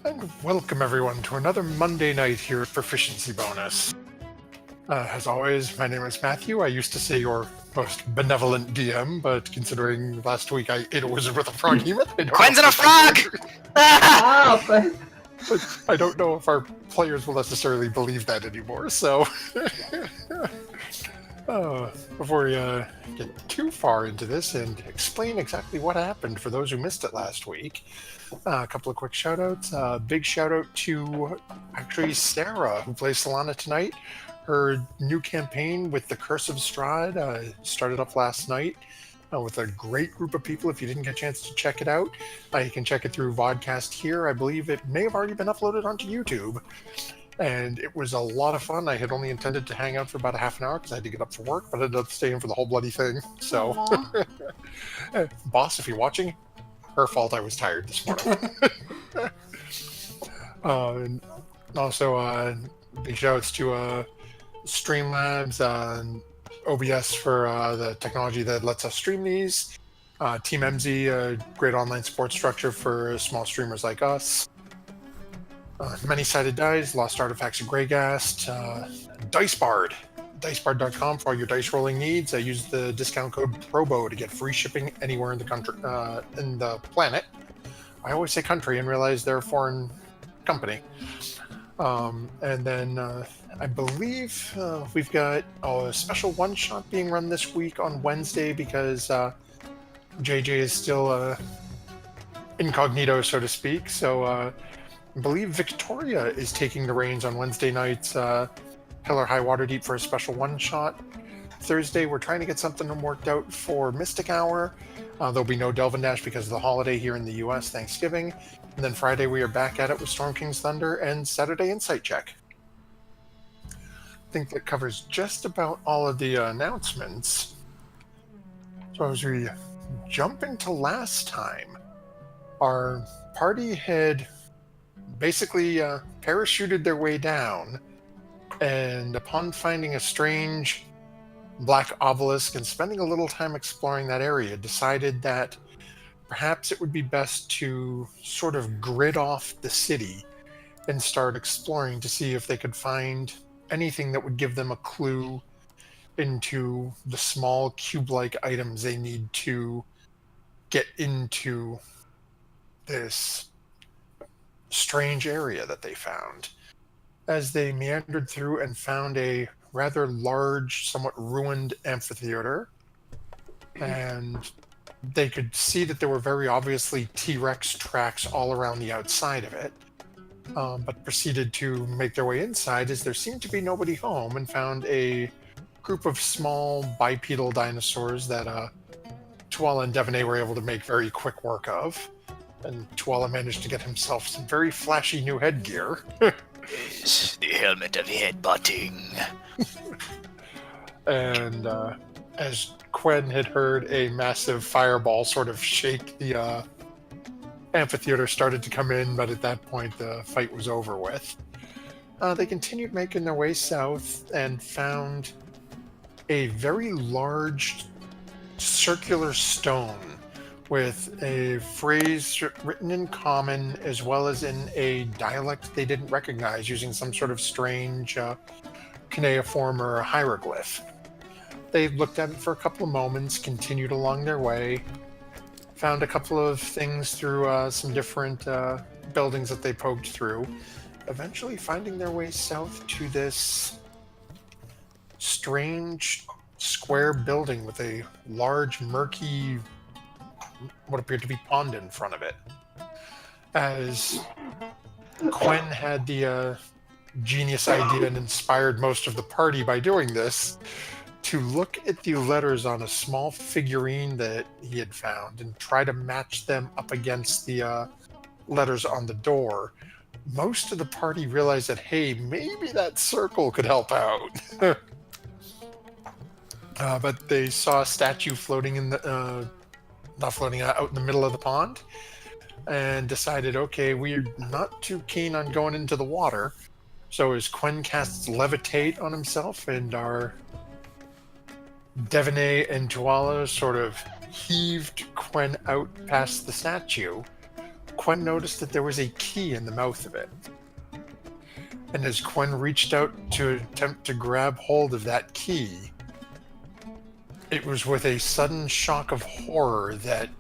And welcome everyone to another Monday night here at Proficiency Bonus. As always, my name is Matthew. I used to say your most benevolent DM, but considering last week I ate a wizard with a frog human, Quinn's in a frog! But I don't know if our players will necessarily believe that anymore, so... Before we get too far into this and explain exactly what happened for those who missed it last week, a couple of quick shout-outs. Big shout-out to, actually, Sarah, who plays Solana tonight. Her new campaign with the Curse of Strahd started up last night with a great group of people. If you didn't get a chance to check it out, you can check it through Vodcast here. I believe it may have already been uploaded onto YouTube. And it was a lot of fun. I had only intended to hang out for about a half an hour because I had to get up for work, but I ended up staying for the whole bloody thing. So, boss, if you're watching, her fault I was tired this morning. And also, big shout-outs to Streamlabs and OBS for the technology that lets us stream these. Team MZ, a great online support structure for small streamers like us. Many-Sided Dice, Lost Artifacts of Greygast, DiceBard, dicebard.com for all your dice rolling needs. I use the discount code PROBO to get free shipping anywhere in the country, in the planet. I always say country and realize they're a foreign company. And then I believe we've got a special one-shot being run this week on Wednesday because JJ is still incognito, so to speak. So I believe Victoria is taking the reins on Wednesday nights, Hell or High Waterdeep for a special one-shot. Thursday, we're trying to get something worked out for Mystic Hour. There'll be no Delve and Dash because of the holiday here in the US, Thanksgiving. And then Friday, we are back at it with Storm King's Thunder and Saturday Insight Check. I think that covers just about all of the announcements. So as we jump into last time, our party had basically parachuted their way down, and upon finding a strange black obelisk and spending a little time exploring that area, decided that perhaps it would be best to sort of grid off the city and start exploring to see if they could find anything that would give them a clue into the small cube-like items they need to get into this strange area that they found. As they meandered through and found a rather large, somewhat ruined amphitheater, and they could see that there were very obviously T-Rex tracks all around the outside of it, but proceeded to make their way inside as there seemed to be nobody home, and found a group of small bipedal dinosaurs that Tuala and Devaney were able to make very quick work of. And Tuala managed to get himself some very flashy new headgear. Yes, the helmet of headbutting. And as Quen had heard a massive fireball sort of shake the amphitheater, started to come in, but at that point the fight was over with. They continued making their way south and found a very large circular stone with a phrase written in common as well as in a dialect they didn't recognize, using some sort of strange cuneiform or hieroglyph. They looked at it for a couple of moments, continued along their way, found a couple of things through some different buildings that they poked through, eventually finding their way south to this strange square building with a large, murky, what appeared to be pond in front of it. As Quen had the genius idea and inspired most of the party by doing this, to look at the letters on a small figurine that he had found and try to match them up against the letters on the door. Most of the party realized that, hey, maybe that circle could help out. But they saw a statue floating in the not floating out in the middle of the pond, and decided, okay, we're not too keen on going into the water. So as Quen casts Levitate on himself, and our Devaney and Tuala sort of heaved Quen out past the statue, Quen noticed that there was a key in the mouth of it. And as Quen reached out to attempt to grab hold of that key, it was with a sudden shock of horror that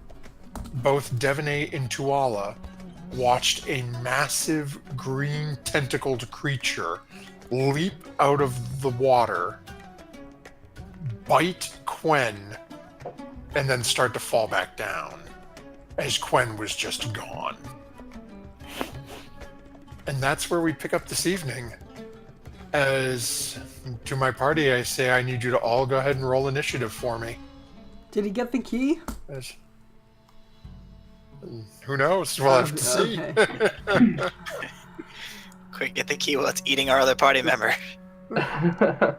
both Devaney and Tuala watched a massive green tentacled creature leap out of the water, bite Quen, and then start to fall back down as Quen was just gone. And that's where we pick up this evening. As to my party, I say I need you to all go ahead and roll initiative for me. Did he get the key? As, who knows? We'll have to see. Okay. Quick, get the key while it's eating our other party member. The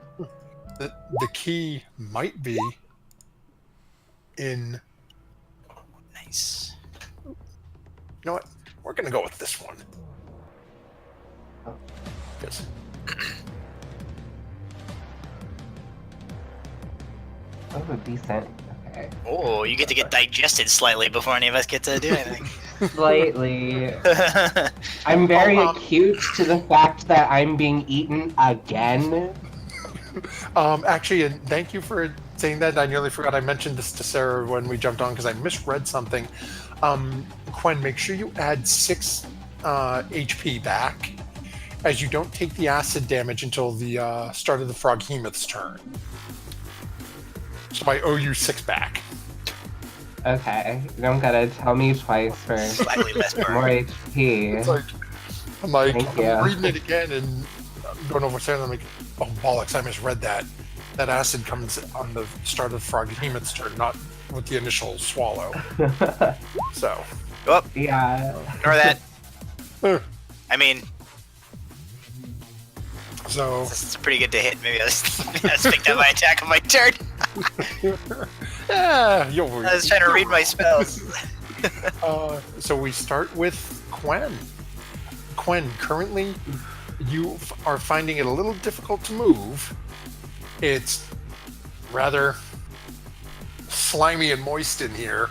key might be in... Nice. You know what? We're going to go with this one. Yes. Oh, decent. Okay. Oh, you get to get digested slightly before any of us get to do anything. Slightly. I'm very acute to the fact that I'm being eaten again. Actually, and thank you for saying that. I nearly forgot. I mentioned this to Sarah when we jumped on because I misread something. Quen, make sure you add 6 HP back, as you don't take the acid damage until the start of the Froghemoth's turn. So I owe you 6 back. Okay, you don't gotta tell me twice for Slightly less burn. more HP. It's like, I'm like, Thank I'm you. reading it again and going over Sarah, and I'm like, oh, bollocks, I misread that. That acid comes on the start of Froghemoth's turn, not with the initial swallow. So. Oh, Yeah. ignore that. uh, I mean, So. it's pretty good to hit. Maybe I just picked up my attack on my turn. Yeah, I was trying to read my spells. So we start with Quen. Quen, currently you are finding it a little difficult to move. It's rather slimy and moist in here.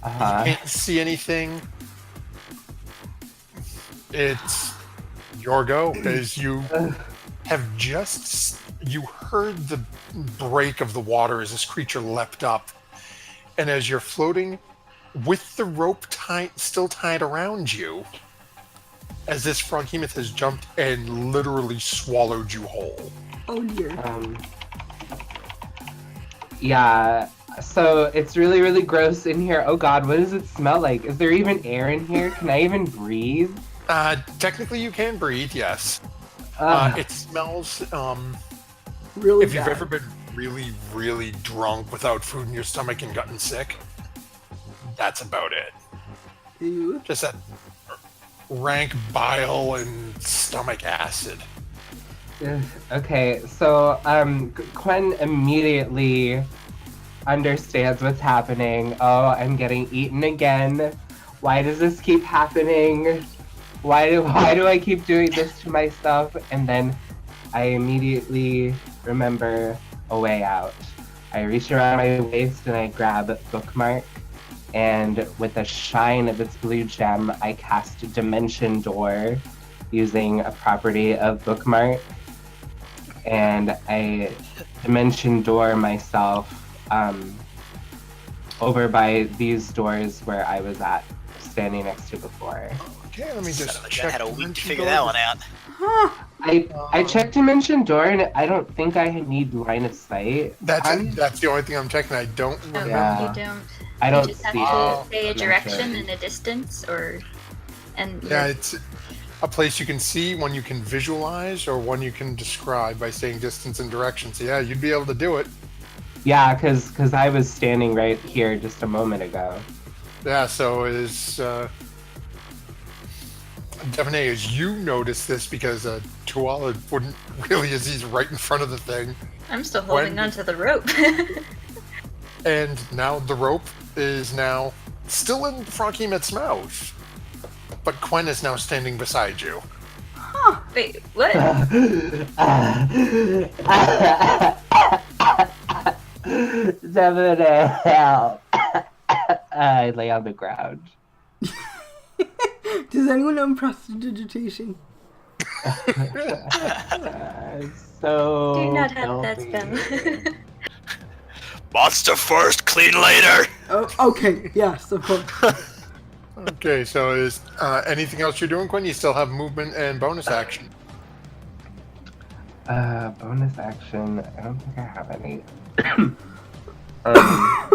You can't see anything. It's your go, as you have just... You heard the break of the water as this creature leapt up. And as you're floating with the rope still tied around you, as this Froghemoth has jumped and literally swallowed you whole. Oh dear. Yeah, so it's really, really gross in here. Oh god, what does it smell like? Is there even air in here? Can I even breathe? Technically you can breathe, yes. It smells, Really if you've bad. ever been really, really drunk without food in your stomach and gotten sick, that's about it. Ew. Just that rank bile and stomach acid. Okay, so Quen immediately understands what's happening. Oh, I'm getting eaten again. Why does this keep happening? Why do I keep doing this to myself? And then I immediately remember a way out. I reach around my waist and I grab Bookmark, and with the shine of its blue gem, I cast Dimension Door using a property of Bookmark. And I Dimension Door myself over by these doors where I was at, standing next to before. Okay, let me Son just of a gun check. had a week to Dimension figure Door. that one out. Huh. I checked Dimension Door and I don't think I need line of sight. That's the only thing I'm checking. I don't No, remember. Yeah. you don't. I don't You just have see to it. say a I'm not direction sure. and a distance, and Yeah, it's a place you can see, one you can visualize, or one you can describe by saying distance and direction. So yeah, you'd be able to do it. Yeah, because I was standing right here just a moment ago. Yeah, so is Devaney, as you notice this, because Tuala wouldn't really, as he's right in front of the thing, I'm still holding When- onto the rope. and now the rope is now still in Froghemoth's mouth, but Quen is now standing beside you. Huh, wait, what? Devin, help. I lay on the ground. Does anyone know prestidigitation? So Do not have that filthy. spell. Monster first, clean later. Oh, okay. Yes, of course. Okay, so is anything else you're doing, Quinn? You still have movement and bonus action. Bonus action. I don't think I have any. I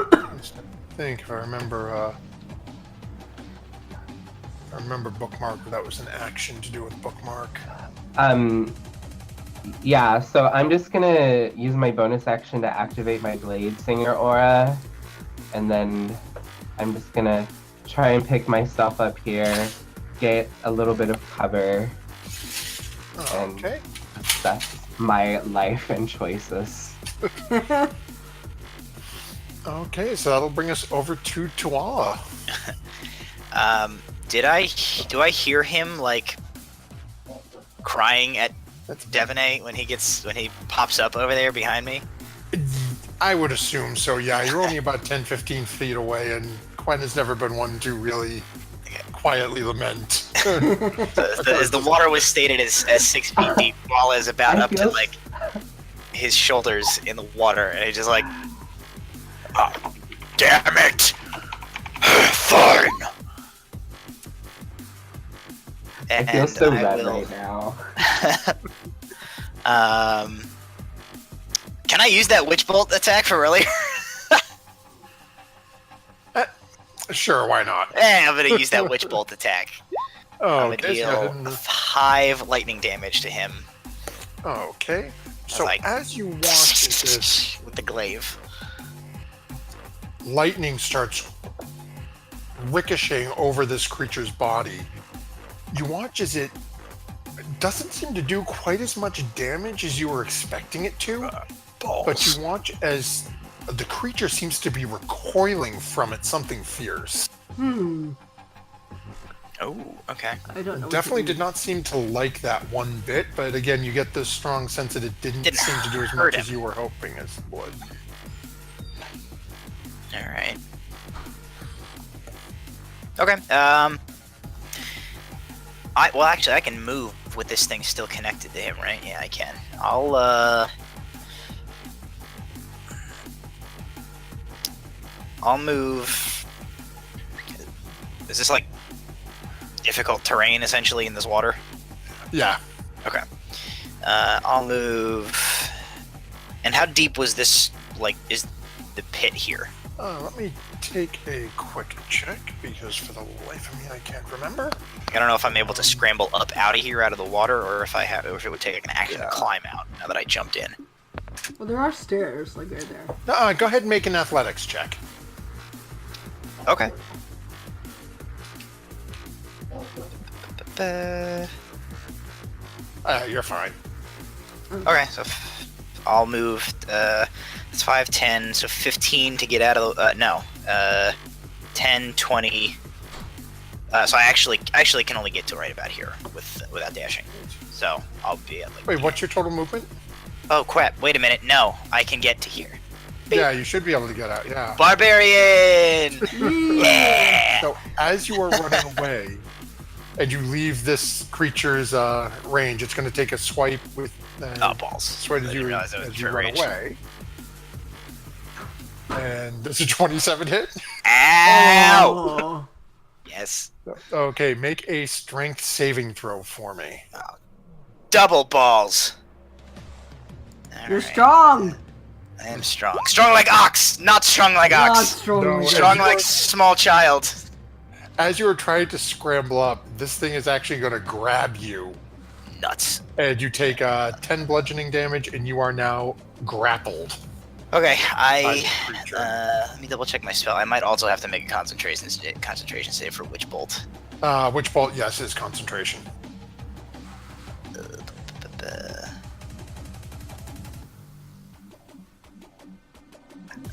think if I remember bookmark, that was an action to do with bookmark. Yeah, so I'm just gonna use my bonus action to activate my Blade Singer aura, and then I'm just gonna try and pick myself up here, get a little bit of cover, and Okay. that's my life and choices. Okay, so that'll bring us over to Tuala. Do I hear him like crying at That's Devonay when he pops up over there behind me? I would assume so, yeah. You're only about 10, 15 feet away, and Quen has never been one to really quietly lament. As the water was stated as 6 feet deep, Wall is about up to like his shoulders in the water, and he's just like, oh, damn it! Fine. I feel so I red will- right now. Can I use that witch bolt attack for earlier? Sure, why not? I'm gonna use that witch bolt attack. Oh, I'm gonna deal 5 lightning damage to him. Okay. So Like- as you watch as this, with the glaive. lightning starts ricocheting over this creature's body. You watch as it doesn't seem to do quite as much damage as you were expecting it to, but you watch as the creature seems to be recoiling from it, something fierce. Oh, okay. I don't know. Definitely did not seem to like that one bit, but again, you get the strong sense that it didn't seem to do as hurt much as him. you were hoping it would. All right. Okay. Actually, I can move with this thing still connected to him, right? Yeah, I can. I'll move. Is this like difficult terrain essentially in this water? Yeah. Okay. I'll move. And how deep was this? Like, is the pit here? Let me take a quick check, because for the life of me, I can't remember. I don't know if I'm able to scramble up out of here, out of the water, or if it would take like, an action to climb out. Now that I jumped in. Well, there are stairs, like right there. Go ahead and make an athletics check. Okay. You're fine. Okay, so I'll move. It's 5, 10, so 15 to get out of the. 10, 20. So I actually can only get to right about here without dashing. So I'll be at like. Wait, what's your total movement? Oh crap! Wait a minute. No, I can get to here. Yeah, you should be able to get out, yeah. Barbarian. Yeah. So as you are running away, and you leave this creature's range, it's going to take a swipe with... Oh balls! Swipe I as didn't you realize it was as you pure run range. away. And there's a 27 hit. Ow! Oh. Yes. Okay, make a strength saving throw for me. Double balls. You're Alright. strong. I am strong. Strong like ox, not strong like Not ox. strong. No, like Strong you like are- small child. As you are trying to scramble up, this thing is actually going to grab you. Nuts. And you take 10 bludgeoning damage, and you are now grappled. Okay, by the creature. let me double check my spell. I might also have to make a concentration save for Witch Bolt. Which bolt, yes, is concentration.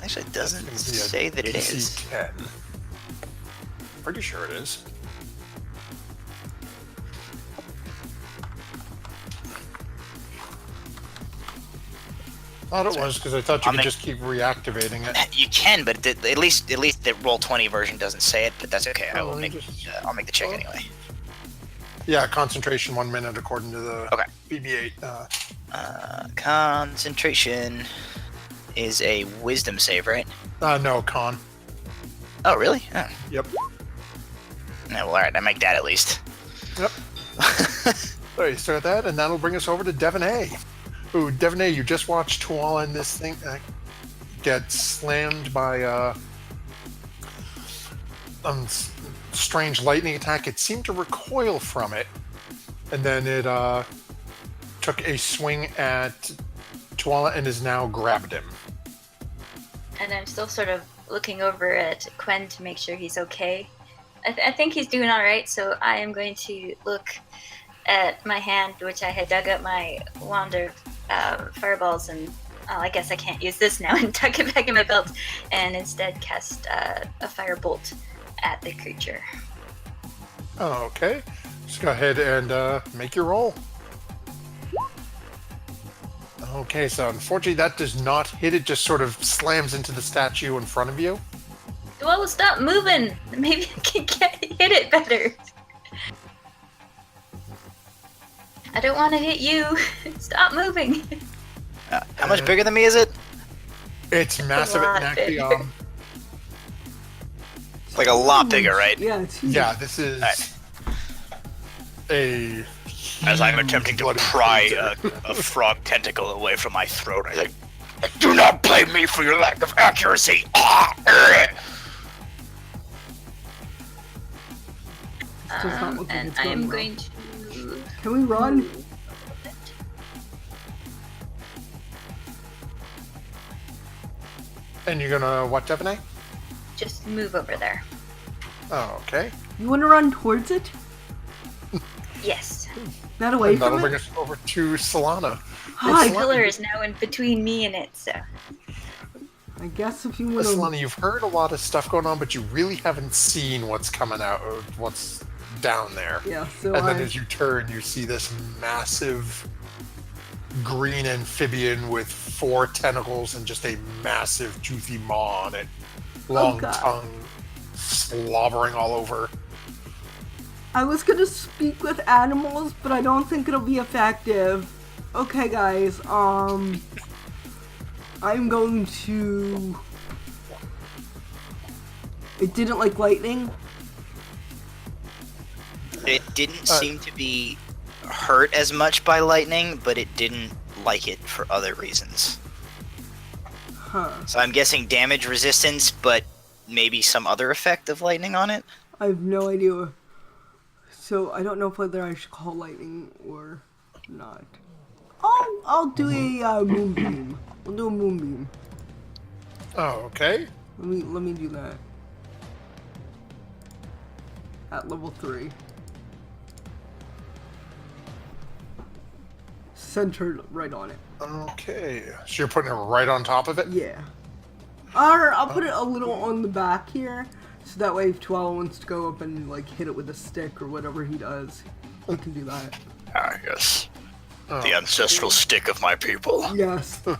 Actually, it That's doesn't gonna be a say that it DC is. 10. Pretty sure it is. Thought it was, because I thought you I'll could make- just keep reactivating it. You can, but at least the Roll20 version doesn't say it. But that's okay. I will Oh, make. just- I'll make the check oh. anyway. Yeah, concentration 1 minute according to the Okay. BB-8. Concentration is a wisdom save, right? No, con. Oh, really? Oh. Yep. Yeah, well, alright, I make that at least. Yep. So you start that, and that'll bring us over to Devon A. Ooh, Devon A, you just watched Tuala in this thing get slammed by strange lightning attack. It seemed to recoil from it, and then it took a swing at Tuala and has now grabbed him. And I'm still sort of looking over at Quen to make sure he's okay. I think he's doing all right, so I am going to look at my hand, which I had dug up my wand of fireballs, and I guess I can't use this now, and tuck it back in my belt, and instead cast a firebolt at the creature. Okay. Just go ahead and make your roll. Okay, so unfortunately that does not hit. It just sort of slams into the statue in front of you. Well, stop moving! Maybe I can hit it better. I don't want to hit you. Stop moving. How much bigger than me is it? It's massive. lot And actually, bigger. It's like a lot bigger, right? Yeah, it's huge. yeah, this is Alright. a. As I'm attempting to pry a frog tentacle away from my throat, I say, "Do not blame me for your lack of accuracy." It's just not looking like And it's I am well. going to Can we run? And you're gonna what, Devon A? just move over there. Oh, okay. You want to run towards it? Yes. Not away And that'll from bring it? us over to Solana. Hi. The pillar is now in between me and it, so. I guess if you want to... Solana, you've heard a lot of stuff going on, but you really haven't seen what's coming out or what's down there. Yeah, so And then as you turn, you see this massive green amphibian with 4 tentacles and just a massive toothy maw on it. Long God. tongue slobbering all over. I was gonna speak with animals, but I don't think it'll be effective. Okay, guys, I'm going to... It didn't like lightning? It didn't seem to be hurt as much by lightning, but it didn't like it for other reasons. Huh. So I'm guessing damage resistance, but maybe some other effect of lightning on it? I have no idea. So I don't know whether I should call lightning or not. I'll do a moonbeam. We'll do a moonbeam. Oh, okay. Let me do that. At level 3. Centered right on it. Okay. So you're putting it right on top of it? Yeah. Or I'll put it a little on the back here, so that way if Tuala wants to go up and like hit it with a stick or whatever he does, he can do that. Ah, yes. Oh, The ancestral stick of my people. Yes. let's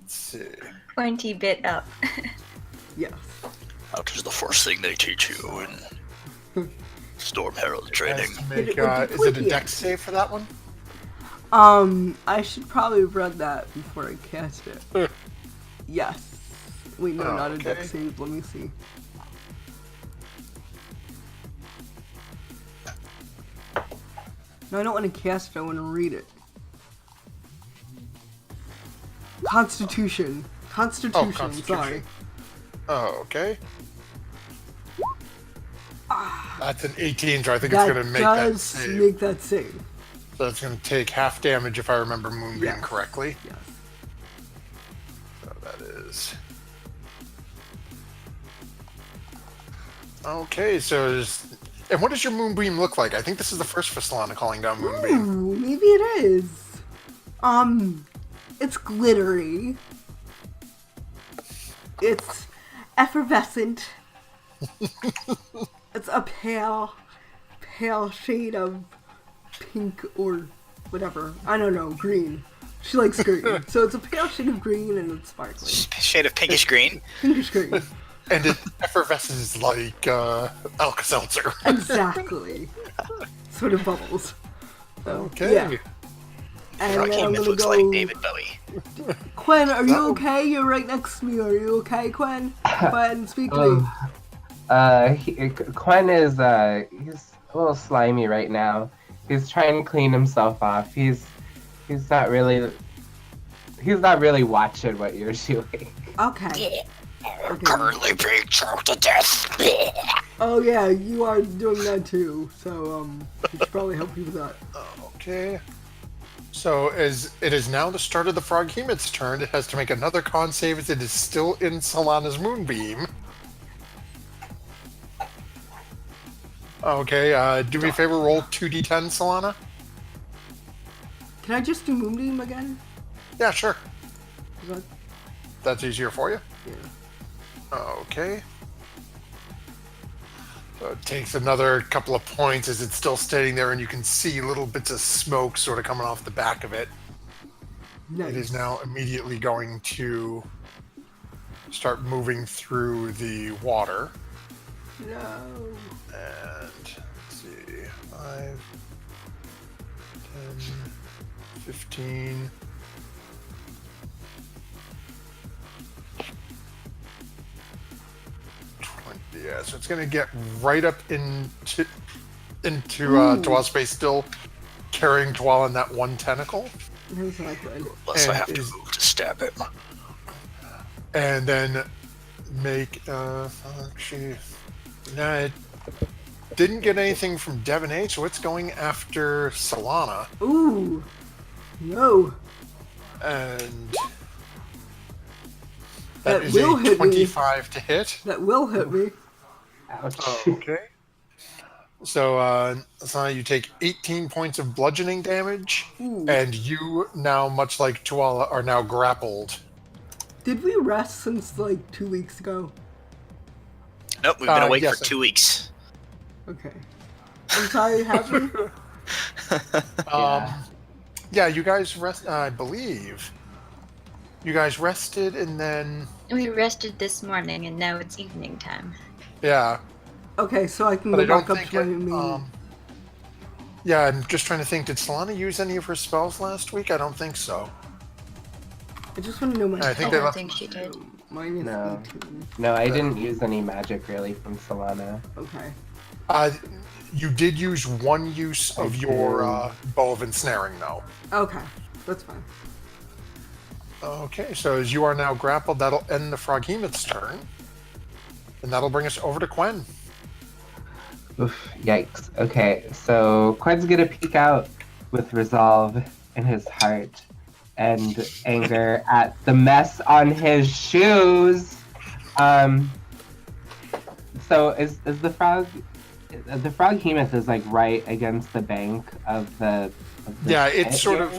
see. 20 bit up. Yes. That is the first thing they teach you in Storm Herald training. Has to Hit make, it with the is it a quick dex save for that one? I should probably have read that before I cast it. Yes. Wait, no, Oh, not a okay. dex save. Let me see. No, I don't want to cast it. I want to read it. Constitution. Constitution. Constitution. Sorry. Oh, okay. That's an 18, so I think That it's going to make that does save. make that save. So it's going to take half damage if I remember Moonbeam Yes. correctly. Yes. So that is... Okay, so is... And what does your Moonbeam look like? I think this is the first for Solana calling down Moonbeam. Ooh, maybe it is. It's glittery. It's effervescent. It's a pale shade of pink or whatever. I don't know, green. She likes green. So it's a pale shade of green and it's sparkling. Shade of pinkish green. Pinkish green. And it effervesces like Alka-Seltzer. Exactly. Sort of bubbles. Okay. Yeah. And Frog then I'm Hemoth gonna looks go. like David Bowie. Quen, are you That would- okay? You're right next to me. Are you okay, Quen? Quen, speak to me. Quen is he's a little slimy right now. He's trying to clean himself off. He's not really watching what you're doing. Okay. Currently being choked to death. Oh yeah, you are doing that too. So we should probably help you with that. Okay. So as it is now the start of the Froghemoth's turn, it has to make another con save as it is still in Solana's moonbeam. Okay, do me a favor, roll 2d10, Solana. Can I just do Moonbeam again? Yeah, sure. Is that... That's easier for you. Yeah. Okay. So it takes another couple of points as it's still standing there, and you can see little bits of smoke sort of coming off the back of it. Nice. It is now immediately going to start moving through the water. No. And let's see, 5, 10, 15. Yeah, so it's going to get right up into Tua's space, still carrying Tual in that one tentacle. Here's my friend. Unless I And have to is- move to stab him. And then make, actually, no, it didn't get anything from Devon H, so it's going after Solana. Ooh. No. And That is will a hit me. 25 to hit. That will hit me. Ouch. Okay. So, Solana, you take 18 points of bludgeoning damage, Ooh. and you now, much like Tuala, are now grappled. Did we rest since like 2 weeks ago? Nope, we've been awake yes, for 2 weeks. Okay. I'm sorry, have we? Yeah, you guys rest. I believe you guys rested, and then We rested this morning, and now it's evening time. yeah. Okay, so I can But go I don't back up think to my it, main. yeah, I'm just trying to think. Did Solana use any of her spells last week? I don't think so. I just want to know my. I think I they don't left. think she did. Mine is No. 18. No, I didn't use any magic really from Solana. Okay. You did use one use of your bow of ensnaring, though. Okay, that's fine. Okay, so as you are now grappled, that'll end the Froghemoth's turn, and that'll bring us over to Quen. Oof, yikes. Okay, so Quen's gonna peek out with resolve in his heart and anger at the mess on his shoes. So is the Froghemoth is like right against the bank of the Yeah, pit it's here?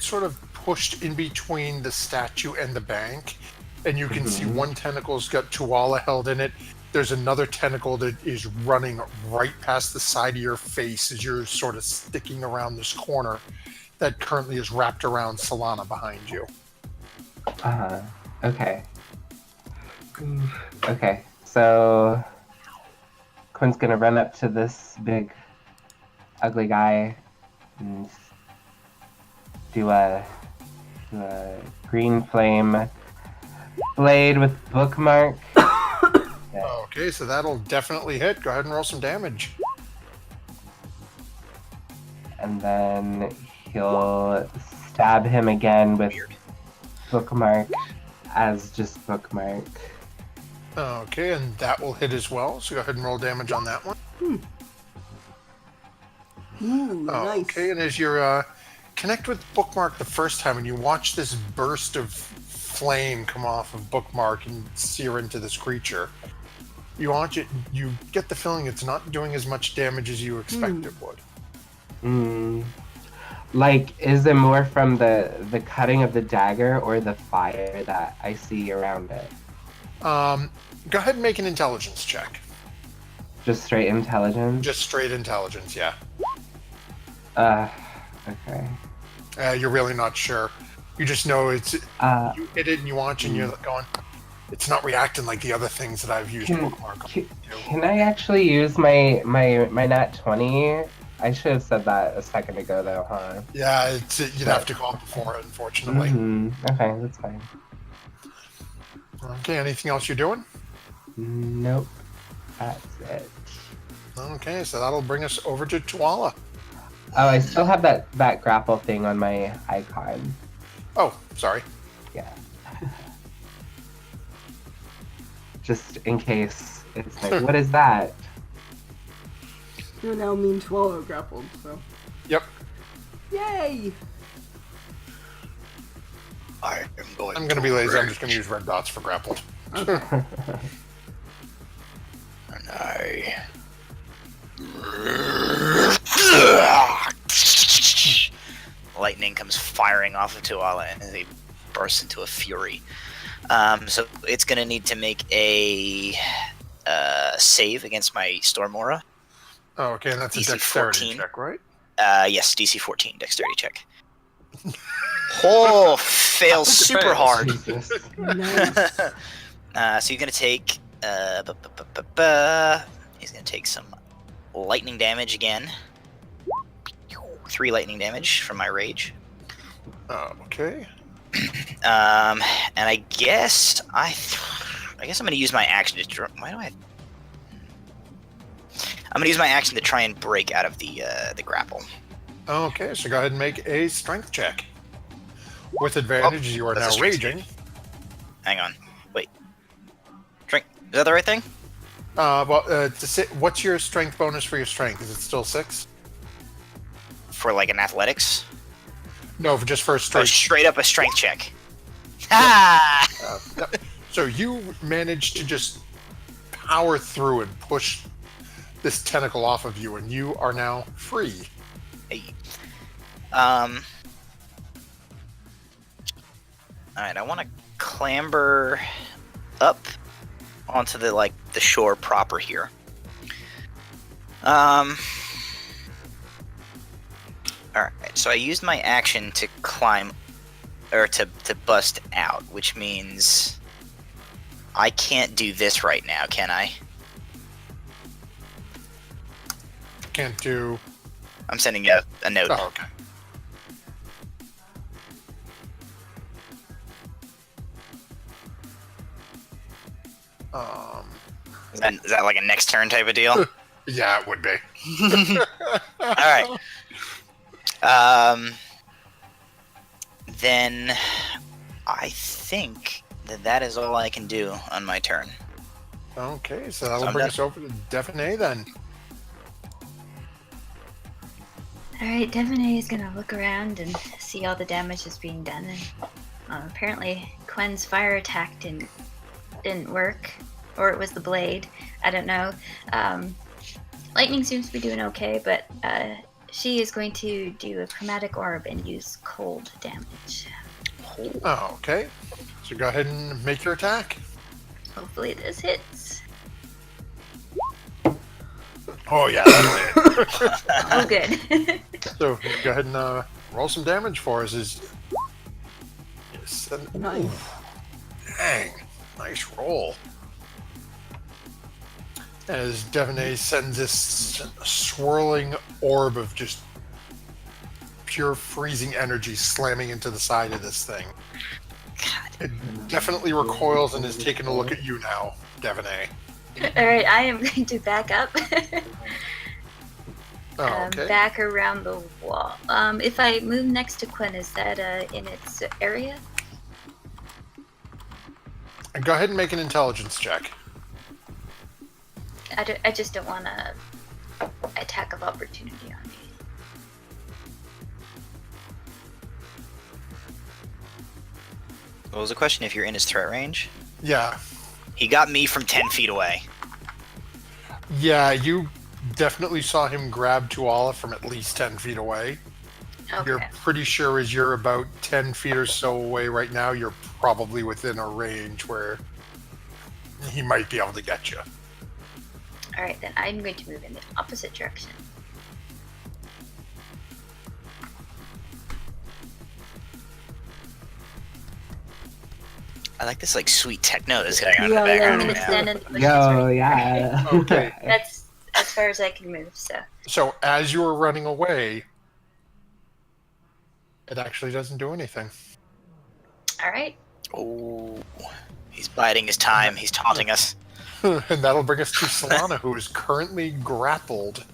sort of pushed in between the statue and the bank, and you can see one tentacle's got Tuala held in it. There's another tentacle that is running right past the side of your face as you're sort of sticking around this corner that currently is wrapped around Solana behind you. Okay. Okay, so Quinn's gonna run up to this big, ugly guy and do a green flame blade with bookmark. Okay, so that'll definitely hit. Go ahead and roll some damage. And then he'll stab him again with bookmark as just bookmark. Okay, and that will hit as well. So go ahead and roll damage on that one. Ooh, nice. Okay, and as you're connect with bookmark the first time, and you watch this burst of flame come off of bookmark and sear into this creature, you get the feeling it's not doing as much damage as you expect it would. Like, is it more from the cutting of the dagger or the fire that I see around it? Go ahead and make an intelligence check. Just straight intelligence? Just straight intelligence, yeah. Okay. You're really not sure. You just know it's you hit it and you watch and you're going, it's not reacting like the other things that I've used bookmark on. Can I actually use my nat 20? I should have said that a second ago, though, huh? Yeah, you'd have to call before it, unfortunately. Okay, that's fine. Okay, anything else you're doing? Nope, that's it. Okay, so that'll bring us over to Tuala. Oh, I still have that grapple thing on my icon. Oh, sorry. Yeah. Just in case it's like, what is that? You now mean Swallow grappled, so. Yep. Yay! I'm I'm gonna be lazy. I'm just gonna use red dots for grappled. Okay. And I... Lightning comes firing off of Tuala and he bursts into a fury. So it's going to need to make a save against my Storm Aura. Oh, okay, and that's a DC dexterity 14. check, right? Yes, DC 14 dexterity check. Oh, fails super hard. Jesus. Nice. So he's going to take... he's going to take some lightning damage again. 3 lightning damage from my rage. Okay. And I guess I'm going to use my action to... Why do I... I'm going to use my action to try and break out of the grapple. Okay, so go ahead and make a strength check. With advantage, you are that's a now strength raging. Hang on. Wait. Strength. Is that the right thing? What's your strength bonus for your strength? Is it still 6? For like an athletics? No, just for a Oh, straight. straight up a strength check. Ah! No. So you managed to just power through and push this tentacle off of you, and you are now free. Hey. Alright, I want to clamber up onto the shore proper here. Alright, so I used my action to climb, or to bust out, which means I can't do this right now, can I? Can't do. I'm sending you a note. Oh, okay. Is that like a next turn type of deal? Yeah, it would be. Alright. Then I think that is all I can do on my turn. Okay, so that'll I'm bring done. us over to Devaney then. Alright, Devaney is gonna look around and see all the damage that's being done. And apparently, Quen's fire attack didn't work, or it was the blade. I don't know. Lightning seems to be doing okay, but she is going to do a chromatic orb and use cold damage. Oh, okay. So go ahead and make your attack. Hopefully this hits. Oh yeah, that'll hit. Oh, good. So go ahead and roll some damage for us. Nice. Dang, nice roll. As Devaney sends this swirling orb of just pure freezing energy slamming into the side of this thing. It definitely recoils and is taking a look at you now, Devaney. Alright, I am going to back up. Oh, okay. Back around the wall. If I move next to Quen, is that in its area? And go ahead and make an intelligence check. I just don't want to attack of opportunity on me. What was the question? If you're in his threat range? Yeah. He got me from 10 feet away. Yeah, you definitely saw him grab Tuala from at least 10 feet away. Okay. You're pretty sure as you're about 10 feet or so away right now, you're probably within a range where he might be able to get you. Alright, then I'm going to move in the opposite direction. I like this like sweet techno that's going on Yeah, in the yeah. background I'm right gonna now. stand in the bushes Yo, right yeah. Okay. That's as far as I can move, so. So as you are running away, it actually doesn't do anything. Alright. Oh, he's biding his time. He's taunting us. And that'll bring us to Solana, who is currently grappled.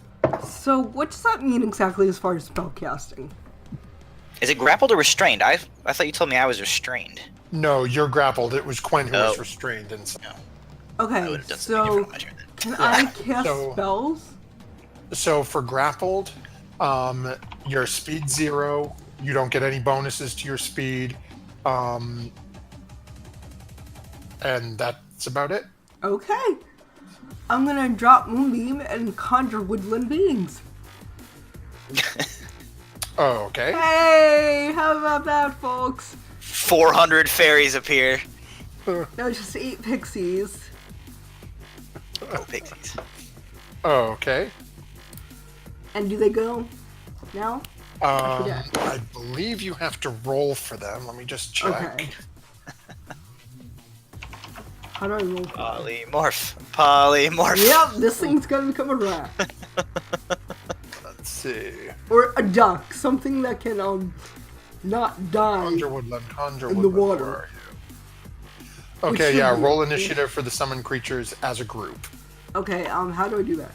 So what does that mean exactly as far as spellcasting? Is it grappled or restrained? I thought you told me I was restrained. No, you're grappled. It was Quen who was Oh. restrained. And so, I Okay, would have done something so different on my turn then. can I cast So- spells? so for grappled, your speed 0. You don't get any bonuses to your speed. And that's about it. Okay. I'm gonna drop Moonbeam and conjure woodland beings. Oh, okay. Hey, how about that, folks? 400 fairies appear. No, just 8 pixies. Oh, pixies. Oh, okay. And do they go now? forget. I believe you have to roll for them. Let me just check. Okay. How do I roll? Polymorph. Polymorph. Yep, this thing's gonna become a rat. Let's see. Or a duck. Something that can, not die. Conjure woodland, conjure In the woodland. water. Where are you? Which Okay, should yeah, be- roll initiative for the summoned creatures as a group. Okay, how do I do that?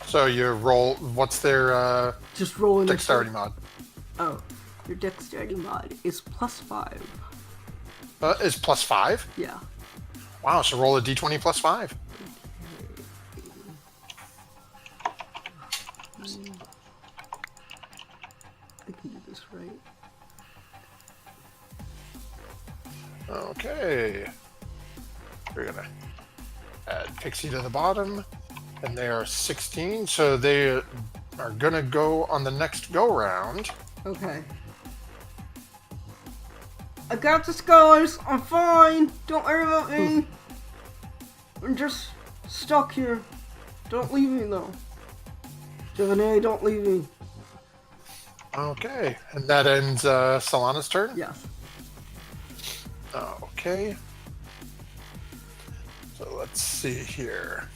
So you roll, what's their Just roll in dexterity mod? Oh, your dexterity mod is +5. Is +5? Yeah. Wow, so roll a d20 +5. I can do this right. Okay. We're gonna add Pixie to the bottom, and they are 16, so they are gonna go on the next go round. Okay. I got this, guys. I'm fine. Don't worry about me. I'm just stuck here. Don't leave me, though. Giovanni, don't leave me. Okay, and that ends Solana's turn. Yes. Okay. So let's see here.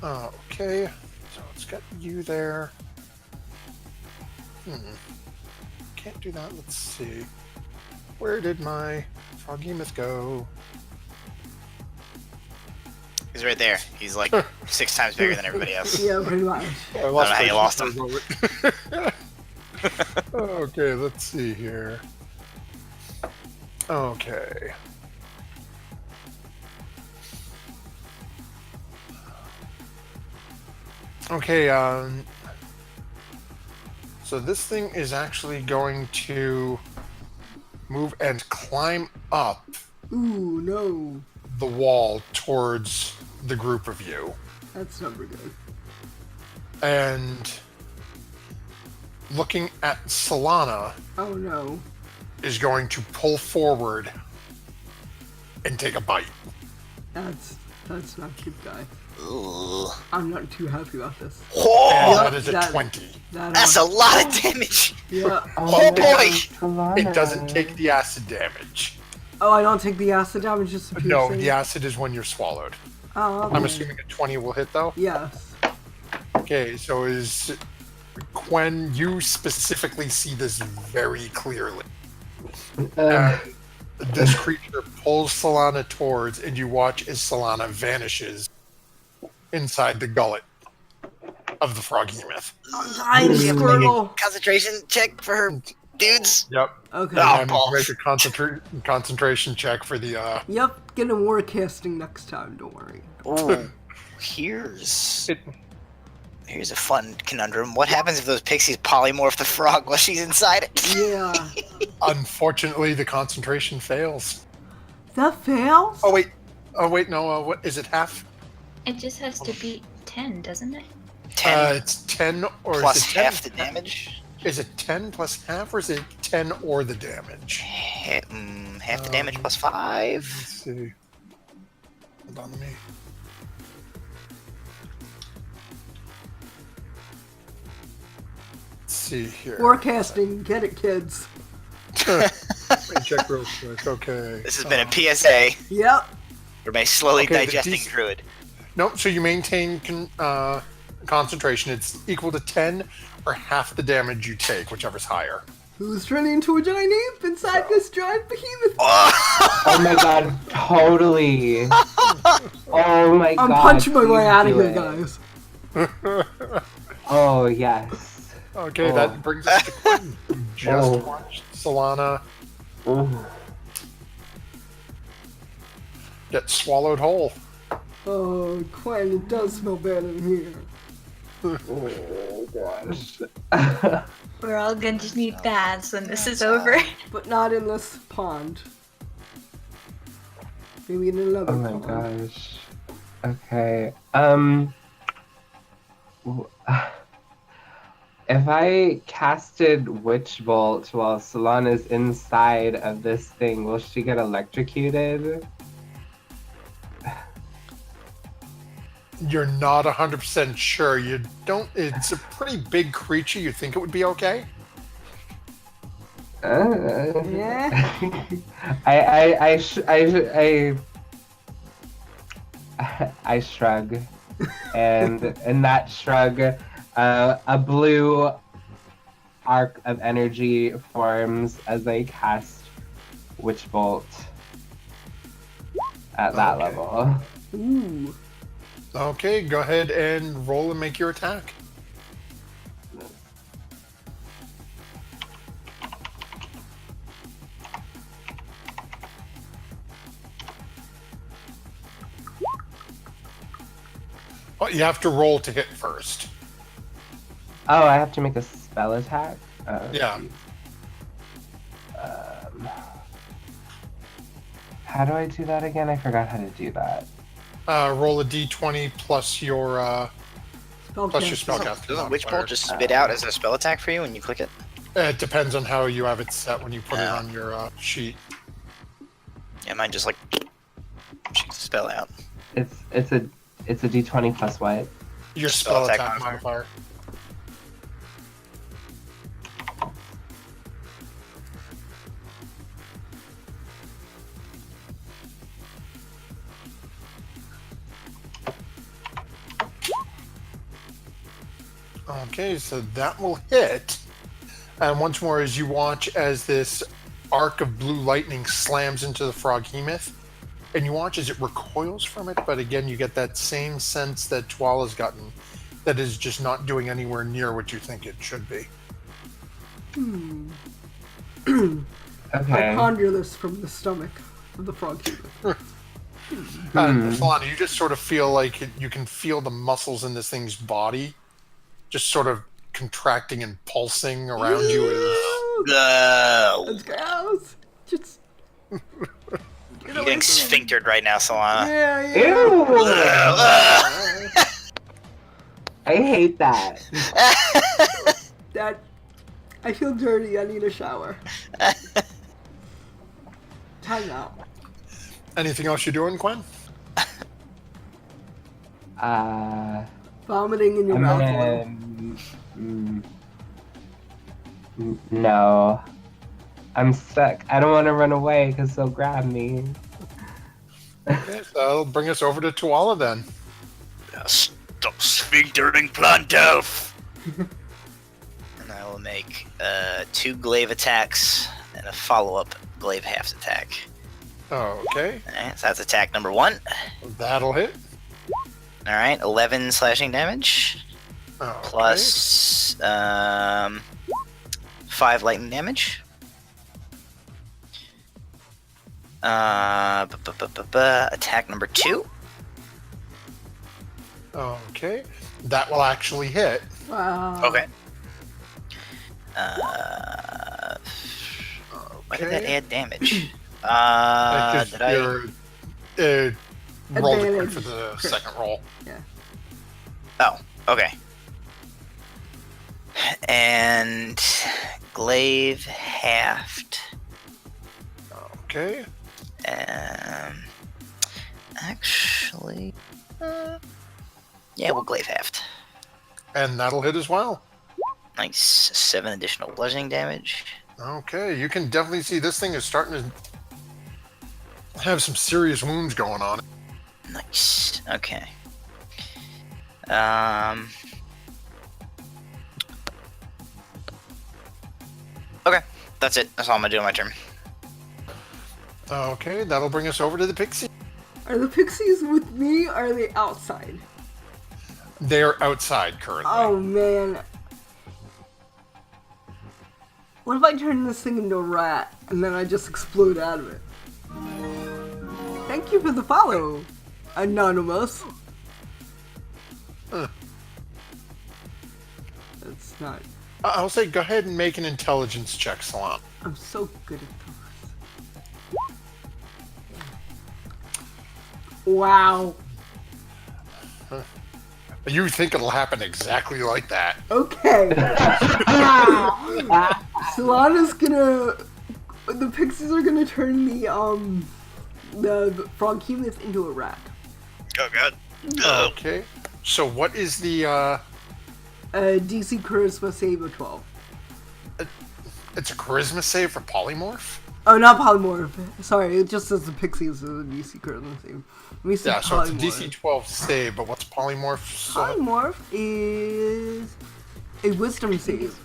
Okay, so let's get you there. Can't do that. Let's see. Where did my Froghemoth go? He's right there. He's like 6 times bigger than everybody else. Yeah, pretty much. I don't know how you lost him. Okay, let's see here. Okay. Okay, so this thing is actually going to move and climb up Ooh, no. the wall towards the group of you. That's never good. And looking at Solana, Oh, no. is going to pull forward and take a bite. That's not good, guy. Ooh. I'm not too happy about this. And Oh, that is a that- 20. that's a lot of damage. Yeah. Oh, boy. It doesn't take the acid damage. Oh, I don't take the acid damage, just the piercing? No, the acid is when you're swallowed. Oh, okay. I'm assuming a 20 will hit, though? Yes. Okay, so is Quen, you specifically see this very clearly. This creature pulls Solana towards, and you watch as Solana vanishes inside the gullet of the Froghemoth. I'm Squirtle. Concentration check for her dudes. Yep. Okay. Oh. And make a concentration check for the. Yep, get a war casting next time, don't worry. Ooh. Here's a fun conundrum. What happens if those pixies polymorph the frog while she's inside it? Yeah. Unfortunately, the concentration fails. That fails? Oh wait, no. What is it? Half? It just has to beat 10, doesn't it? 10 It's 10 or plus is it 10? half the damage. Is it 10 plus half, or is it 10 or the damage? Half the damage plus 5. Let's see. Hold on to me. Let's see here. War casting, get it, kids. Let me check real quick. Okay. This has been a PSA Yep. for my slowly Okay, the digesting DC druid. Nope. So you maintain concentration. It's equal to 10 or half the damage you take, whichever's higher. Who's turning into a giant ape inside this giant behemoth? Oh my god, totally. Oh my god. I'm punching my way please out of do here, it. guys. Oh, yes. Okay, Oh. that brings us to Quinn. who Just Oh. watched Solana Ooh. get swallowed whole. Oh, Quinn, it does smell bad in here. Oh, gosh. We're all going to need baths when this is over. But not in this pond. Maybe in another Oh my pond. gosh. Okay. w- If I casted Witch Bolt while Solana's inside of this thing, will she get electrocuted? You're not 100% sure. You don't. It's a pretty big creature. You think it would be okay? Yeah. I shrug, and in that shrug, a blue arc of energy forms as I cast Witch Bolt at that Okay. level. Ooh. Okay, go ahead and roll and make your attack. Oh, you have to roll to hit first. Oh, I have to make a spell attack? Yeah. How do I do that again? I forgot how to do that. Roll a d20 plus your Spellcast. spellcasting Doesn't Witch modifier. Bolt just spit out as a spell attack for you when you click it? It depends on how you have it set when you put it Oh. on your sheet. Yeah, mine just like shoots the spell out. It's a d20 plus what? Your Spell spell attack attack modifier. modifier. Okay, so that will hit. And once more, as you watch as this arc of blue lightning slams into the froghemoth, and you watch as it recoils from it, but again, you get that same sense that Tuala's gotten, that is just not doing anywhere near what you think it should be. I Okay. ponder this from the stomach of the frog human. Solana, you just sort of feel like you can feel the muscles in this thing's body just sort of contracting and pulsing around you. No! That's gross. Just. You're getting sphinctered right now, Solana. Yeah, Ew! yeah. I hate that. That. I feel dirty. I need a shower. Time out. Anything else you're doing, Quinn? Vomiting in your I'm mouth. gonna. No. I'm stuck. I don't want to run away because they'll grab me. Okay, so that'll bring us over to Tuala then. Stop sphinctering, plant elf! And I will make 2 glaive attacks and a follow-up glaive half attack. Okay, Alright, so that's attack number 1. that'll hit. Alright, 11 slashing damage. Okay. Plus 5 lightning damage. Attack number 2. Okay, that will actually hit. Wow. Okay. Why did that Okay. add damage? Because Did I? you're rolled a crit Advantage. for the Crit. second roll. Oh, okay. And glaive halved. Okay, Actually, yeah, we'll glaive halved. and that'll hit as well. Nice, 7 additional bludgeoning damage. Okay, you can definitely see this thing is starting to have some serious wounds going on. Nice. Okay. Okay, that's it. That's all I'm gonna do on my turn. Okay, that'll bring us over to the pixie. Are the pixies with me or are they outside? They're outside currently. Oh man. What if I turn this thing into a rat and then I just explode out of it? Thank you for the follow, Anonymous. Huh. That's not. I'll say go ahead and make an intelligence check, Salam. I'm so good at those. Wow. You think it'll happen exactly like that? Okay. Solana's gonna. The pixies are gonna turn the frog humus into a rat. Oh god. Okay. So what is the DC charisma save of 12. it's a charisma save for polymorph? Oh, not polymorph. Sorry, it just says the pixies is a DC charisma save. Let me see Yeah, so polymorph. it's a DC 12 save, but what's polymorph? Polymorph is a wisdom save.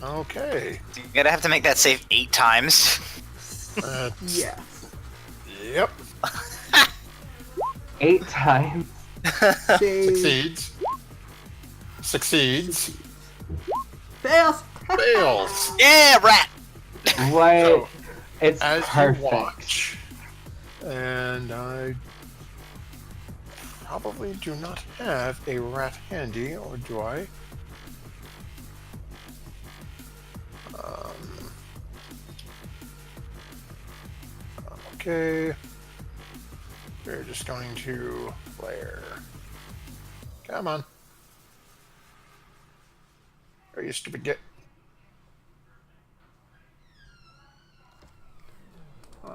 Okay. You're gonna have to make that save 8 times. Yes. Yep. 8 times. Save. Succeeds. Fails. Fails. Yeah, rat. What? So, It's As perfect. you watch, and I probably do not have a rat handy, or do I? Okay. We're just going to layer. Come on. Are you stupid git?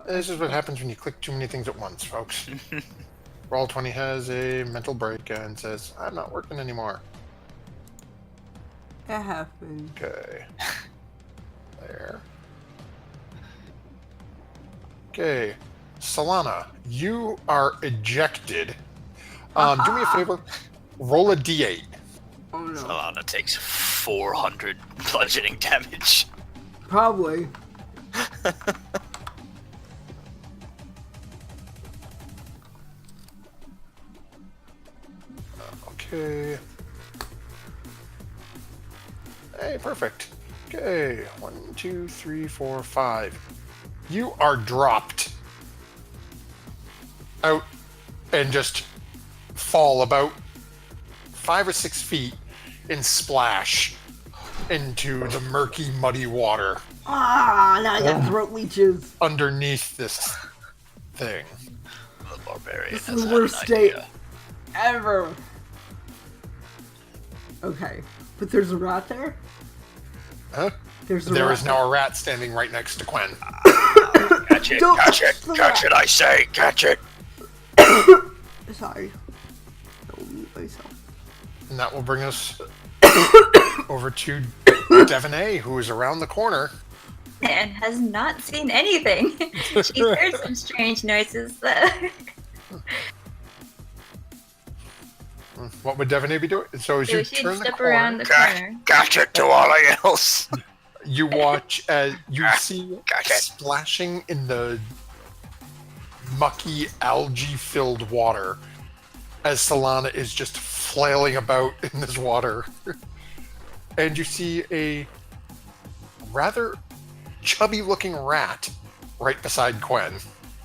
This is what happens when you click too many things at once, folks. Roll20 has a mental break and says, I'm not working anymore. It happened. Okay. There. Okay. Solana, you are ejected. Do me a favor. Roll a d8. Oh no. Solana takes 400 bludgeoning damage. Probably. Okay. Hey, perfect. Okay, 1, 2, 3, 4, 5. You are dropped out and just fall about 5 or 6 feet and splash into the murky, muddy water Ah, now I got throat leeches. underneath this thing. The barbarian This has is the had worst an state idea. ever. Okay, but there's a rat there? Huh? There's a There rat is now a rat standing right next to Quen. Catch it, Don't catch it, touch the catch rat. it, I say, catch it. Sorry. I'll mute myself. And that will bring us over to Devonay, who is around the corner. And has not seen anything. She's heard some strange noises though. What would Devonay be doing? So as So you she'd turn the step corner, around the Catch, corner. catch it to all else. you watch as you see Gotcha. splashing in the mucky, algae-filled water as Solana is just flailing about in this water. And you see a rather chubby-looking rat right beside Quen.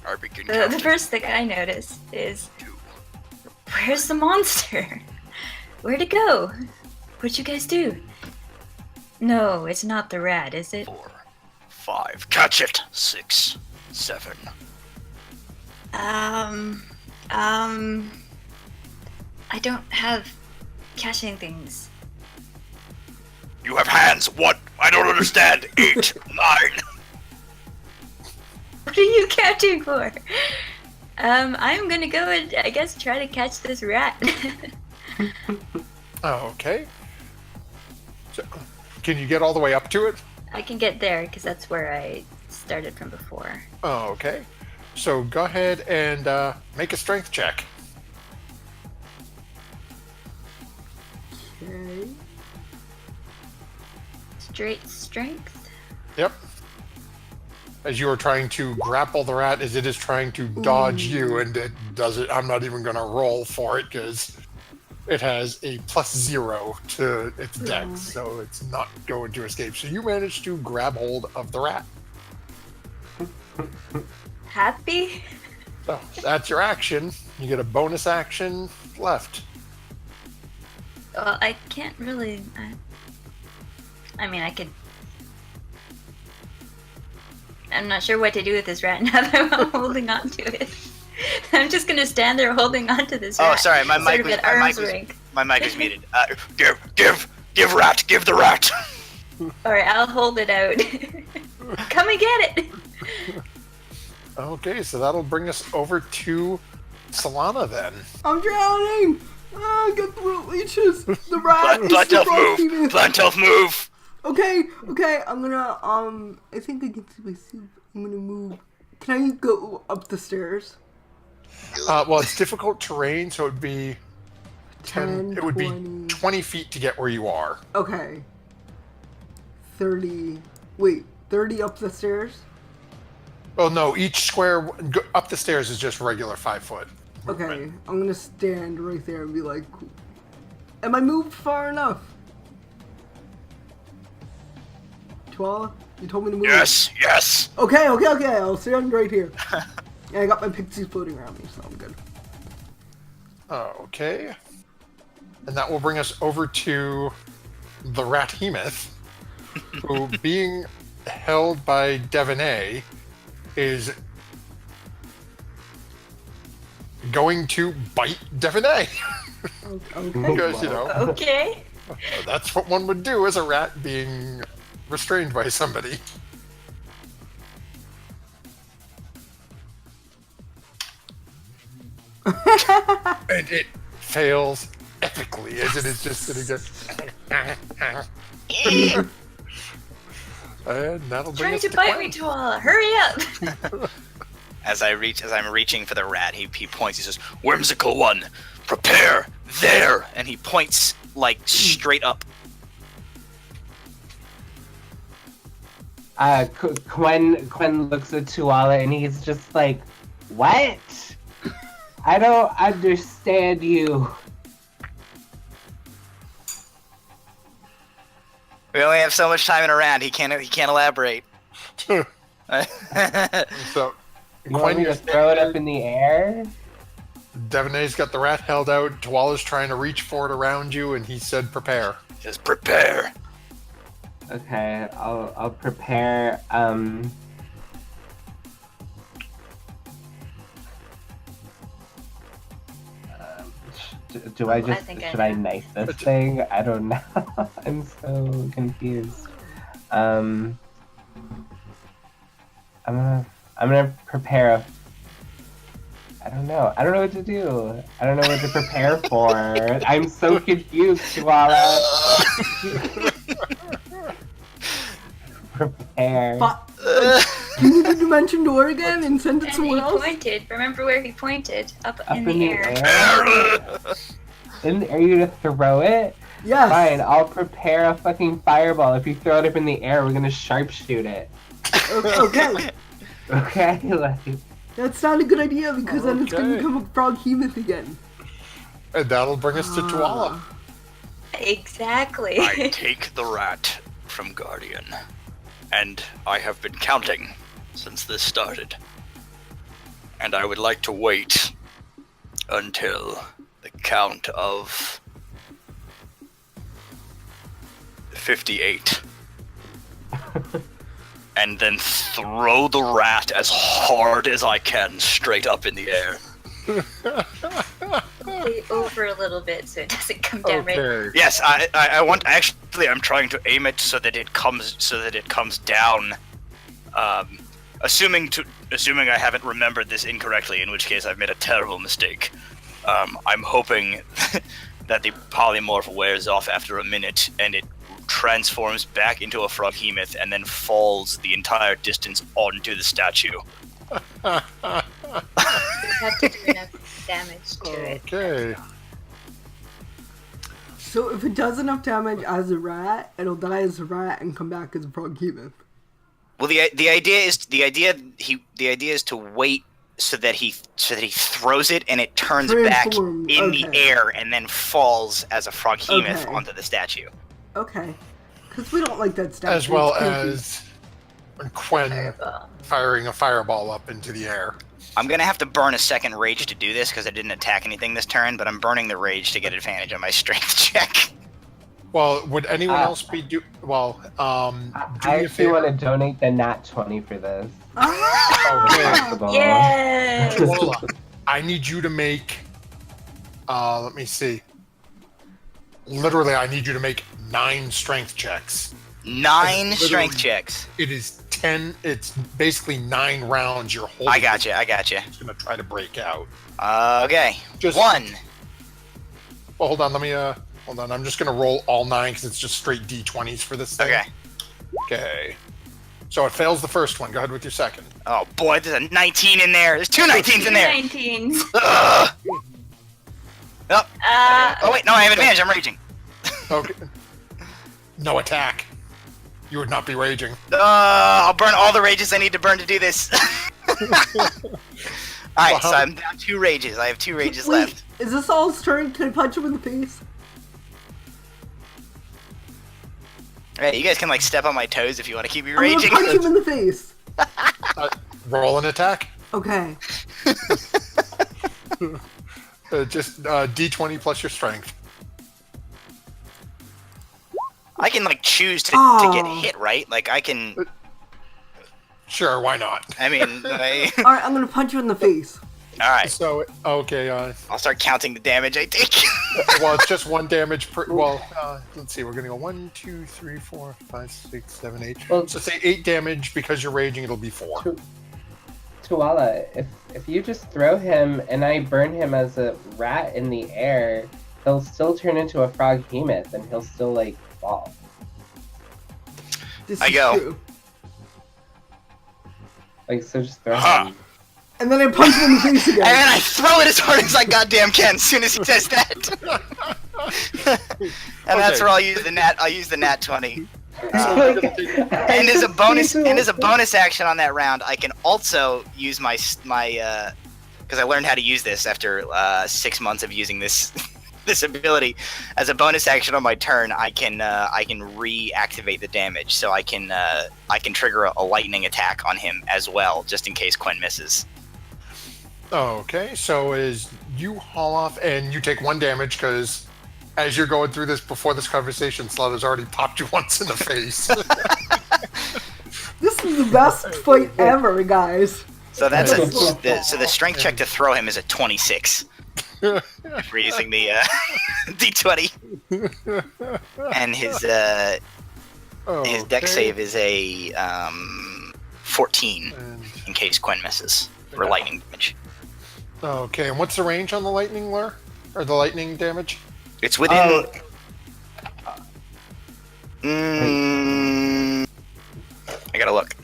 The first thing I noticed is, where's the monster? Where'd it go? What'd you guys do? No, it's not the rat, is it? 4, 5, catch it. 6, 7. I don't have catching things. You have hands. What? I don't understand. 8, 9. What are you counting for? I'm gonna go and I guess try to catch this rat. Okay. So, can you get all the way up to it? I can get there because that's where I started from before. Oh, okay. So go ahead and make a strength check. Okay. Straight strength. Yep. As you are trying to grapple the rat, as it is trying to dodge you, and it does it. I'm not even going to roll for it because it has a +0 to its dex, so it's not going to escape. So you managed to grab hold of the rat. Happy? So that's your action. You get a bonus action left. Well, I can't really. I mean, I could. I'm not sure what to do with this rat now that I'm holding on to it. I'm just gonna stand there holding on to this rat. Oh, sorry, my mic was muted. Give rat, give the rat. Alright, I'll hold it out. Come and get it! Okay, so that'll bring us over to Solana then. I'm drowning! Ah, I got throat leeches! The rat is Plant elf stalking me. move! Plant elf move! Okay, I'm gonna, I think I can see my soup. I'm gonna move. Can I go up the stairs? Well, it's difficult terrain, so it would be 10, it would 20. be 20 feet to get where you are. Okay. 30. Wait, 30 up the stairs? Well, no, each square up the stairs is just regular 5 foot. Okay, movement. I'm gonna stand right there and be like, am I moved far enough? 12? You told me to move? Yes! Okay, I'll stand right here. Yeah, I got my pixies floating around me, so I'm good. Okay. And that will bring us over to the Rathemoth, who, being held by Devonay, is going to bite Devonay. Okay. Because, you know, Okay. that's what one would do as a rat being restrained by somebody. And it fails epically as it is just sitting there. And that'll bring Trying us to to bite Quinn. me, Tuala. Hurry up! As I'm reaching for the rat, he points. He says, "Whimsical one, prepare there!" And he points like straight up. Quinn looks at Tuala and he's just like, "What? I don't understand you." We only have so much time in a round. He can't elaborate. So, You want me to throw it up in the air? Devonay's got the rat held out. Tuala's trying to reach for it around you, and he said, "Prepare." Just prepare. Okay, I'll prepare. Do I I just think I should I know. knife this thing? I don't know. I'm so confused. I'm gonna prepare a. I don't know. I don't know what to do. I don't know what to prepare for. I'm so confused, Tuala. Prepare. Can you do Dimension Door again and send it And somewhere he else? pointed. Remember where he pointed? Up Up in the air. Are you gonna throw it? Yes. Fine, I'll prepare a fucking fireball. If you throw it up in the air, we're gonna sharpshoot it. Okay. Okay, like, That's not a good idea because then it's gonna Okay. become a Froghemoth again. And that'll bring us to Tuala. Exactly. I take the rat from Guardian, and I have been counting since this started. And I would like to wait until the count of 58. And then throw the rat as hard as I can straight up in the air. Way over a little bit so it doesn't come down right. Okay. Yes, I want. Actually, I'm trying to aim it so that it comes down. Assuming I haven't remembered this incorrectly, in which case I've made a terrible mistake. I'm hoping that the polymorph wears off after a minute and it transforms back into a froghemoth and then falls the entire distance onto the statue. You have to do enough damage to it. Okay. So if it does enough damage as a rat, it'll die as a rat and come back as a froghemoth. Well, the idea is to wait so that he throws it and it turns back Transform, in the okay. air and then falls as a froghemoth Okay. onto the statue. Okay. Because we don't like that statue. As well It's creepy. as Quen Fireball. firing a fireball up into the air. I'm gonna have to burn a second rage to do this because I didn't attack anything this turn, but I'm burning the rage to get advantage on my strength check. Well, would anyone else be do? Well, do I me a actually favor. want to donate the nat 20 for this. Ah! Possible. Yay! Hold on. I need you to make. Let me see. Literally, I need you to make 9 strength checks. 9 Literally. strength checks. It is 10. It's basically 9 rounds. You're holding. I got you. It's gonna try to break out. Okay. Just 1. Well, hold on. Let me. Hold on. I'm just gonna roll all 9 because it's just straight d20s for this thing. Okay. Okay. So it fails the first one. Go ahead with your second. Oh boy, there's a 19 in there. There's 2 19s in there. 19. Ugh. Oh wait, no, I have advantage. I'm raging. Okay. No attack. You would not be raging. I'll burn all the rages I need to burn to do this. Alright, so I'm down 2 rages. I have 2 rages Wait, left. is this all his turn? Can I punch him in the face? Alright, you guys can like step on my toes if you want to keep me I'm raging. gonna punch him in the face. Roll an attack. Okay. Just d20 plus your strength. I can like choose to get hit, right? Like I can. Sure, why not? I mean, Alright, I'm gonna punch you in the face. alright. So, okay, I'll start counting the damage I take. well, it's just 1 damage per. Well, let's see, we're gonna go 1, 2, 3, 4, 5, 6, 7, 8. Well- So say 8 damage because you're raging, it'll be 4. Tuala, if you just throw him and I burn him as a rat in the air, he'll still turn into a froghemoth and he'll still like fall. This I is go. true. Like so, just throw Huh. him. And then I punch him in the face And again. then I throw it as hard as I goddamn can as soon as he says that. And that's where I'll use the nat 20. And as a bonus action on that round, I can also use my because I learned how to use this after 6 months of using this this ability. As a bonus action on my turn, I can reactivate the damage, so I can trigger a lightning attack on him as well, just in case Quen misses. Okay, so as you haul off and you take 1 damage because as you're going through this before this conversation, Slaughter's already popped you once in the face. This is the best fight ever, guys. So that's so the strength check to throw him is a 26. If we're using the d20, and his dex save is a 14 And- in case Quen misses for lightning damage. okay, and what's the range on the lightning lure? Or the lightning damage? It's within. I gotta look.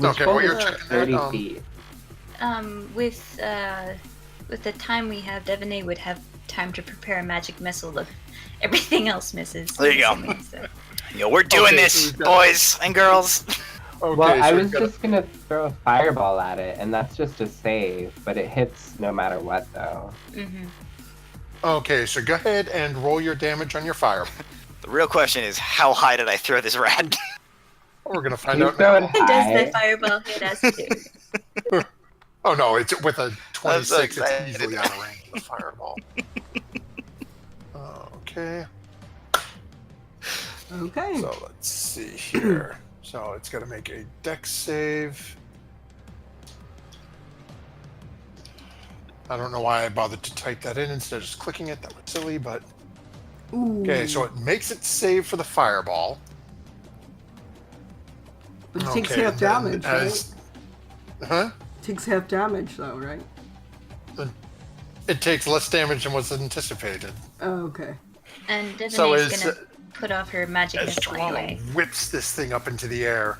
Okay, well, you're checking that, 30 feet. With the time we have, Devaney would have time to prepare a magic missile if everything else misses. There you go. Assuming so. We're doing Okay, this, so we've got- boys and girls. Okay, Well, I so was we've got just gonna throw a fireball at it, and that's just a save, but it hits no matter what, though. Mm-hmm. okay, so go ahead and roll your damage on your fire. The real question is, how high did I throw this rat? We're gonna find You out throw now. it Does high. the fireball hit us too? Oh no, it's with a 26. excited. It's easily out of range of the fireball. Okay, Okay. so let's see here. So it's gonna make a dex save. I don't know why I bothered to type that in instead of just clicking it. That was silly, but Ooh. okay. So it makes it save for the fireball. But it takes Okay, half then damage, right? as- Huh? It takes half damage, though, right? It takes less damage than was anticipated. Oh, okay. And Devaney's So is gonna put off her magic As missile Tuala anyway. whips this thing up into the air,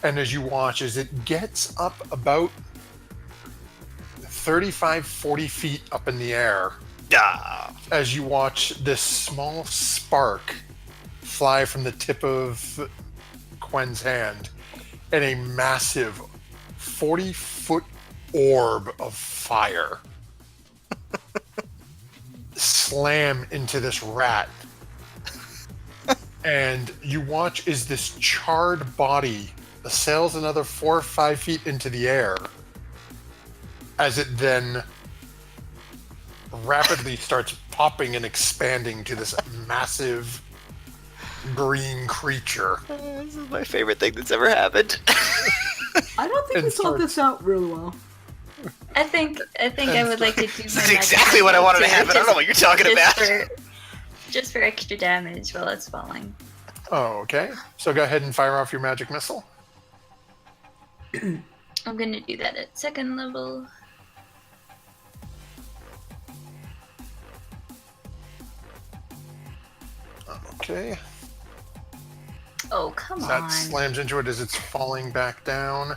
and as you watch, as it gets up about 35, 40 feet up in the air, as you watch this small spark fly from the tip of Quen's hand, and a massive 40-foot orb of fire slam into this rat. And you watch as this charred body sails another 4 or 5 feet into the air, as it then rapidly starts popping and expanding to this massive green creature. This is my favorite thing that's ever happened. I don't think we thought this out really well. I think I would like to do my This is magic exactly what I wanted to missile happen. I don't know what you're talking about. Just for extra damage while it's falling. Oh, okay. So go ahead and fire off your magic missile. I'm gonna do that at 2nd level. Okay. Oh, come That on. slams into it as it's falling back down.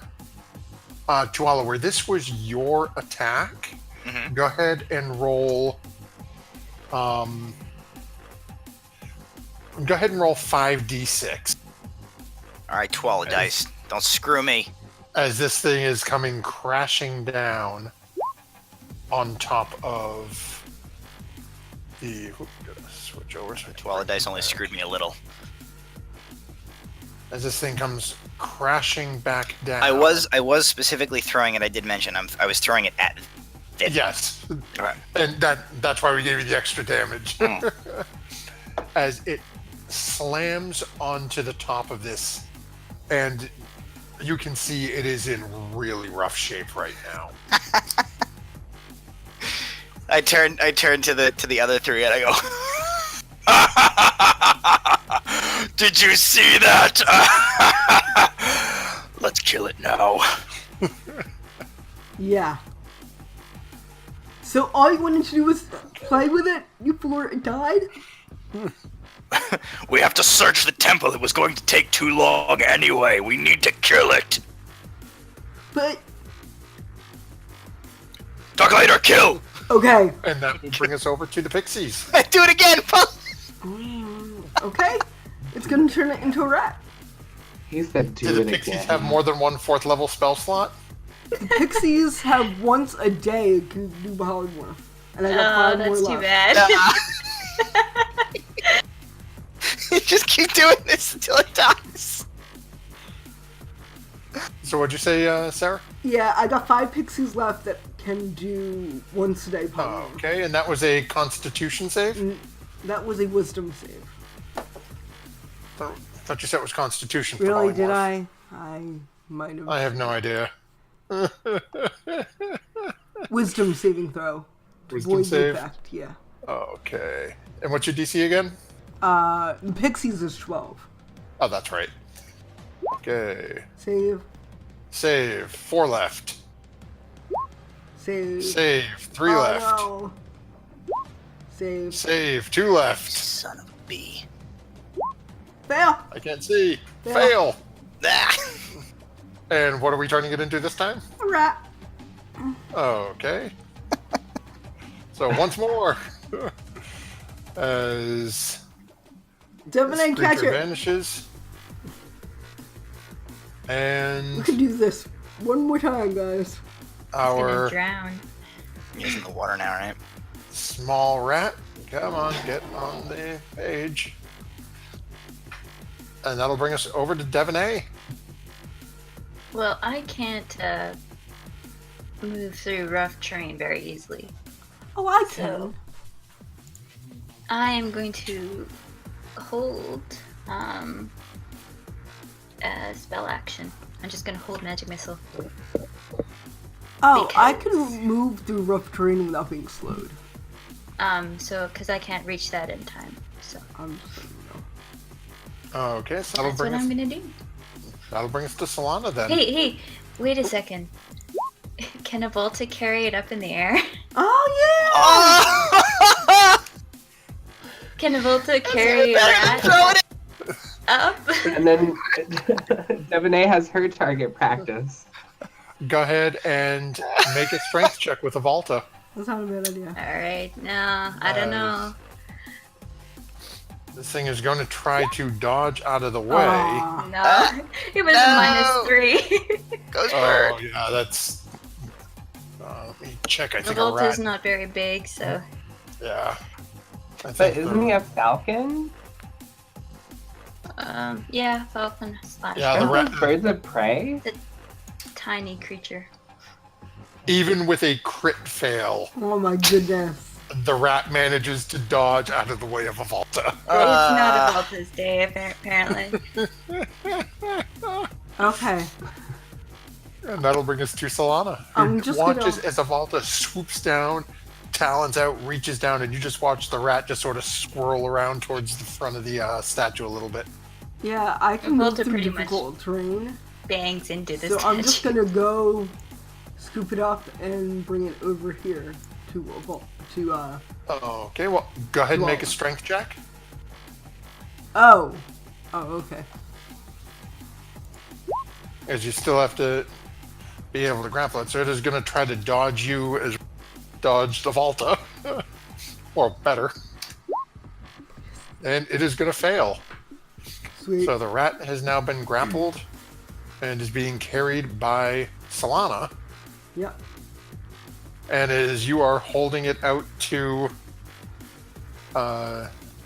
Tuala, where this was your attack, go ahead and roll. Go ahead and roll 5d6 All right, Tuala dice. Don't screw me. as this thing is coming crashing down on top of the. Gotta switch over. So Tuala dice only screwed me a little. As this thing comes crashing back down. I was specifically throwing it. I did mention I was throwing it at. It. Yes. Alright. And that's why we gave you the extra damage. As it slams onto the top of this, and you can see it is in really rough shape right now. I turn to the other three and I go. Did you see that? Let's kill it now. Yeah. So all you wanted to do was play with it before it died? We have to search the temple. It was going to take too long anyway. We need to kill it. But, Talk later, kill. okay. And that will bring us over to the pixies. Do it again. Okay. It's gonna turn it into a rat. He said do Do the it pixies again. have more than one 4th level spell slot? The pixies have once a day it can do polymorph. And I got 5 more that's left. too bad. Just keep doing this until it dies. So what'd you say, Sarah? Yeah, I got 5 pixies left that can do once a day polymorph. Okay, and that was a Constitution save? That was a wisdom save. I thought you said it was Constitution for Really? Did polymorph. I might have. I have no idea. Wisdom saving throw. To Wisdom avoid save? the effect, yeah. Okay. And what's your DC again? The pixies is 12. Oh, that's right. Okay. Save. Save. 4 left. Save. Save. 3 Oh, left. no. Save. Save. 2 left. Son of a bee. Fail. I can't see. Yeah. Fail. Ah. And what are we turning it into this time? A rat. Okay. So once more. As Devin this and catch creature it. vanishes. We And can do this one more time, guys. Gonna our drown. I'm using the water now, right? small rat. Come on, get on the page. And that'll bring us over to Devon A. Well, I can't move through rough terrain very easily. Oh, I So can. I am going to hold a spell action. I'm just gonna hold magic missile. Oh, I because- can move through rough terrain without being slowed. So because I can't reach that in time. So I'm just letting you know. Okay, so that'll that's what bring us. I'm gonna do. That'll bring us to Solana then. Hey, wait a second. Can a Volta carry it up in the air? Oh, yeah! Can Volta carry Better than that throwing it. up? And then Devaney has her target practice. Go ahead and make a strength check with a Volta. That's not a bad idea. Alright, no, I don't know. This thing is going to try to dodge out of the way. Aw. No. It was No. a -3. Ghost Oh, bird. yeah, that's... let me check. I The think a Volta's rat... not very big, so. Yeah. I But think isn't he a falcon? Yeah, falcon slash Yeah, the Aren't rat- those birds of prey? tiny creature. Even with a crit fail, Oh my goodness. the rat manages to dodge out of the way of a Volta. It's not a Volta's day, apparently. Okay. And that'll bring us to Solana. I'm Who just watches gonna- as a Volta swoops down, talons out, reaches down, and you just watch the rat just sort of swirl around towards the front of the statue a little bit. Yeah, I can Well, move to through pretty much- difficult terrain. Bangs into the So statue. I'm just gonna go scoop it up and bring it over here to Okay, well, go ahead and make a Well- strength check. Oh, okay. As you still have to be able to grapple it. So it is going to try to dodge you as dodge the Volta. Or better. And it is going to fail. Sweet. So the rat has now been grappled and is being carried by Solana. Yeah. And as you are holding it out to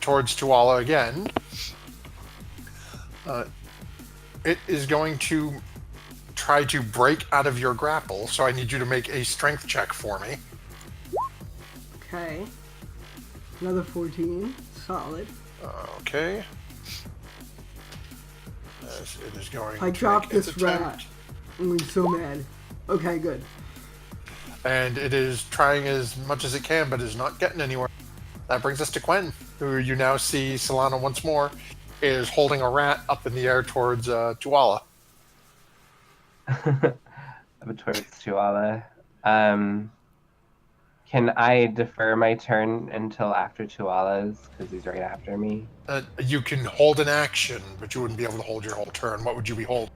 towards Tuala again, it is going to try to break out of your grapple. So I need you to make a strength check for me. Okay. Another 14. Solid. Okay. As it is going I to dropped make its this rat. attempt. I'm so mad. Okay, good. And it is trying as much as it can, but is not getting anywhere. That brings us to Quen, who you now see Solana once more is holding a rat up in the air towards Tuala. Towards Tuala. Can I defer my turn until after Tuala's? Because he's right after me. You can hold an action, but you wouldn't be able to hold your whole turn. What would you be holding?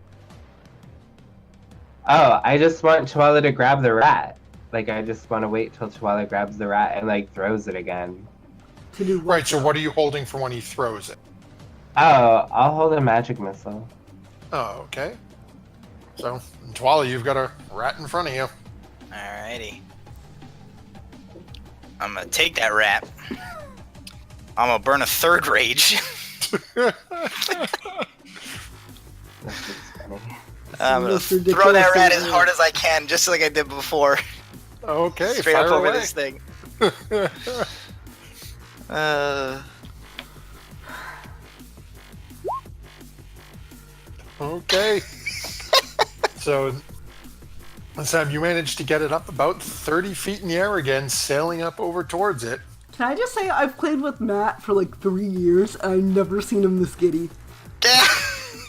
Oh, I just want Tuala to grab the rat. Like, I just want to wait till Tuala grabs the rat and, like, throws it again. To do what? Right, so what are you holding for when he throws it? Oh, I'll hold a magic missile. Oh, okay. So, Tuala, you've got a rat in front of you. Alrighty. I'm gonna take that rat. I'm gonna burn a third rage. This is funny. I'm gonna most throw ridiculous that rat thing as ever. hard as I can, just like I did before. Okay, Straight fire up over away. this thing. Okay. So, this time you managed to get it up about 30 feet in the air again, sailing up over towards it. Can I just say I've played with Matt for like 3 years and I've never seen him this giddy.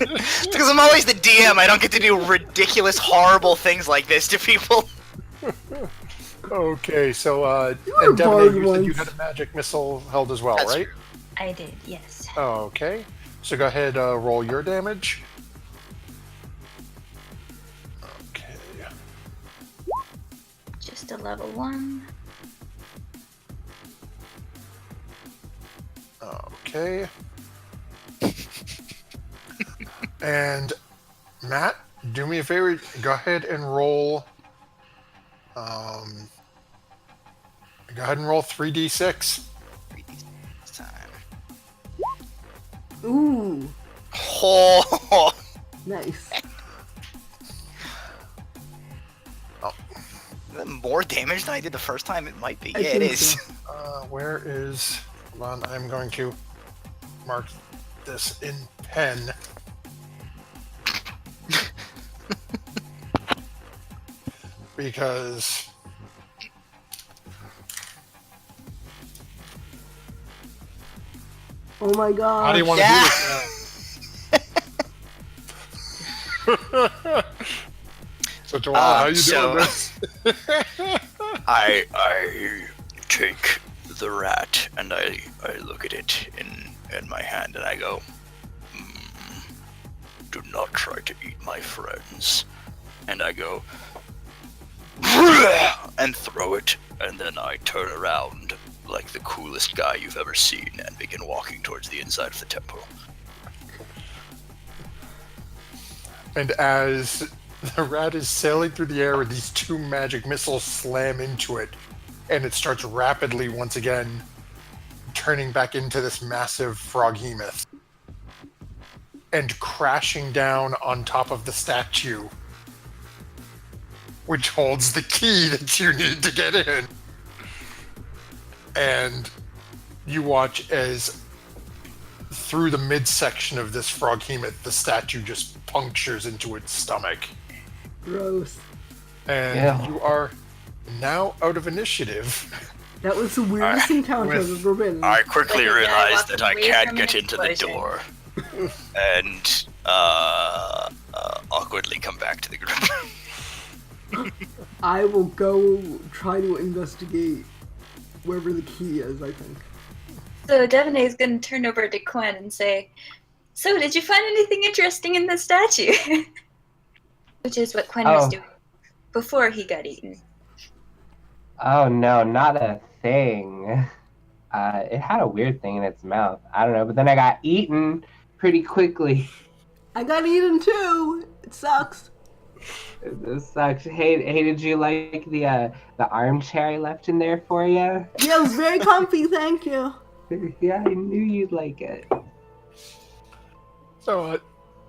It's because I'm always the DM. I don't get to do ridiculous, horrible things like this to people. Okay, so, You were and Devin, barred you said you once. had a magic missile held as well, That's right? true. I did, yes. Okay, so go ahead, roll your damage. Okay. Just a level 1. Okay. And Matt, do me a favor. Go ahead and roll. Go ahead and roll 3d6. This time. Ooh, Oh, nice. is that more damage than I did the first time? It might be. I Yeah, it think is. so. Where is? Hold on. I'm going to mark this in pen. Because Oh my god. how do you want to Yeah. do this now? So, Joanna, how you so- doing this? I take the rat, and I look at it in my hand, and I go, do not try to eat my friends. And I go, and throw it, and then I turn around like the coolest guy you've ever seen and begin walking towards the inside of the temple. And as the rat is sailing through the air, these two magic missiles slam into it, and it starts rapidly once again turning back into this massive froghemoth and crashing down on top of the statue, which holds the key that you need to get in. And you watch as through the midsection of this froghemoth, the statue just punctures into its stomach. Gross. And you are now out of initiative. That was the weirdest encounter I've ever been in. I quickly Like a guy realized that I walking away can't from get an into the explosion. door, and awkwardly come back to the group. I will go try to investigate wherever the key is, I think. So Devonay is going to turn over to Quen and say, "So, did you find anything interesting in the statue?" Which is what Quen was doing before he got eaten. Oh no, not a thing. It had a weird thing in its mouth. I don't know, but then I got eaten pretty quickly. I got eaten too! It sucks. This sucks. Hey, did you like the armchair I left in there for you? Yeah, it was very comfy, thank you. Yeah, I knew you'd like it. So,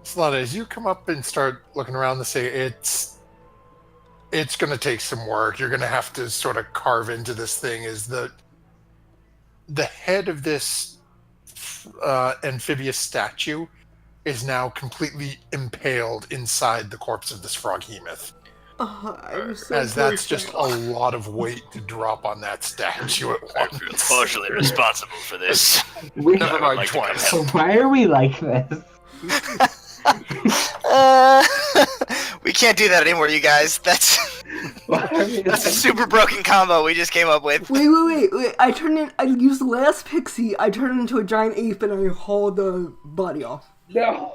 Slada, as you come up and start looking around to say it's going to take some work. You're going to have to sort of carve into this thing. Is the head of this amphibious statue is now completely impaled inside the corpse of this froghemoth. I'm so As that's poor just a lot of weight to drop on that statue at I once. feel partially responsible for this. Never I would mind like to come twice. help. Why are we like this? We can't do that anymore, you guys. That's Why are we a like super broken combo we just came up with. Wait. I use the last pixie, I turn into a giant ape and I haul the body off. No.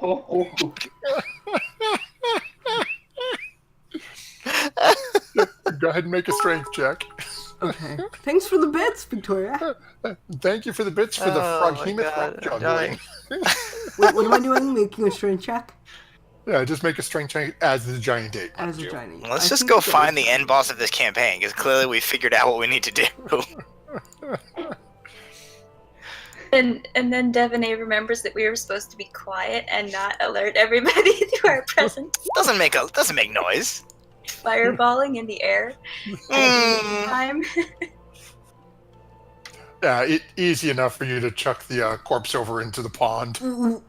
Go ahead and make a strength check. Okay. Thanks for the bits, Victoria. Thank you for the bits for the Oh my froghemoth God, rock I'm juggling. Wait, what am I doing? Making a strength check? Yeah, just make a strength check as the giant ape. As a you. giant ape. Let's I just think go that- find the end boss of this campaign, because clearly we figured out what we need to do. And then Devonay remembers that we were supposed to be quiet and not alert everybody to our presence. doesn't make noise. Fireballing in the air Mm. time. Yeah, easy enough for you to chuck the corpse over into the pond. Ooh.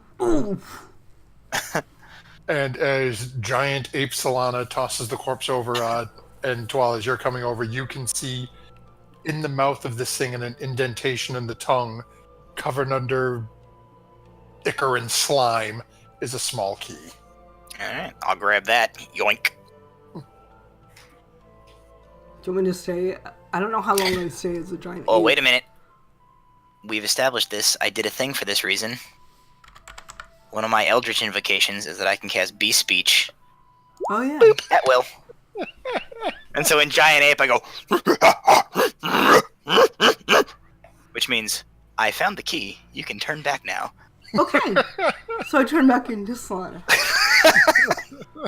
And as giant ape Solana tosses the corpse over, and while as you're coming over, you can see in the mouth of this thing, in an indentation in the tongue, covered under ichor and slime, is a small key. Alright, I'll grab that. Yoink. Do you want me to stay? I don't know how long I stay as a giant Oh, ape. wait a minute. We've established this. I did a thing for this reason. One of my Eldritch invocations is that I can cast Beast Speech Oh, yeah. at will. And so in Giant Ape, I go... Which means, I found the key. You can turn back now. Okay. So I turn back into Solana.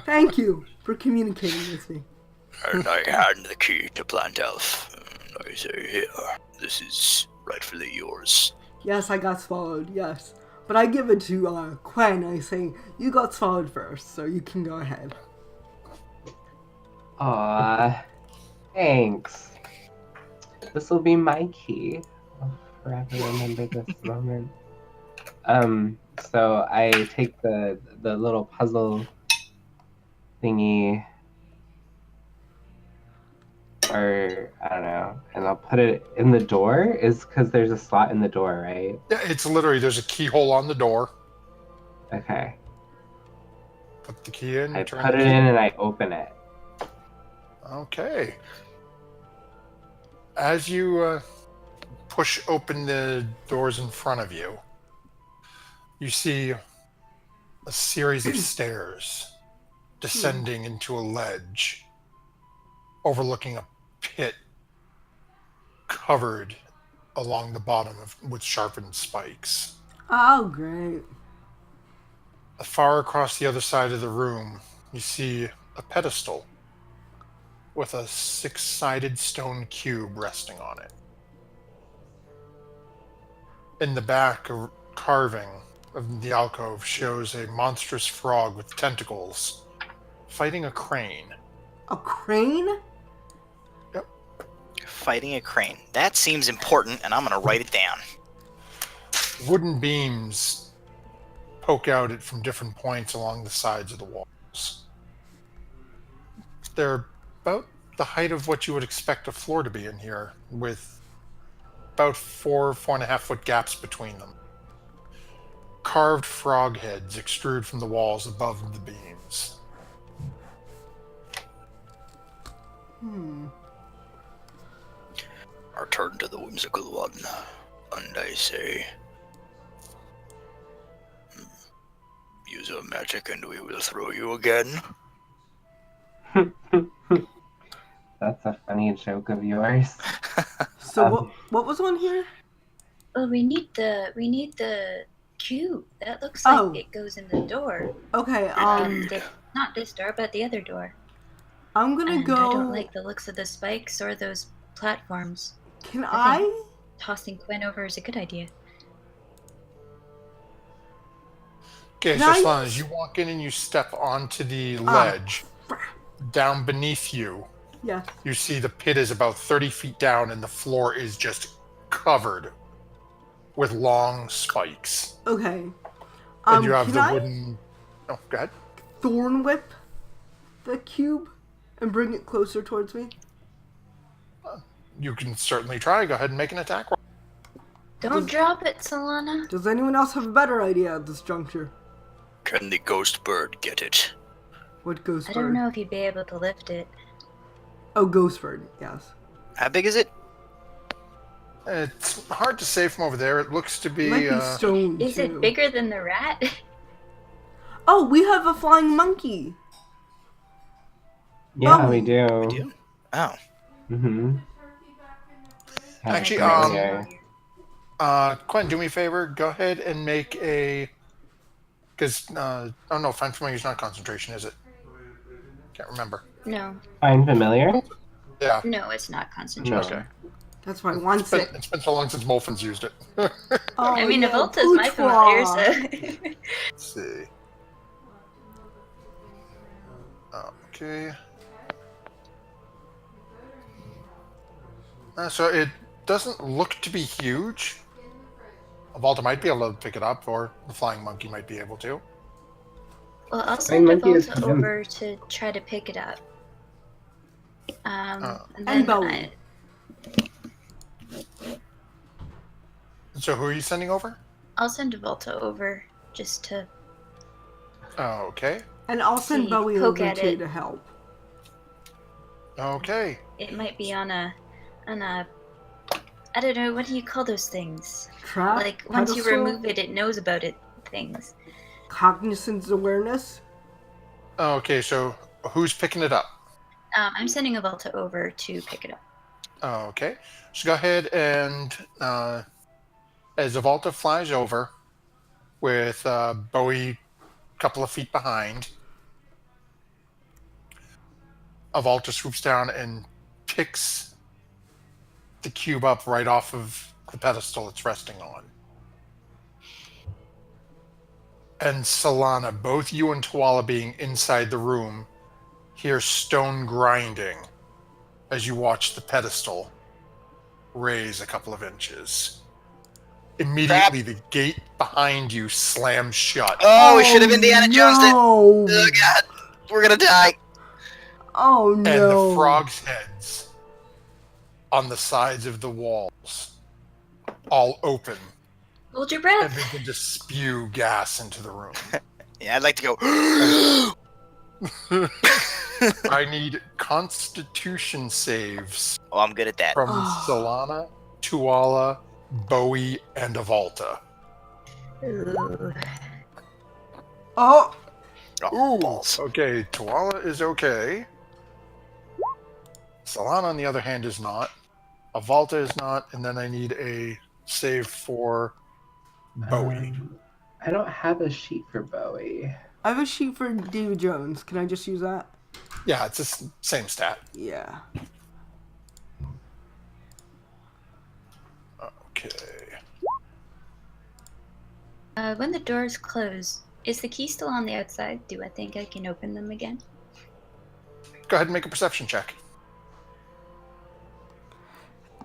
Thank you for communicating with me. And I hand the key to Plant Elf. And I say, here, this is rightfully yours. Yes, I got swallowed, yes. But I give it to Quen. I say, you got swallowed first, so you can go ahead. Aw, thanks. This will be my key. I'll forever remember this moment. So I take the little puzzle thingy, or I don't know, and I'll put it in the door. Is because there's a slot in the door, right? Yeah, it's literally, there's a keyhole on the door. Okay. Put the key in. I turn put the it key. in and I open it. Okay. As you push open the doors in front of you, you see a series of stairs descending into a ledge overlooking a pit covered along the bottom with sharpened spikes. Oh, great. Far across the other side of the room, you see a pedestal with a 6-sided stone cube resting on it. In the back, a carving of the alcove shows a monstrous frog with tentacles fighting a crane. A crane? Yep. Fighting a crane. That seems important, and I'm gonna write it down. Wooden beams poke out it from different points along the sides of the walls. They're about the height of what you would expect a floor to be in here, with about 4.5 foot gaps between them. Carved frog heads extrude from the walls above the beams. Return to the whimsical one, and I say, use your magic and we will throw you again. That's a funny joke of yours. So what was on here? Oh, we need the cube. That looks Oh. like it goes in the door. Okay, Not this door, but the other door. I'm gonna And go. I don't like the looks of the spikes or those platforms. Can I I? Tossing Quinn over is a good idea. Okay, so Can I- as long as you walk in and you step onto the ledge, down beneath you, Yeah. you see the pit is about 30 feet down and the floor is just covered with long spikes. Okay. And you have can the I wooden... Oh, go ahead. thorn whip the cube and bring it closer towards me? You can certainly try. Go ahead and make an attack roll. Don't drop it, Solana. Does anyone else have a better idea at this juncture? Can the ghost bird get it? What ghost I bird? don't know if you'd be able to lift it. Oh, ghost bird. Yes. How big is it? It's hard to say from over there. It looks to be... Might be stone Is too. it bigger than the rat? Oh, we have a flying monkey. Yeah, Oh. we do. We do? Oh. Mm-hmm. Actually, Quinn, do me a favor. Go ahead and make a... Because, oh no, Find Familiar is not concentration, is it? Can't remember. No, Find familiar? Yeah. no, it's not concentration. Okay. That's why one sec. It's been so long since Molfin's used it. Oh, I mean, yeah, Avolta is my familiar, boudoir. so. Let's see. Okay. So it doesn't look to be huge. Avolta might be able to pick it up, or the flying monkey might be able to. Well, I'll send monkey is Avolta over to try to pick it up. And then Bowie. So who are you sending over? I'll send Avolta over just to. Okay. And I'll send See, Bowie poke over at too it. to help. Okay. It might be on a, I don't know, what do you call those things? Trap? Like, once you pedestal, remove it, it knows about it things. Cognizance awareness? Okay, so who's picking it up? I'm sending Avolta over to pick it up. Okay. So go ahead and, as Avolta flies over, with Bowie a couple of feet behind, Avolta swoops down and picks the cube up right off of the pedestal it's resting on. And Solana, both you and Tuala being inside the room, hear stone grinding as you watch the pedestal raise a couple of inches. Immediately, the gate behind you slams shut. Oh, we should have Indiana Jones it. no. Oh god, we're gonna die. Oh no. And the frogs' heads on the sides of the walls all open Hold your and breath. begin to spew gas into the room. Yeah, I'd like to go. I need Constitution saves Oh, I'm good at that. from Oh. Solana, Tuala, Bowie, and Avalta. Ooh. Oh, Oh, Ooh, balls. okay, Tuala is okay. Solana, on the other hand, is not. Avalta is not, and then I need a save for Bowie. I don't have a sheet for Bowie. I have a sheet for David Jones. Can I just use that? Yeah, it's the same stat. Yeah. Okay. When the doors close, is the key still on the outside? Do I think I can open them again? Go ahead and make a perception check.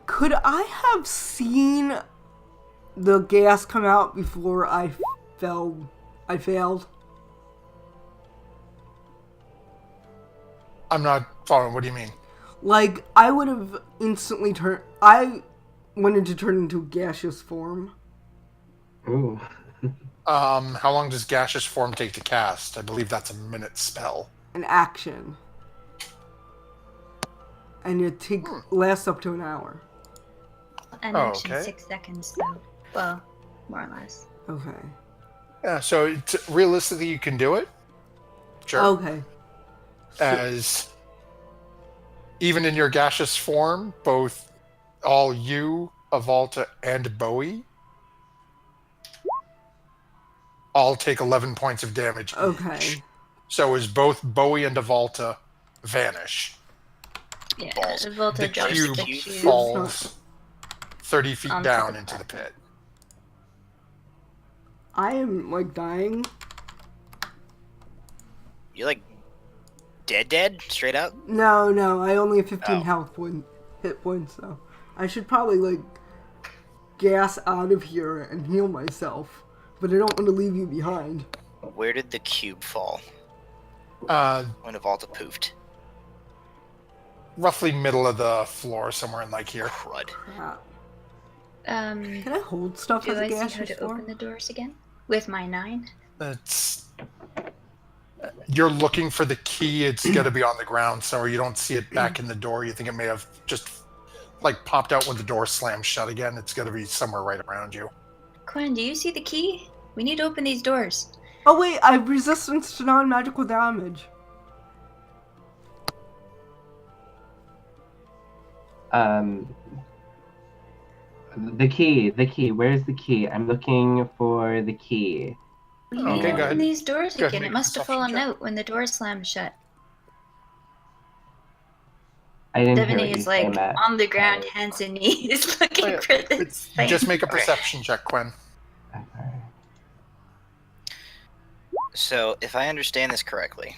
Could I have seen the gas come out before I failed? I'm not following. What do you mean? Like, I would have instantly turned... I wanted to turn into gaseous form. Ooh. How long does gaseous form take to cast? I believe that's a minute spell. An action. And it lasts up to an hour. An Oh, action okay. 6 seconds, though. Well, more or less. Okay. Yeah, so realistically, you can do it. Sure. Okay. As even in your gaseous form, both all you, Avalta, and Bowie all take 11 points of damage each. Okay. So as both Bowie and Avalta vanish, Yeah, Balls. Volta the drops cube the cube. falls 30 feet Onto down the into the pit. I am, like, dying. You're like dead, straight up. No, I only have 15 Oh. hit points, so I should probably, like, gas out of here and heal myself. But I don't want to leave you behind. Where did the cube fall when Avalta poofed? Roughly middle of the floor, somewhere in like here. Crud. Crap. Um, Can I hold stuff do as a I see how gaseous to form? open the doors again? With my 9? It's you're looking for the key. It's got to be on the ground, so you don't see it back in the door. You think it may have just like popped out when the door slammed shut again. It's got to be somewhere right around you. Quinn, do you see the key? We need to open these doors. Oh wait, I have resistance to non-magical damage. The key. Where's the key? I'm looking for the key. We Okay, need to go open ahead. these doors Go ahead, again. make It a must have perception fallen check. out when the door slammed shut. I didn't hear what Devaney you is said, like Matt. on the ground, hands and knees, looking Oh, yeah. for this thing. Just make a Okay. perception check, Quinn. Okay. So, if I understand this correctly,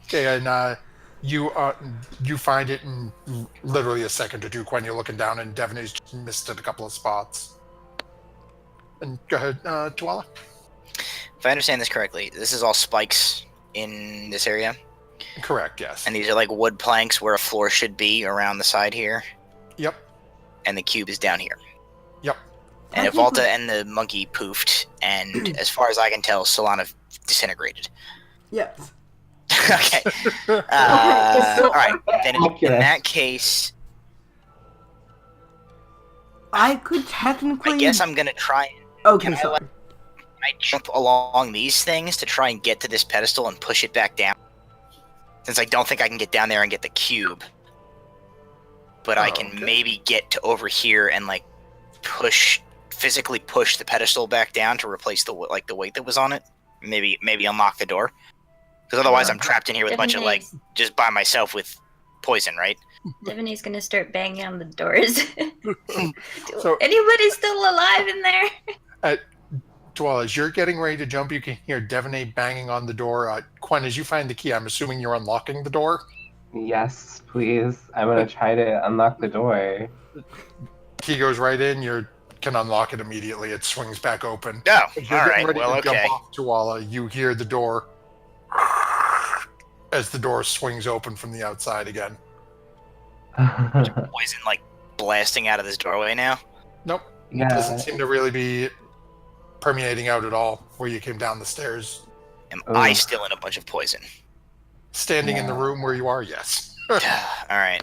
Okay, and you find it in literally a second or two, Quinn. You're looking down, and Devaney's just missed it a couple of spots. And go ahead, Tuala. if I understand this correctly, this is all spikes in this area, Correct, yes. and these are like wood planks where a floor should be around the side here, Yep, and the cube is down here. yep. And Technically- Avalta and the monkey poofed, and as far as I can tell, Solana disintegrated. Yes. Okay. so- All right. Then in Accurate. that case, I could technically. I guess I'm gonna try. Okay, can I sorry. I jump along these things to try and get to this pedestal and push it back down. Since I don't think I can get down there and get the cube, but I can Okay. maybe get to over here and like physically push the pedestal back down to replace the weight that was on it. Maybe unlock the door. Because otherwise, I'm trapped in here with a bunch of like just by myself with poison, right? Devaney's gonna start banging on the doors. So- Anybody still alive in there? Tuala, as you're getting ready to jump, you can hear Devaney banging on the door. Quinn, as you find the key, I'm assuming you're unlocking the door. Yes, please. I'm gonna try to unlock the door. Key goes right in. You can unlock it immediately. It swings back open. No. As you're All getting right. ready Well, to jump okay. off Tuala, you hear the door as the door swings open from the outside again. Poison like blasting out of this doorway now. Nope. Yeah. Doesn't seem to really be permeating out at all where you came down the stairs. Am I Ugh. still in a bunch of poison? Standing in the Yeah. room where you are, yes. All right.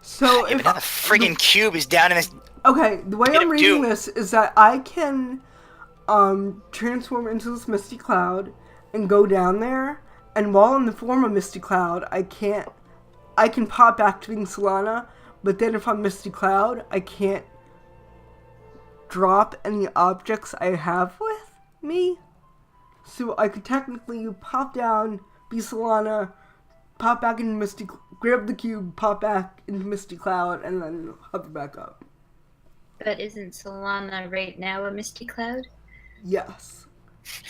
So Yeah, but now the friggin' cube is down in this. okay, the way Get I'm him, reading dude. this is that I can transform into this misty cloud and go down there, and while in the form of misty cloud, I can pop back to being Solana, but then if I'm misty cloud, I can't drop any objects I have with me. So I could technically pop down, be Solana, pop back into Misty, grab the cube, pop back into Misty Cloud, and then hover back up. But isn't Solana right now a misty cloud? Yes.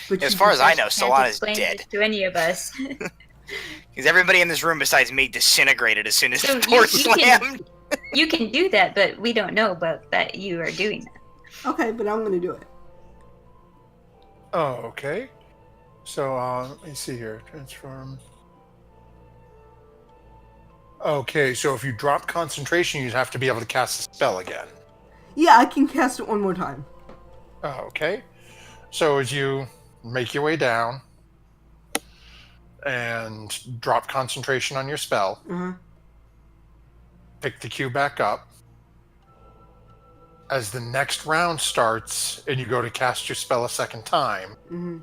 But As you far as I Can't know, Solana's explain dead. this to any of us. Because everybody in this room besides me disintegrated as soon as So the door you can- slammed. You can do that, but we don't know about that you are doing that. Okay, but I'm gonna do it. Oh, okay. So, let me see here. Transform. Okay, so if you drop concentration, you'd have to be able to cast a spell again. Yeah, I can cast it one more time. Oh, okay. So as you make your way down and drop concentration on your spell, Uh-huh. pick the cube back up. As the next round starts and you go to cast your spell a second time, Mm-hmm.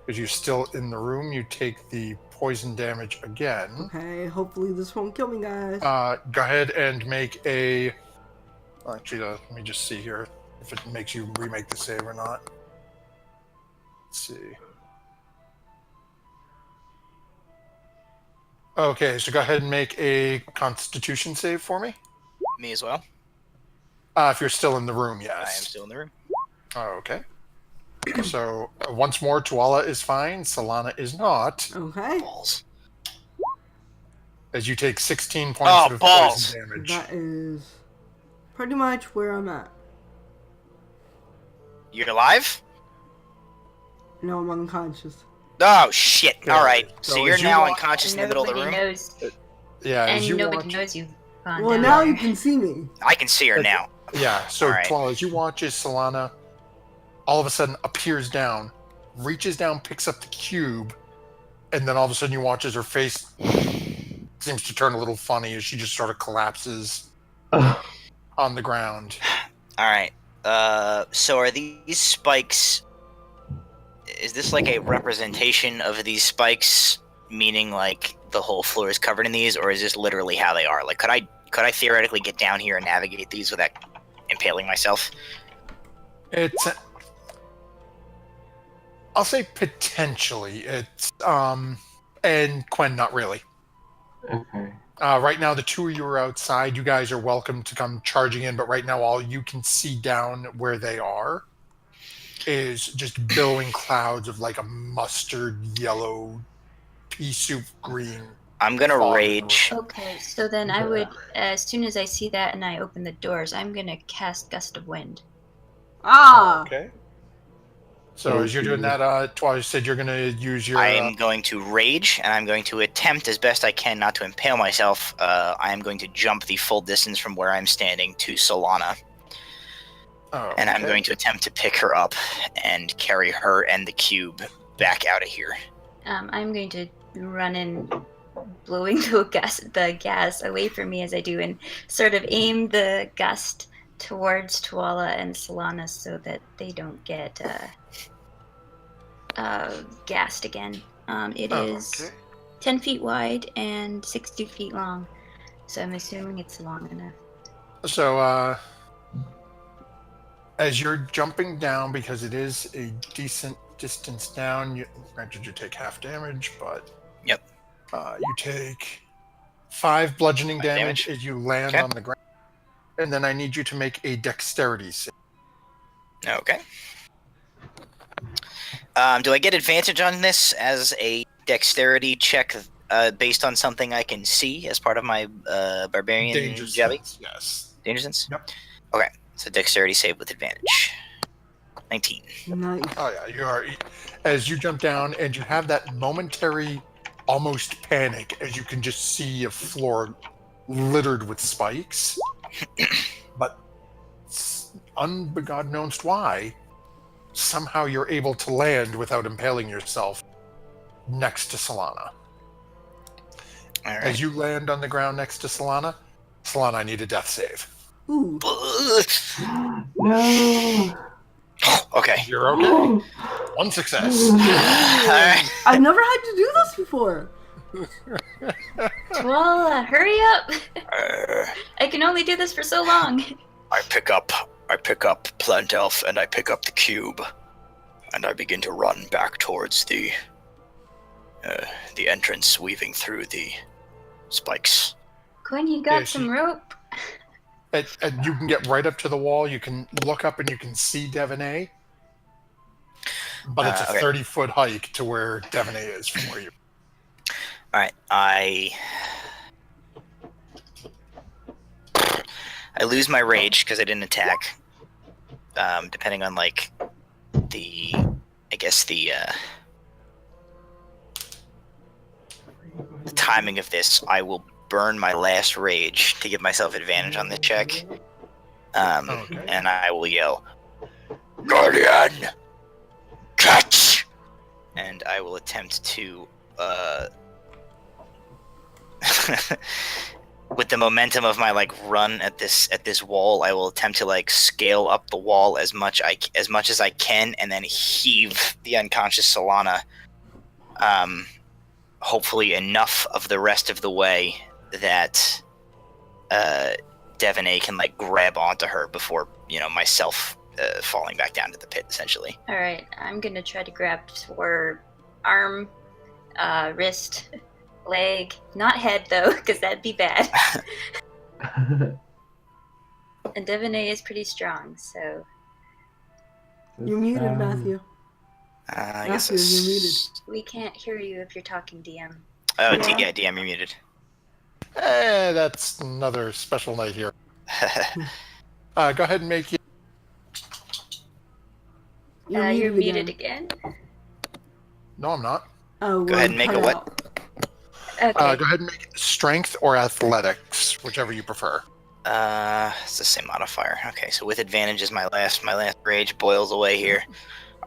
because you're still in the room, you take the poison damage again. Okay, hopefully this won't kill me, guys. Go ahead and make a... Actually, let me just see here if it makes you remake the save or not. Let's see. Okay, so go ahead and make a Constitution save for me. Me as well. If you're still in the room, I am yes. still in the room. Okay. So once more, Tuala is fine. Solana is not. Okay. Balls. As you take 16 points Oh, of balls. poison damage. That is pretty much where I'm at. You're alive? No, I'm unconscious. Oh, shit. Okay, Alright. so So you're as you now walk- unconscious in the middle of the Nobody room? knows, Yeah, as and you nobody watch, knows you've gone Well, down now there. you can see me. I can see her now. yeah. So Alright. Tuala, as you watch as Solana all of a sudden appears down, reaches down, picks up the cube, and then all of a sudden you watch as her face seems to turn a little funny as she just sort of collapses on the ground. Alright. So are these spikes... Is this like a representation of these spikes? Meaning like the whole floor is covered in these? Or is this literally how they are? Like could I theoretically get down here and navigate these without impaling myself? It's... I'll say potentially. It's... And Quen, not really. Okay. Right now, the two of you are outside. You guys are welcome to come charging in, but right now, all you can see down where they are is just billowing clouds of like a mustard yellow, pea soup green. I'm gonna fog. rage. Okay, so then I would, as soon as I see that and I open the doors, I'm gonna cast Gust of Wind. Ah! Okay. So as you're doing that, Twice, you said you're going to use your... I am going to rage, and I'm going to attempt as best I can not to impale myself. I am going to jump the full distance from where I'm standing to Solana. And I'm going to attempt to pick her up and carry her and the cube back out of here. I'm going to run in, blowing the gas away from me as I do, and sort of aim the gust towards Tuala and Solana so that they don't get gassed again. It is 10 feet wide and 60 feet long, so I'm assuming it's long enough. So, as you're jumping down, because it is a decent distance down, granted you take half damage, but... Yep. You take 5 bludgeoning damage damage. as you land Okay. on the ground. And then I need you to make a dexterity save. Okay. Do I get advantage on this as a dexterity check based on something I can see as part of my barbarian Danger jabby? sense, yes. Danger sense? Yep. Okay, so dexterity save with advantage. 19. Nice. Oh yeah, you are. As you jump down, and you have that momentary, almost panic, as you can just see a floor littered with spikes. But God knows why, somehow you're able to land without impaling yourself next to Solana. All right. As you land on the ground next to Solana, Solana, I need a death save. Ooh. No. Okay. You're okay. One success. Alright. I've never had to do this before. Well, hurry up. I can only do this for so long. I pick up Plant Elf and I pick up the cube, and I begin to run back towards the entrance, weaving through the spikes. Quinn, you got Yeah, some rope? And you can get right up to the wall. You can look up and you can see Devaney. But it's a Okay. 30-foot hike to where Devaney is from where you. All right, I lose my rage because I didn't attack. Depending on like the timing of this, I will burn my last rage to give myself advantage on the check. Okay. And I will yell, "Guardian, catch!" And I will attempt to, with the momentum of my like run at this wall, I will attempt to like scale up the wall as much as I can, and then heave the unconscious Solana. Hopefully enough of the rest of the way that Devaney can like grab onto her before myself falling back down to the pit, essentially. All right, I'm gonna try to grab for arm, wrist, leg, not head though, because that'd be bad. And Devaney is pretty strong, so You're muted, Matthew. I guess Matthew, you're muted. we can't hear you if you're talking, DM. Oh, Yeah. DM, you're muted. That's another special night here. Go ahead and make it. You're muted again. No, I'm not. Oh, Go ahead and make cut a it what? out. Okay. Go ahead and make strength or athletics, whichever you prefer. It's the same modifier. Okay, so with advantage is my last rage boils away here.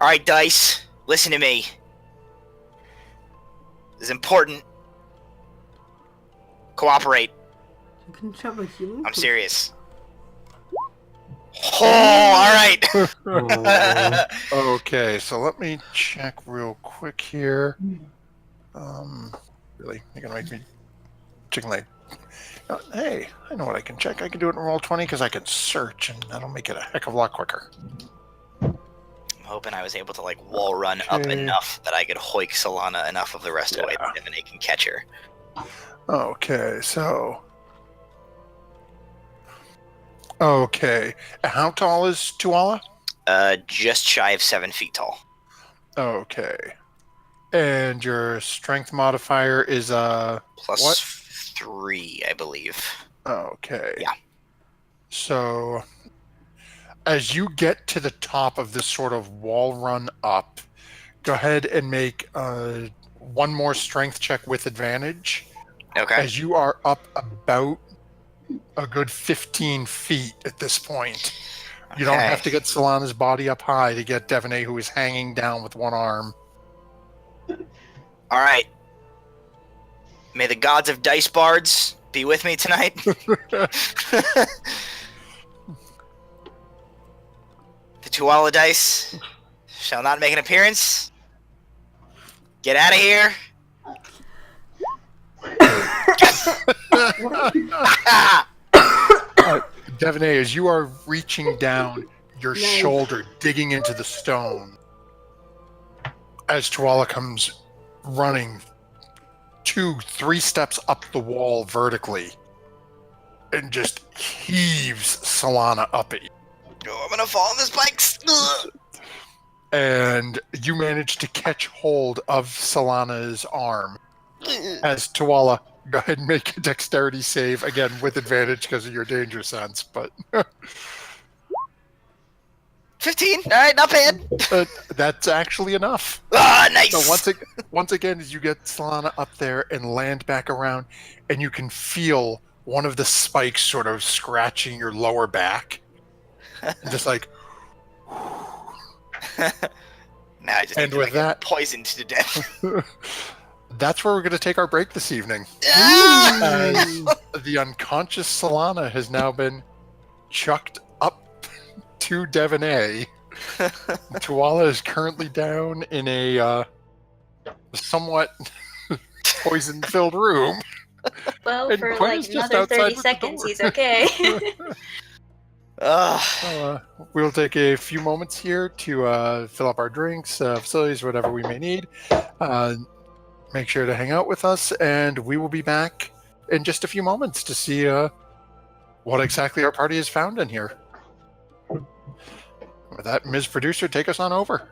All right, dice, listen to me. This is important. Cooperate. You can shove a healing. I'm serious. Oh, all right. Okay, so let me check real quick here. Really, you're gonna make me chicken leg. Hey, I know what I can check. I can do it in Roll20 because I can search, and that'll make it a heck of a lot quicker. I'm hoping I was able to like wall run up Okay. enough that I could hoik Solana enough of the rest of the way that Devaney can catch her. Okay, so. Okay, how tall is Tuala? Just shy of 7 feet tall. Okay, and your strength modifier is Plus What? 3, I believe. Okay. Yeah. So, as you get to the top of this sort of wall run up, go ahead and make one more strength check with advantage. Okay. As you are up about a good 15 feet at this point. You don't Okay. have to get Solana's body up high to get Devaney, who is hanging down with one arm. All right. May the gods of dice bards be with me tonight. The Tuala dice shall not make an appearance. Get out of here. Devaney, as you are reaching down your Nice. shoulder, digging into the stone, as Tuala comes running 2-3 steps up the wall vertically and just heaves Solana up at you. Oh, I'm gonna fall on the spikes. Ugh. And you manage to catch hold of Solana's arm. As Tuala, go ahead and make a dexterity save, again with advantage because of your danger sense, but 15. All right, not bad. that's actually enough. Ah, nice. So once again, as you get Solana up there and land back around, and you can feel one of the spikes sort of scratching your lower back, and just like, Now I just And need to with get that- poisoned to death. that's where we're going to take our break this evening. As the unconscious Solana has now been chucked up to Devonay. Tuala is currently down in a somewhat poison-filled room. Well, And for Quinn like is just another outside 30 with the seconds, door. he's okay. Ugh. We'll take a few moments here to fill up our drinks, facilities, whatever we may need. Make sure to hang out with us, and we will be back in just a few moments to see what exactly our party has found in here. With that, Ms. Producer, take us on over.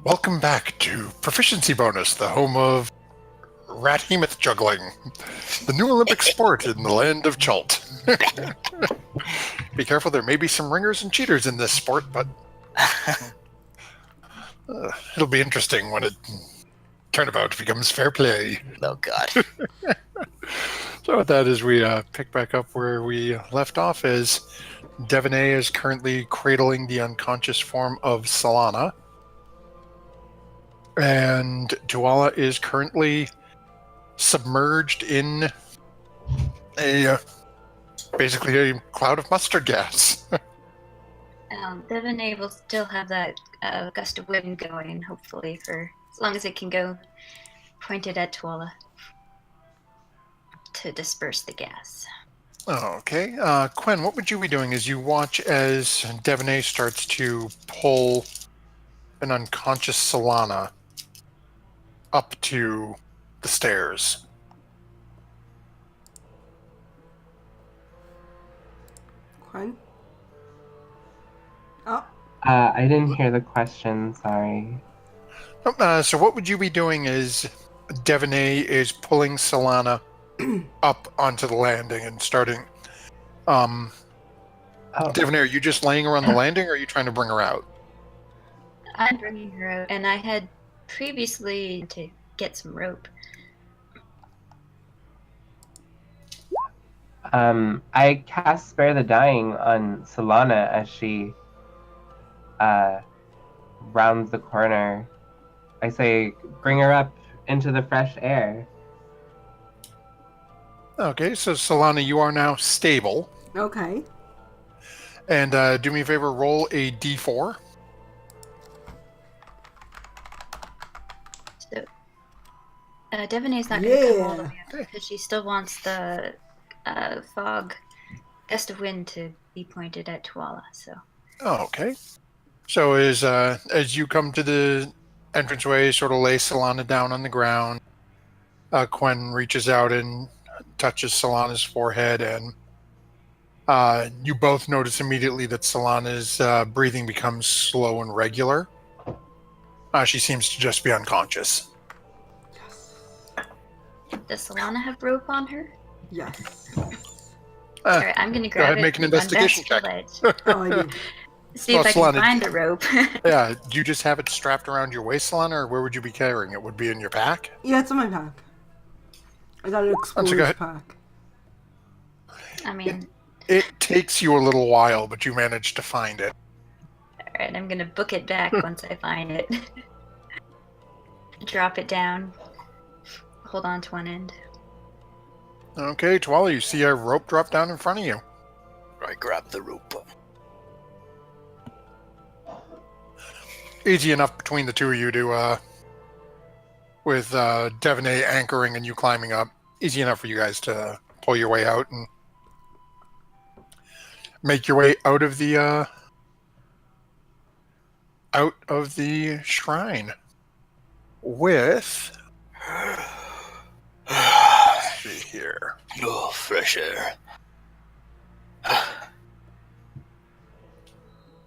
Welcome back to Proficiency Bonus, the home of Rat-Hemoth juggling, the new Olympic sport in the land of Chult. Be careful, there may be some ringers and cheaters in this sport, but it'll be interesting when it turnabout becomes fair play. Oh God. So with that, as we pick back up where we left off, is Devaney is currently cradling the unconscious form of Solana, and Tuala is currently submerged in basically a cloud of mustard gas. Devon will still have that gust of wind going, hopefully, for as long as it can go pointed at Tuala to disperse the gas. Okay. Quinn, what would you be doing as you watch as Devaney starts to pull an unconscious Solana up to the stairs? Quinn? Oh, I didn't hear the question, sorry. So what would you be doing as Devaney is pulling Solana up onto the landing and starting... Oh, Devaney, are you just laying her on the landing, or are you trying to bring her out? I'm bringing her out, and I had previously to get some rope. I cast Spare the Dying on Solana as she rounds the corner. I say, bring her up into the fresh air. Okay, so Solana, you are now stable. okay. And do me a favor, roll a d4. So, Devonay's not going to come all the Yeah. way up because she still wants the fog gust of wind to be pointed at Tuala. So, Okay. So as you come to the entranceway, sort of lay Solana down on the ground, Quen reaches out and touches Solana's forehead, and you both notice immediately that Solana's breathing becomes slow and regular. She seems to just be unconscious. does Solana have rope on her? Yes. All right, I'm going to grab ahead, it. make an and run investigation back to check. the ledge. Oh, I do. See if Well, I can Solana- find the rope. Yeah, do you just have it strapped around your waist, Solana, or where would you be carrying it? Would it be in your pack? Yeah, it's in my pack. I got an go explorer's ahead. pack. I mean, It takes you a little while, but you manage to find it. all right, I'm going to book it back once I find it. Drop it down. Hold on to one end. Okay, Tuala, you see a rope drop down in front of you. I grab the rope. Easy enough between the two of you to, with Devaney anchoring and you climbing up, easy enough for you guys to pull your way out and make your way out of the shrine. With, let's see here. Oh, fresh air.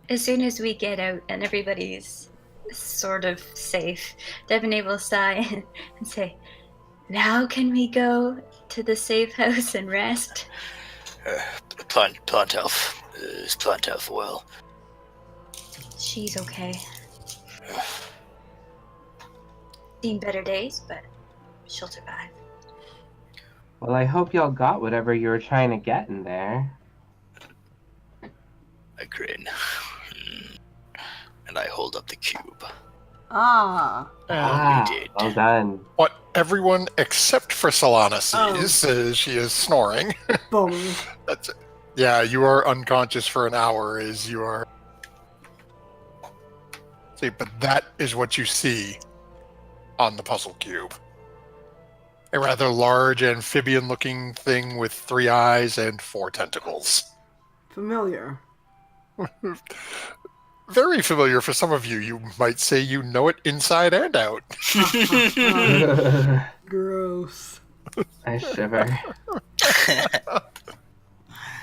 As soon as we get out and everybody's sort of safe, Devonay will sigh and say, "Now can we go to the safe house and rest?" Plant elf. Is plant elf well? She's okay. Seen better days, but she'll survive. Well, I hope y'all got whatever you were trying to get in there. I grin. And I hold up the cube. Ah. And did. Well done. what everyone except for Solana sees is she is snoring. Bummer. That's it. Yeah, you are unconscious for an hour as you are... See, but that is what you see on the puzzle cube. A rather large amphibian-looking thing with 3 eyes and 4 tentacles. Familiar. Very familiar for some of you. You might say you know it inside and out. Gross. I shiver.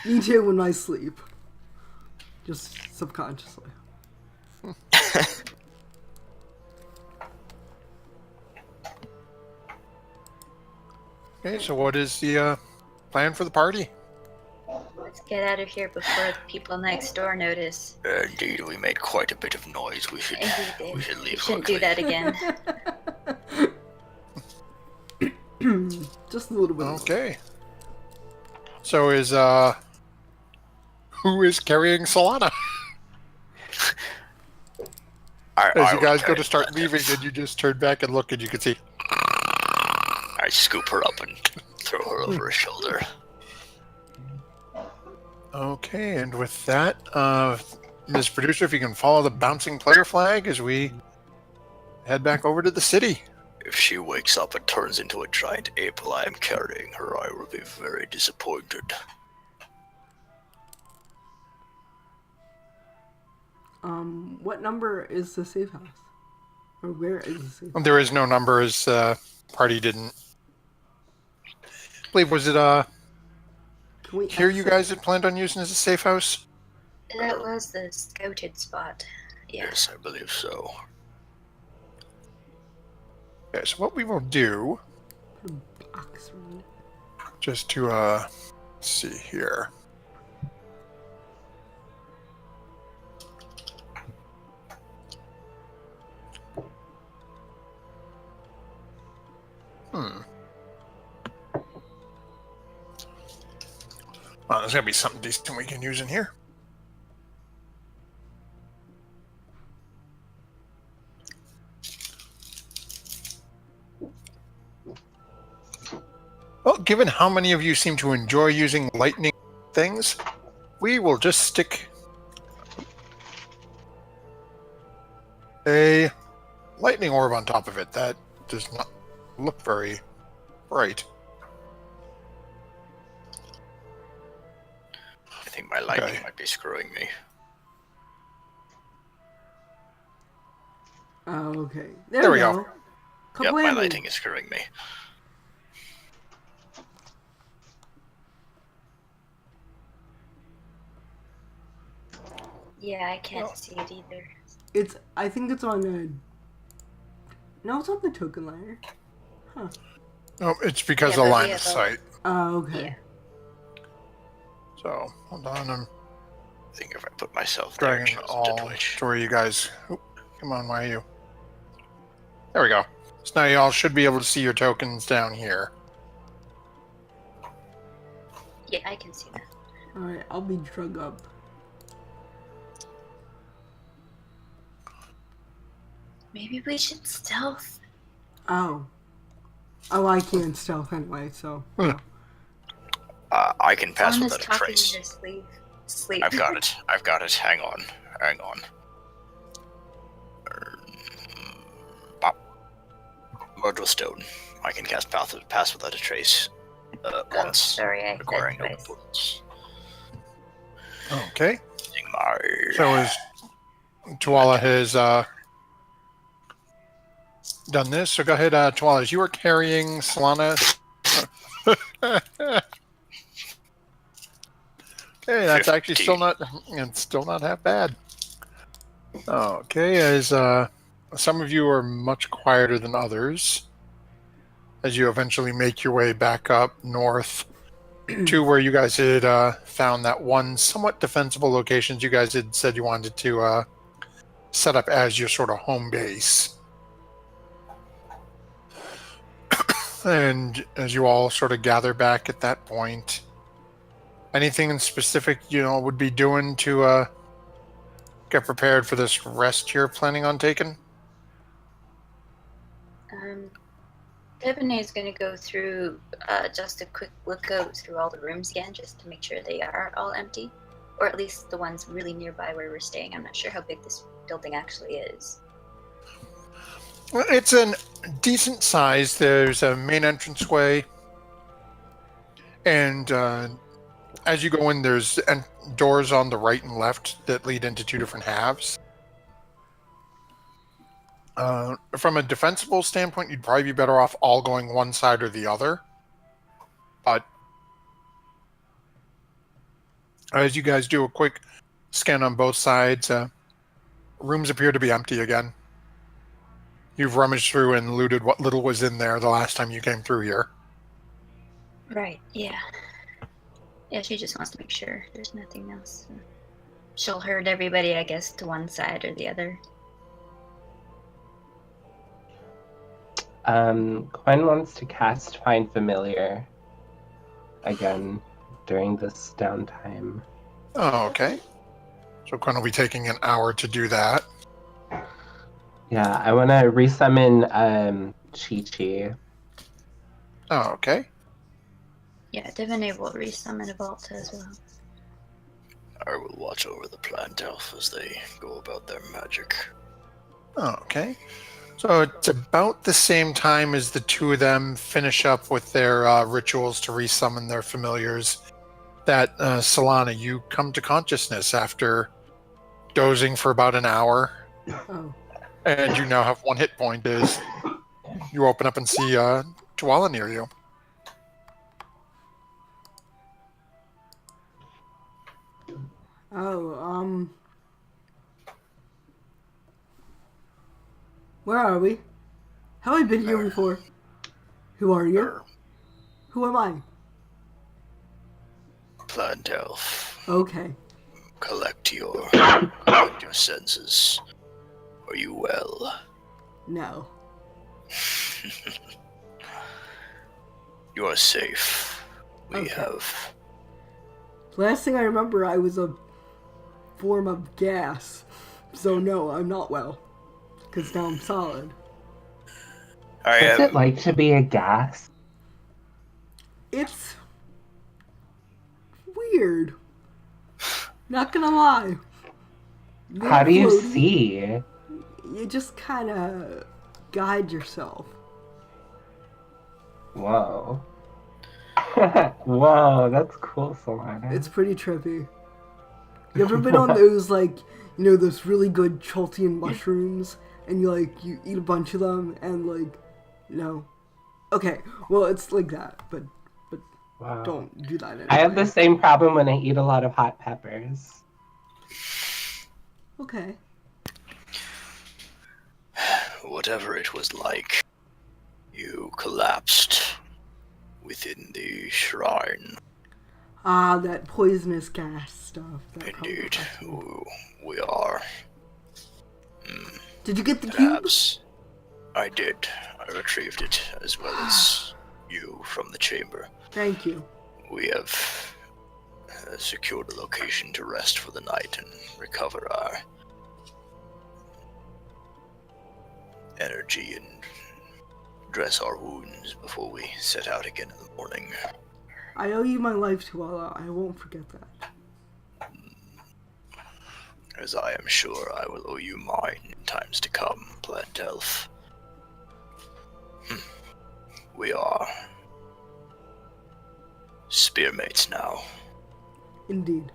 Me too when I sleep. Just subconsciously. Okay, so what is the plan for the party? Let's get out of here before the people next door notice. Indeed, we made quite a bit of noise. We should Indeed, we should we leave shouldn't quickly. do that again. Just a little bit. Okay. So who is carrying Solana? As you guys go to start leaving, and you just turn back and look, and you can see. I scoop her up and throw her over her shoulder. Okay, and with that, Ms. Producer, if you can follow the bouncing player flag as we head back over to the city. If she wakes up and turns into a giant ape while I am carrying her, I will be very disappointed. What number is the safe house? Or where is the safe house? There is no number, as party didn't. I believe, was it Can we here you exit? guys had planned on using as a safe house? That was the scouted spot. Yeah. Yes, I believe so. Okay, so what we will do, Box around it. just to see here. Oh, there's gotta be something decent we can use in here. Well, given how many of you seem to enjoy using lightning things, we will just stick a lightning orb on top of it. That does not look very bright. I think my lightning Okay. might be screwing me. Oh, okay. There we go. Yep, my Kablammy. lighting is screwing me. Yeah, I can't Well- see it either. I think it's on no, it's on the token layer. Oh, it's because Yeah, of but line we of have a- sight. Oh, okay. Yeah. So, hold on, I'm I think if I put myself there, dragging it shows all to Twitch. to where you guys. Oop, come on, why are you? There we go. So now y'all should be able to see your tokens down here. Yeah, I can see that. Alright, I'll be drug up. Maybe we should stealth. Oh. Oh, I can't stealth anyway, so. I can pass Someone is without a talking trace. in their sleep. I've got it. I've got it. Hang on. Hang on. Pop. Murder stone. I can cast pass without a trace. Once. Sorry, I Requiring no said twice. bullets. Okay. Using my... So as Tuala has done this, so go ahead, Tuala. As you are carrying Solana. Okay, that's actually still not. It's still not half bad. Okay, as some of you are much quieter than others, as you eventually make your way back up north to where you guys had found that one somewhat defensible locations you guys had said you wanted to set up as your sort of home base. And as you all sort of gather back at that point, anything in specific would be doing to get prepared for this rest you're planning on taking? Debonair is going to go through just a quick look out through all the rooms again, just to make sure they are all empty, or at least the ones really nearby where we're staying. I'm not sure how big this building actually is. Well, it's a decent size. There's a main entranceway, and as you go in, there's doors on the right and left that lead into two different halves. From a defensible standpoint, you'd probably be better off all going one side or the other. But as you guys do a quick scan on both sides, rooms appear to be empty again. You've rummaged through and looted what little was in there the last time you came through here. Right, yeah. Yeah, she just wants to make sure there's nothing else. She'll herd everybody, I guess, to one side or the other. Quinn wants to cast Find Familiar again during this downtime. Oh, okay. So Quinn will be taking an hour to do that. Yeah, I want to resummon Chi-Chi. Oh, okay. Yeah, Divinate will resummon Volta as well. I will watch over the plant elf as they go about their magic. Oh, okay. So it's about the same time as the two of them finish up with their rituals to resummon their familiars that Solana, you come to consciousness after dozing for about an hour, Oh. and you now have one hit point as you open up and see Tuala near you. Oh, where are we? Have I been here before? Who are you? Who am I? Plant elf, Okay. collect your senses. Are you well? No. You are safe. We Okay. have. Last thing I remember, I was a form of gas. So no, I'm not well. Because now I'm solid. I What's am. it like to be a gas? It's weird. Not gonna lie. How do you Floaty. see? You just kind of guide yourself. Whoa. Whoa, that's cool, Solana. It's pretty trippy. You ever been on those, like, you know, those really good Choltean mushrooms, and you eat a bunch of them, and, like, you know... Okay, well, it's like that, but Wow. don't do that anyway. I have the same problem when I eat a lot of hot peppers. Okay. Whatever it was like, you collapsed within the shrine. Ah, that poisonous gas stuff. That Indeed, probably- we are. Did you get the cube? Perhaps. I did. I retrieved it as well as you from the chamber. Thank you. We have secured a location to rest for the night and recover our energy and dress our wounds before we set out again in the morning. I owe you my life, Tuala. I won't forget that. As I am sure I will owe you mine in times to come, Plant Elf. We are spearmates now. Indeed.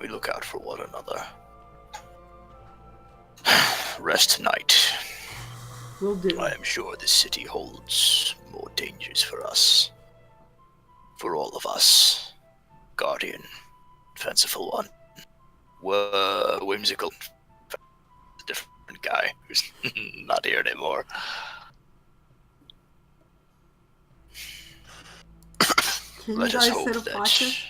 We look out for one another. Rest tonight. Will do. I am sure this city holds more dangers for us. For all of us. Guardian. Fanciful one. Whimsical. Different guy who's not here anymore. Can Let you us guys hope set a that practice?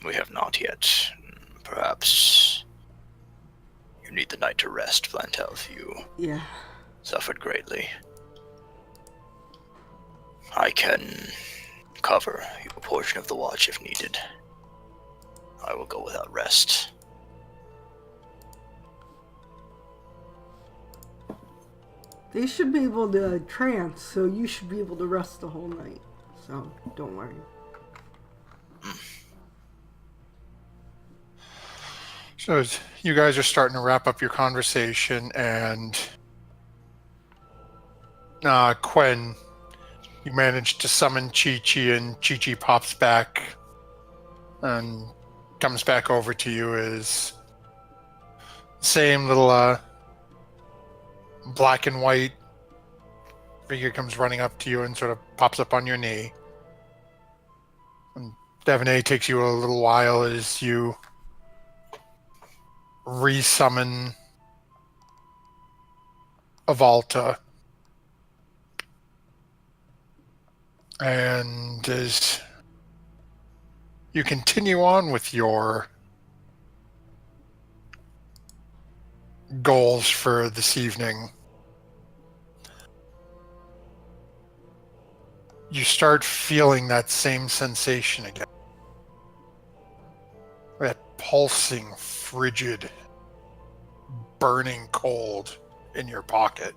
we have not yet. Perhaps you need the night to rest, Plant Elf. You Yeah. suffered greatly. I can cover a portion of the watch if needed. I will go without rest. They should be able to trance, so you should be able to rest the whole night. So, don't worry. So as you guys are starting to wrap up your conversation, and Quen, you manage to summon Chi-Chi, and Chi-Chi pops back and comes back over to you as same little black and white figure comes running up to you and sort of pops up on your knee. And Devaney takes you a little while as you resummon Avalta. And as you continue on with your goals for this evening, you start feeling that same sensation again. That pulsing, frigid, burning cold in your pocket.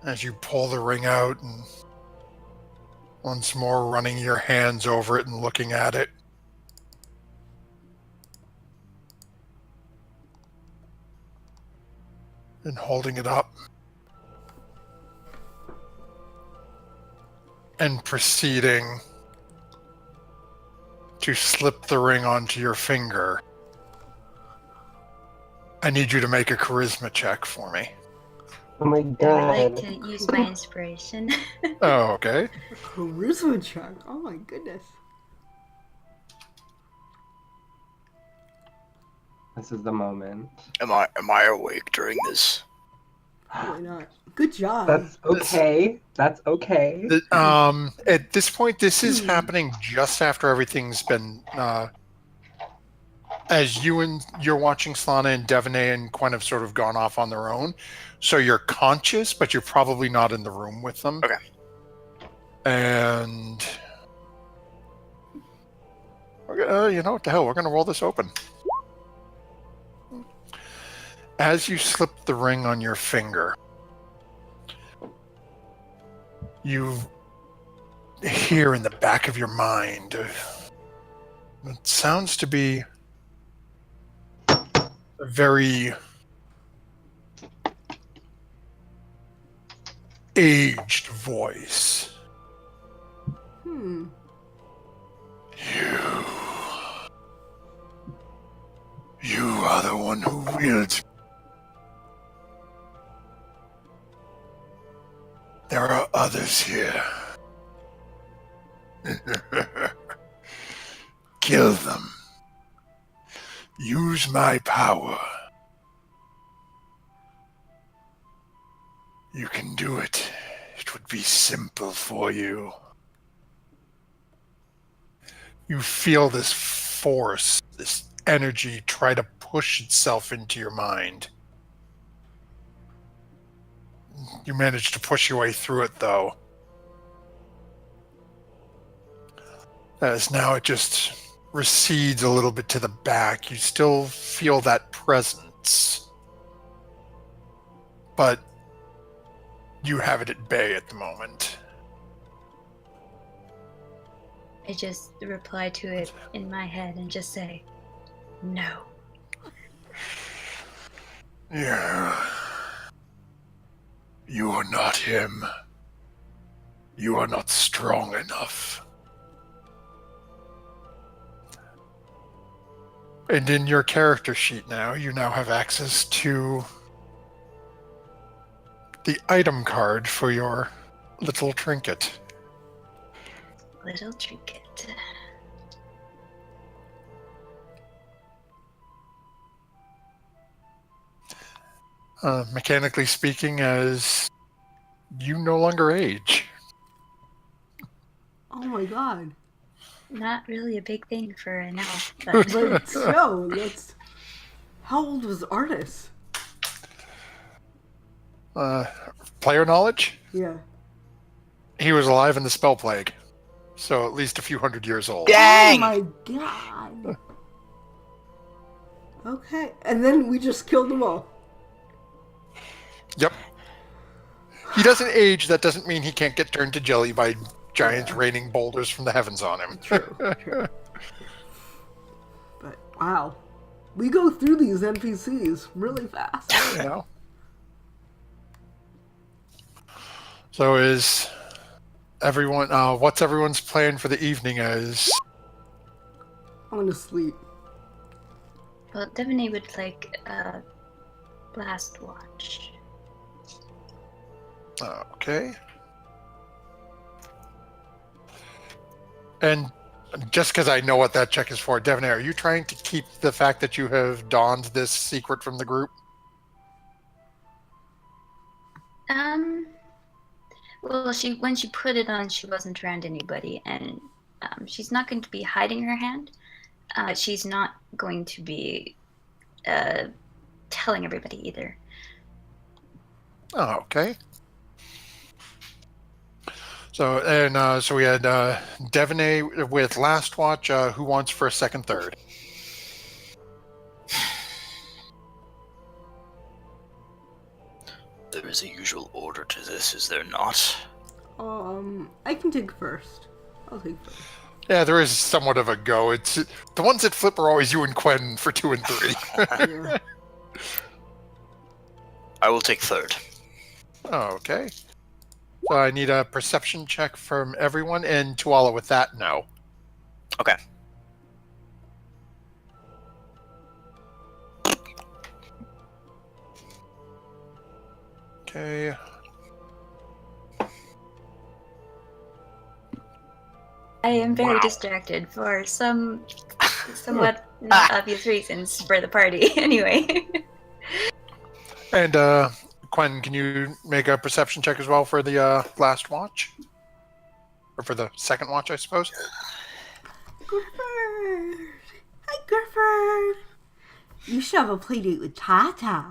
As you pull the ring out and once more running your hands over it and looking at it. And holding it up. And proceeding to slip the ring onto your finger. I need you to make a charisma check for me. Oh my I would god. like to use my inspiration. Oh, okay. Charisma check. Oh my goodness. This is the moment. Am I awake during this? Probably not. Good job. That's okay. That's okay. At this point, this is happening just after everything's been as you're watching Slana and Devaney and Quen have sort of gone off on their own. So you're conscious, but you're probably not in the room with them. Okay. And you know what the hell? We're going to roll this open. As you slip the ring on your finger, you hear in the back of your mind, it sounds to be a very aged voice. You are the one who wields. There are others here. Kill them. Use my power. You can do it. It would be simple for you. You feel this force, this energy try to push itself into your mind. You manage to push your way through it, though. As now it just recedes a little bit to the back. You still feel that presence. But you have it at bay at the moment. I just reply to it in my head and just say, no. Yeah. You are not him. You are not strong enough. And in your character sheet now, you now have access to the item card for your little trinket. Little trinket. Mechanically speaking, as you no longer age. Oh my god. Not really a big thing for an elf, but But still, that's. How old was Artis? Player knowledge? Yeah. He was alive in the spell plague. So at least a few hundred years old. Dang! Oh my god. Okay, and then we just killed them all. Yep. He doesn't age, that doesn't mean he can't get turned to jelly by giants raining boulders from the heavens on him. True. But wow. We go through these NPCs really fast. You know? So is everyone, what's everyone's plan for the evening as? I'm gonna sleep. well, Devaney would like a last watch. Okay. And just because I know what that check is for, Devaney, are you trying to keep the fact that you have donned this secret from the group? Well, when she put it on, she wasn't around anybody, and she's not going to be hiding her hand. She's not going to be telling everybody either. Oh, okay. So so we had Devaney with Last Watch. Who wants for a second, third? There is a usual order to this, is there not? I can take first. I'll take first. Yeah, there is somewhat of a go. It's the ones that flip are always you and Quinn for 2 and 3. Yeah. I will take third. Oh, okay. So I need a perception check from everyone, and Tuala with that, no. Okay. Okay. I am very Wow. distracted for somewhat not obvious reasons for the party. Anyway. And Quinn, can you make a perception check as well for the last watch? Or for the second watch, I suppose? Grifford! Hi, Grifford! You should have a play date with Tata.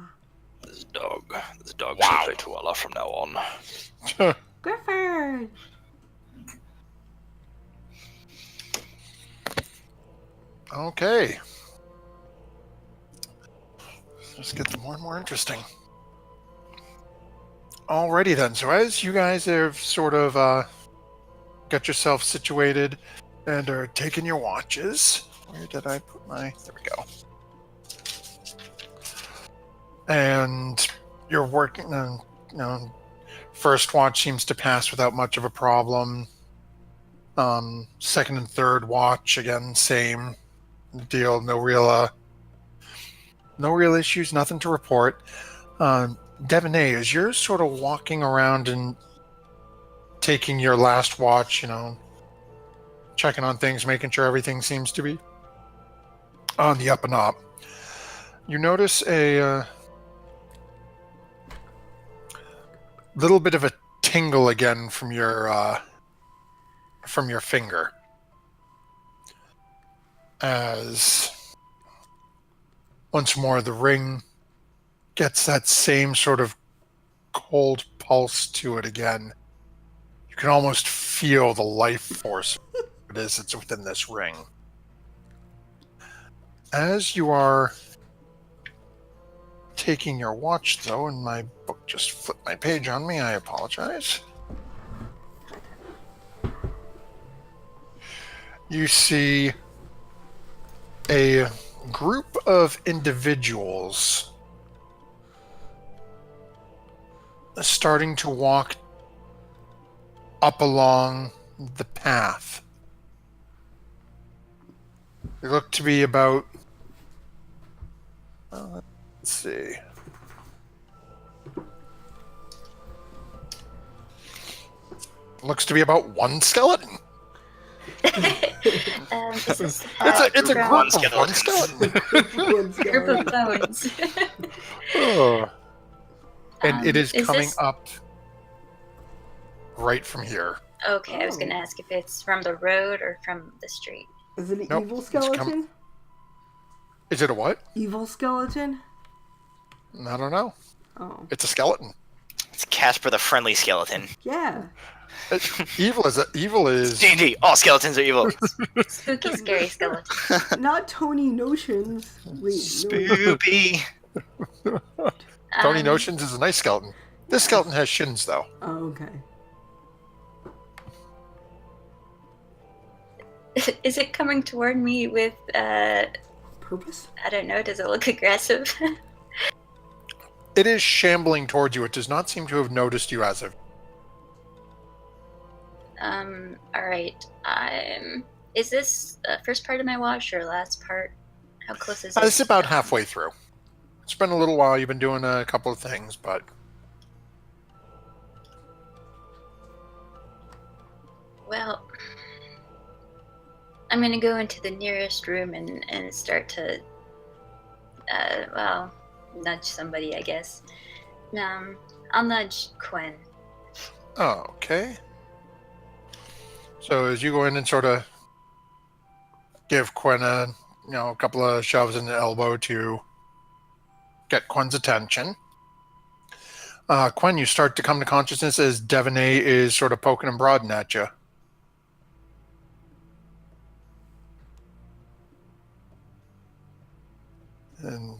This dog shall play Tuala from now on. Grifford! Okay. Just gets more and more interesting. Alrighty then. So as you guys have sort of got yourself situated and are taking your watches, where did I put my? There we go. And you're working. First watch seems to pass without much of a problem. Second and third watch again, same deal. No real issues. Nothing to report. Devaney, as you're sort of walking around and taking your last watch, checking on things, making sure everything seems to be on the up and up, you notice a little bit of a tingle again from your finger, as once more the ring gets that same sort of cold pulse to it again. You can almost feel the life force it is that's within this ring. As you are taking your watch, though, and my book just flipped my page on me, I apologize. You see a group of individuals starting to walk up along the path. They look to be about, let's see. Looks to be about one skeleton. Is this, It's a group One of one skeleton. group of bones? Oh. And it is is coming this- up right from here. Okay, I was going to ask if it's from the road or from the street. Is it an Nope, evil it's come- skeleton? Is it a what? Evil skeleton? I don't know. Oh. It's a skeleton. It's Casper the Friendly Skeleton. Yeah. Evil is D&D, all skeletons are evil. Spooky, scary skeleton. Not Tony Notions. Wait, no. Spoopy. Tony Notions is a nice skeleton. This skeleton has shins, though. Oh, okay. Is it coming toward me with, Purpose? I don't know, does it look aggressive? It is shambling towards you. It does not seem to have noticed you as of. Alright. Is this the first part of my watch or last part? How close is it? It's about halfway through. It's been a little while. You've been doing a couple of things, but Well, I'm gonna go into the nearest room and start to, nudge somebody, I guess. I'll nudge Quinn. Oh, okay. So as you go in and sort of give Quinn a couple of shoves in the elbow to get Quinn's attention. Quinn, you start to come to consciousness as Devaney is sort of poking and prodding at you. And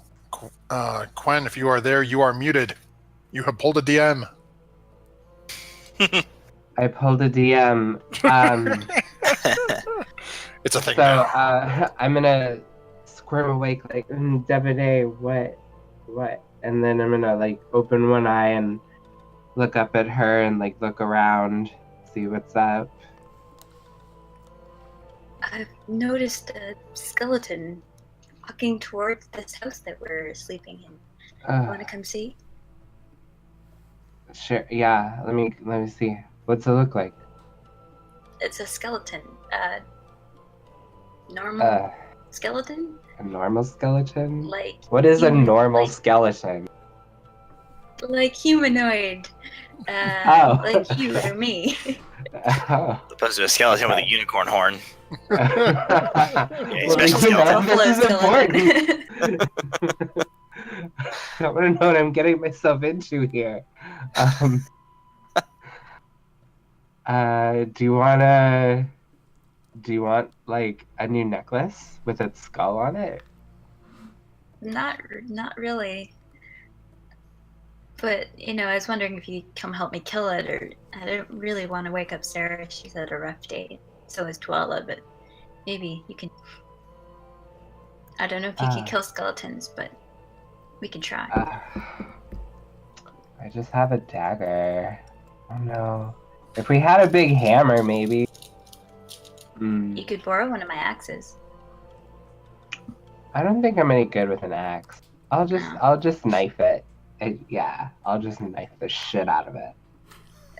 Quinn, if you are there, you are muted. You have pulled a DM. I pulled a DM. It's a thing So now. I'm gonna squirm awake like Devaney, what? And then I'm gonna like open one eye and look up at her and like look around, see what's up. I've noticed a skeleton walking towards this house that we're sleeping in. Want to come see? Sure. Yeah. Let me see. What's it look like? It's a skeleton. Normal A skeleton? normal skeleton? Like What is a human- normal like- skeleton? Like humanoid. Oh. Like you or me. Oh. Opposed to a skeleton with a unicorn horn. Well, special you know, skeleton. this is Buffalo important. I want to know what I'm getting myself into here. Do you want like a new necklace with its skull on it? Not really. But, I was wondering if you'd come help me kill it, or I don't really want to wake up Sarah. She's had a rough day. So is Dwella, but maybe you can... I don't know if you can kill skeletons, but we can try. I just have a dagger. I don't know. If we had a big hammer, maybe. You could borrow one of my axes. I don't think I'm any good with an axe. I'll just knife it. I'll just knife the shit out of it.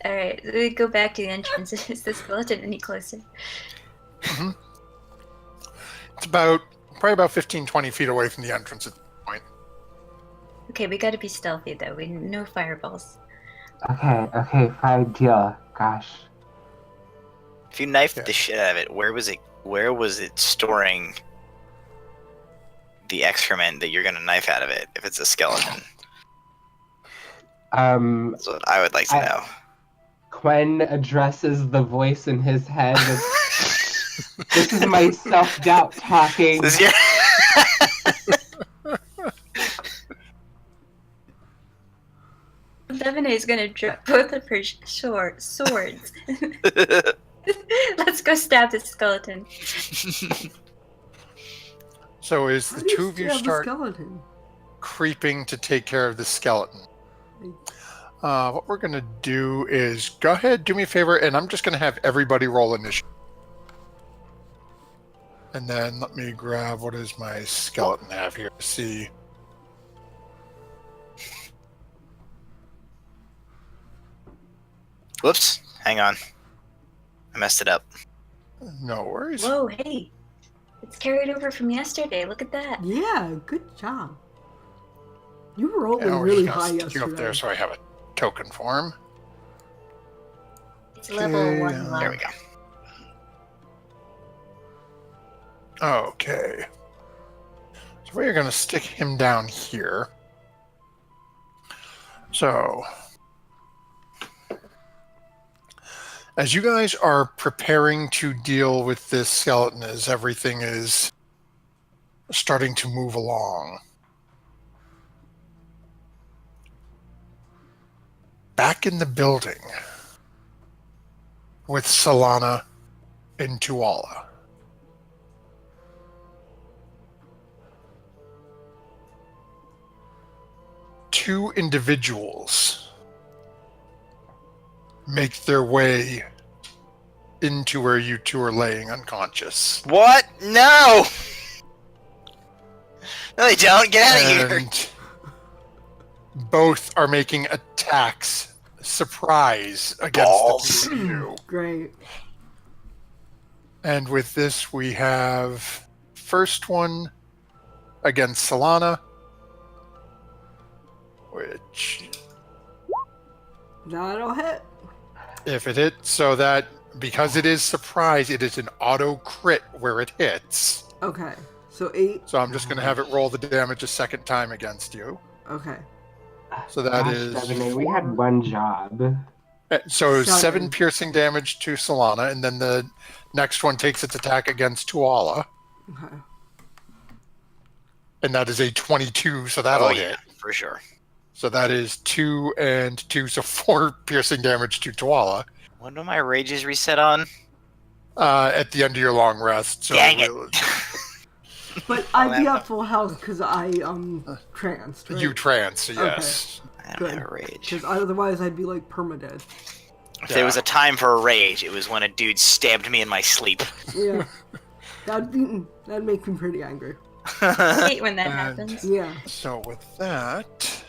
Alright, we go back to the entrance. Is the skeleton any closer? Mm-hmm. It's probably about 15, 20 feet away from the entrance at this point. Okay, we gotta be stealthy though. No fireballs. Okay, fine, deal. Gosh. If you knifed the shit out of it, where was it storing the excrement that you're gonna knife out of it if it's a skeleton? That's what I would like to know. Quen addresses the voice in his head. This is my self-doubt talking. This is your... Devaney's gonna drop both of her swords. Let's go stab the skeleton. So as the two of you start skeleton? creeping to take care of the skeleton, what we're going to do is go ahead, do me a favor, and I'm just going to have everybody roll initiative. And then let me grab what does my skeleton have here to see. Whoops, hang on. I messed it up. No worries. Whoa, hey. It's carried over from yesterday. Look at that. Yeah, good job. You were rolling And we're really just high gonna stick you yesterday. up there so I have a token for him. It's level Okay, 1 there level. There we go. Okay. So we're going to stick him down here. So, as you guys are preparing to deal with this skeleton as everything is starting to move along, back in the building with Solana and Tuala, two individuals make their way into where you two are laying unconscious. What? No! No, they don't. Get out of here. And both are making attacks, surprise, against Balls. the two of you. Great. And with this, we have first one against Solana, which That'll hit. If it hits, so that because it is surprise, it is an auto crit where it hits. Okay. So 8. So I'm just going to have it roll the damage a second time against you. Okay. So that Gosh, is Devaney, we had one job. So 7 7 piercing damage to Solana, and then the next one takes its attack against Tuala, Okay. and that is a 22, so that'll Oh, hit. yeah, for sure. So that is 2 and 2, so 4 piercing damage to Tuala When do my rages reset on? at the end of your long rest. So Dang it. But I'd be at full health because I tranced, right? You trance, yes. I don't Good. have a rage. Because otherwise I'd be like permadead. If there was a time for a rage, it was when a dude stabbed me in my sleep. Yeah. that'd make me pretty angry. I hate when that And- happens. Yeah. So with that,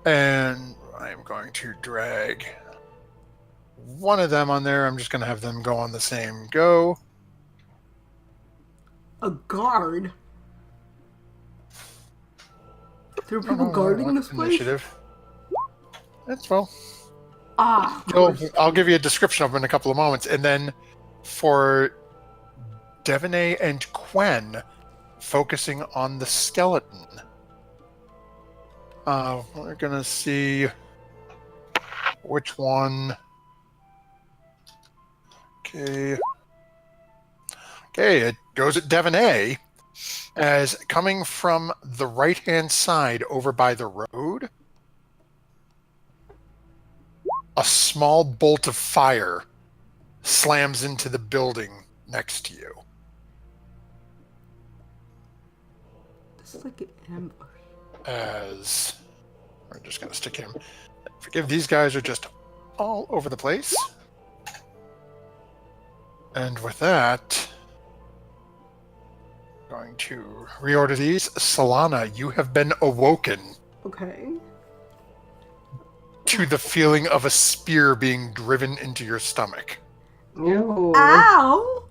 and I'm going to drag one of them on there. I'm just going to have them go on the same go. A guard? There are people guarding this place? Initiative. That's well. Ah, of Well, course. I'll give you a description of them in a couple of moments. And then for Devaney and Quen, focusing on the skeleton. We're going to see which one. Okay. Okay, it goes at Devaney as coming from the right-hand side over by the road. A small bolt of fire slams into the building next to you. This is like an ambush. As we're just going to stick him. Forgive, these guys are just all over the place. And with that, going to reorder these. Solana, you have been awoken Okay. to the feeling of a spear being driven into your stomach. Ew. Ow!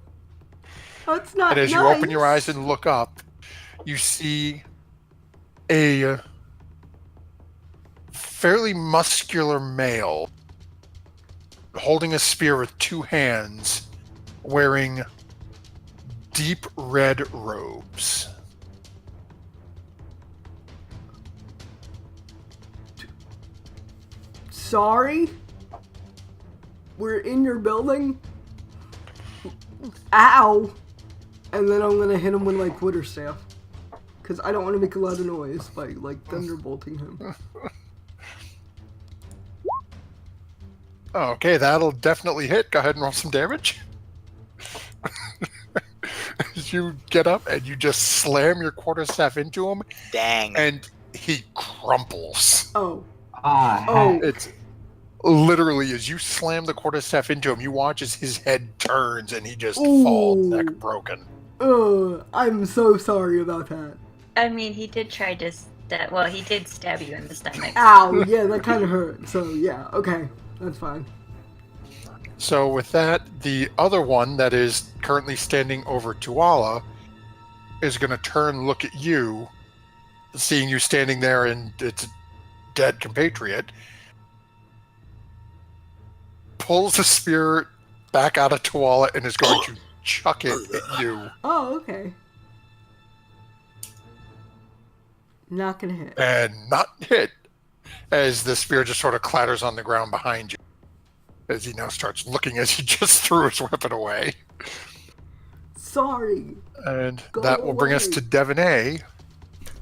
That's not And as nice. you open your eyes and look up, you see a fairly muscular male holding a spear with 2 hands, wearing deep red robes. Sorry? We're in your building? Ow! And then I'm gonna hit him with my quarterstaff. Because I don't want to make a lot of noise by, like, thunderbolting him. Okay, that'll definitely hit. Go ahead and roll some damage. As you get up and you just slam your quarterstaff into him, Dang. and he crumples. Oh. Ah, Oh. heck. It's literally as you slam the quarterstaff into him, you watch as his head turns and he just falls, Ooh. neck broken. I'm so sorry about that. I mean, he did try to he did stab you in the stomach. Ow, yeah, that kind of hurt. So, yeah, okay. That's fine. So with that, the other one that is currently standing over Tuala is going to turn, look at you, seeing you standing there and it's a dead compatriot, pulls the spear back out of Tuala and is going to chuck it at you. Oh, okay. Not gonna hit. And not hit, as the spear just sort of clatters on the ground behind you, as he now starts looking as he just threw his weapon away. Sorry. And Go that will bring us away. to Devaney,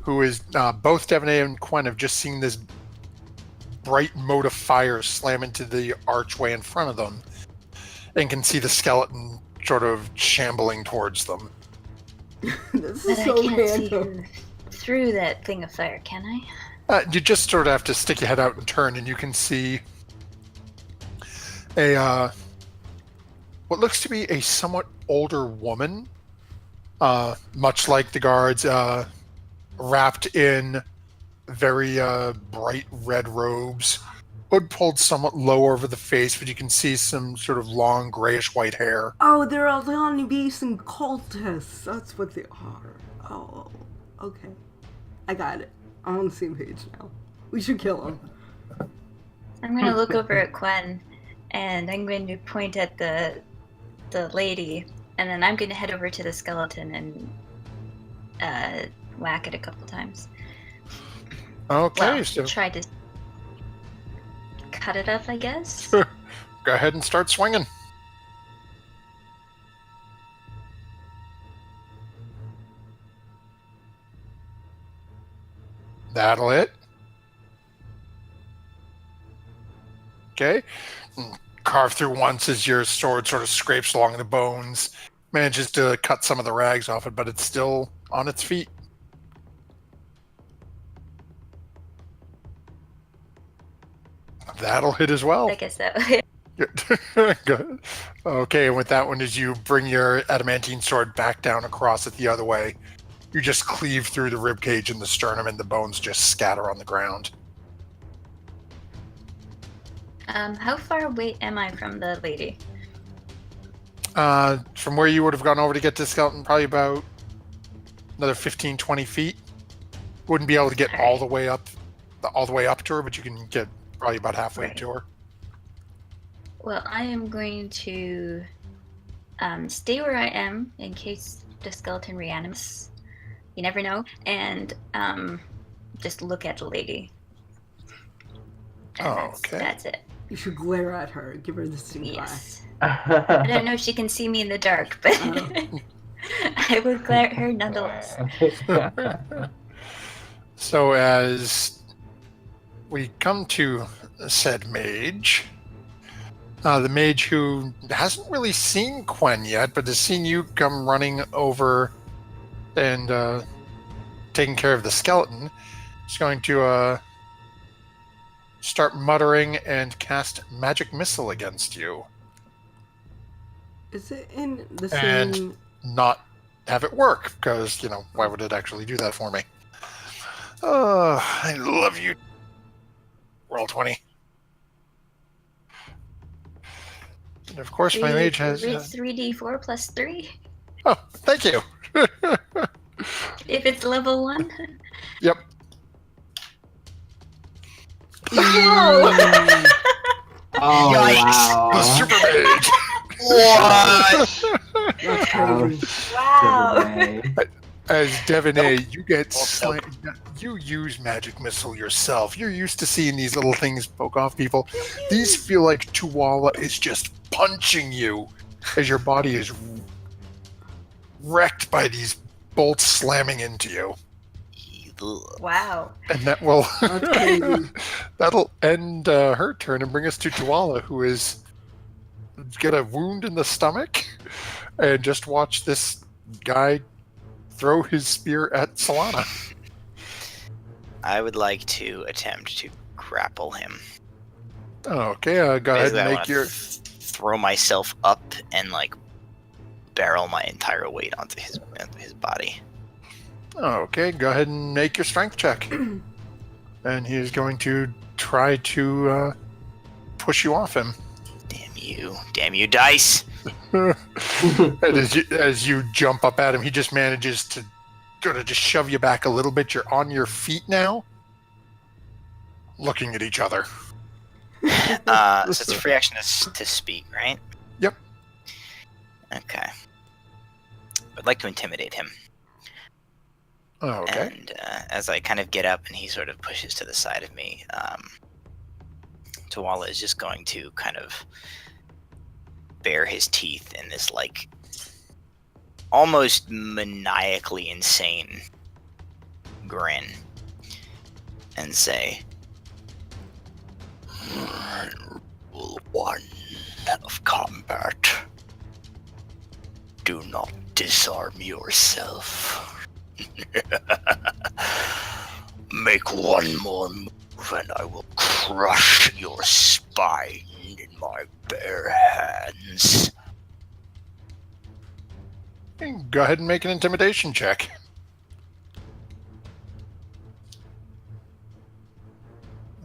who is both Devaney and Quen have just seen this bright mote of fire slam into the archway in front of them, and can see the skeleton sort of shambling towards them. This But is I so can't see random. her through that thing of fire, can I? You just sort of have to stick your head out and turn, and you can see a what looks to be a somewhat older woman, much like the guards, wrapped in very bright red robes, hood pulled somewhat low over the face, but you can see some sort of long grayish white hair. Oh, they're Leonie Basin cultists. That's what they are. Oh, okay. I got it. I'm on the same page now. We should kill him. I'm gonna look over at Quen and I'm going to point at the lady, and then I'm going to head over to the skeleton and whack it a couple times. Okay, Well, so try to cut it up, I guess. go ahead and start swinging. That'll hit. Okay. Carve through once as your sword sort of scrapes along the bones. Manages to cut some of the rags off it, but it's still on its feet. That'll hit as well. I guess so. Good. Okay, and with that one, as you bring your adamantine sword back down across it the other way, you just cleave through the ribcage and the sternum, and the bones just scatter on the ground. How far away am I from the lady? From where you would have gone over to get to the skeleton, probably about another 15, 20 feet. Wouldn't be able to get all the way up to her, but you can get probably about halfway to her. Well, I am going to stay where I am in case the skeleton reanimates. You never know. And just look at the lady. And that's it. You should glare at her. Give her the stink eye. Yes. I don't know if she can see me in the dark, but I will glare at her nonetheless. So as we come to said mage, the mage who hasn't really seen Quen yet, but has seen you come running over and taking care of the skeleton, is going to start muttering and cast magic missile against you. Is it in the And same... not have it work, because, why would it actually do that for me? Oh, I love you. Roll 20. And of course, my mage has... It's 3d4 plus 3. Oh, thank you. If it's level 1. Yep. Oh! Oh, Yikes. The wow. super mage. What? That's crazy. Wow. As Devaney, you get slammed. You use magic missile yourself. You're used to seeing these little things poke off people. These feel like Tuwala is just punching you as your body is wrecked by these bolts slamming into you. Wow. And that will That's crazy. that'll end her turn and bring us to Tuwala, who is get a wound in the stomach, and just watch this guy throw his spear at Solana. I would like to attempt to grapple him. Okay, go ahead Basically, I and wanna make your. throw myself up and barrel my entire weight onto his body. Okay, go ahead and make your strength check. And he is going to try to push you off him. Damn you, dice! And as you jump up at him, he just manages to sort of just shove you back a little bit. You're on your feet now, looking at each other. So it's a free action to speak, right? Yep. Okay. I'd like to intimidate him. Okay. And as I kind of get up and he sort of pushes to the side of me, Tuwala is just going to kind of bare his teeth in this almost maniacally insane grin and say, Rule 1 of combat. Do not disarm yourself. Make one more move and I will crush your spine in my bare hands. Go ahead and make an intimidation check.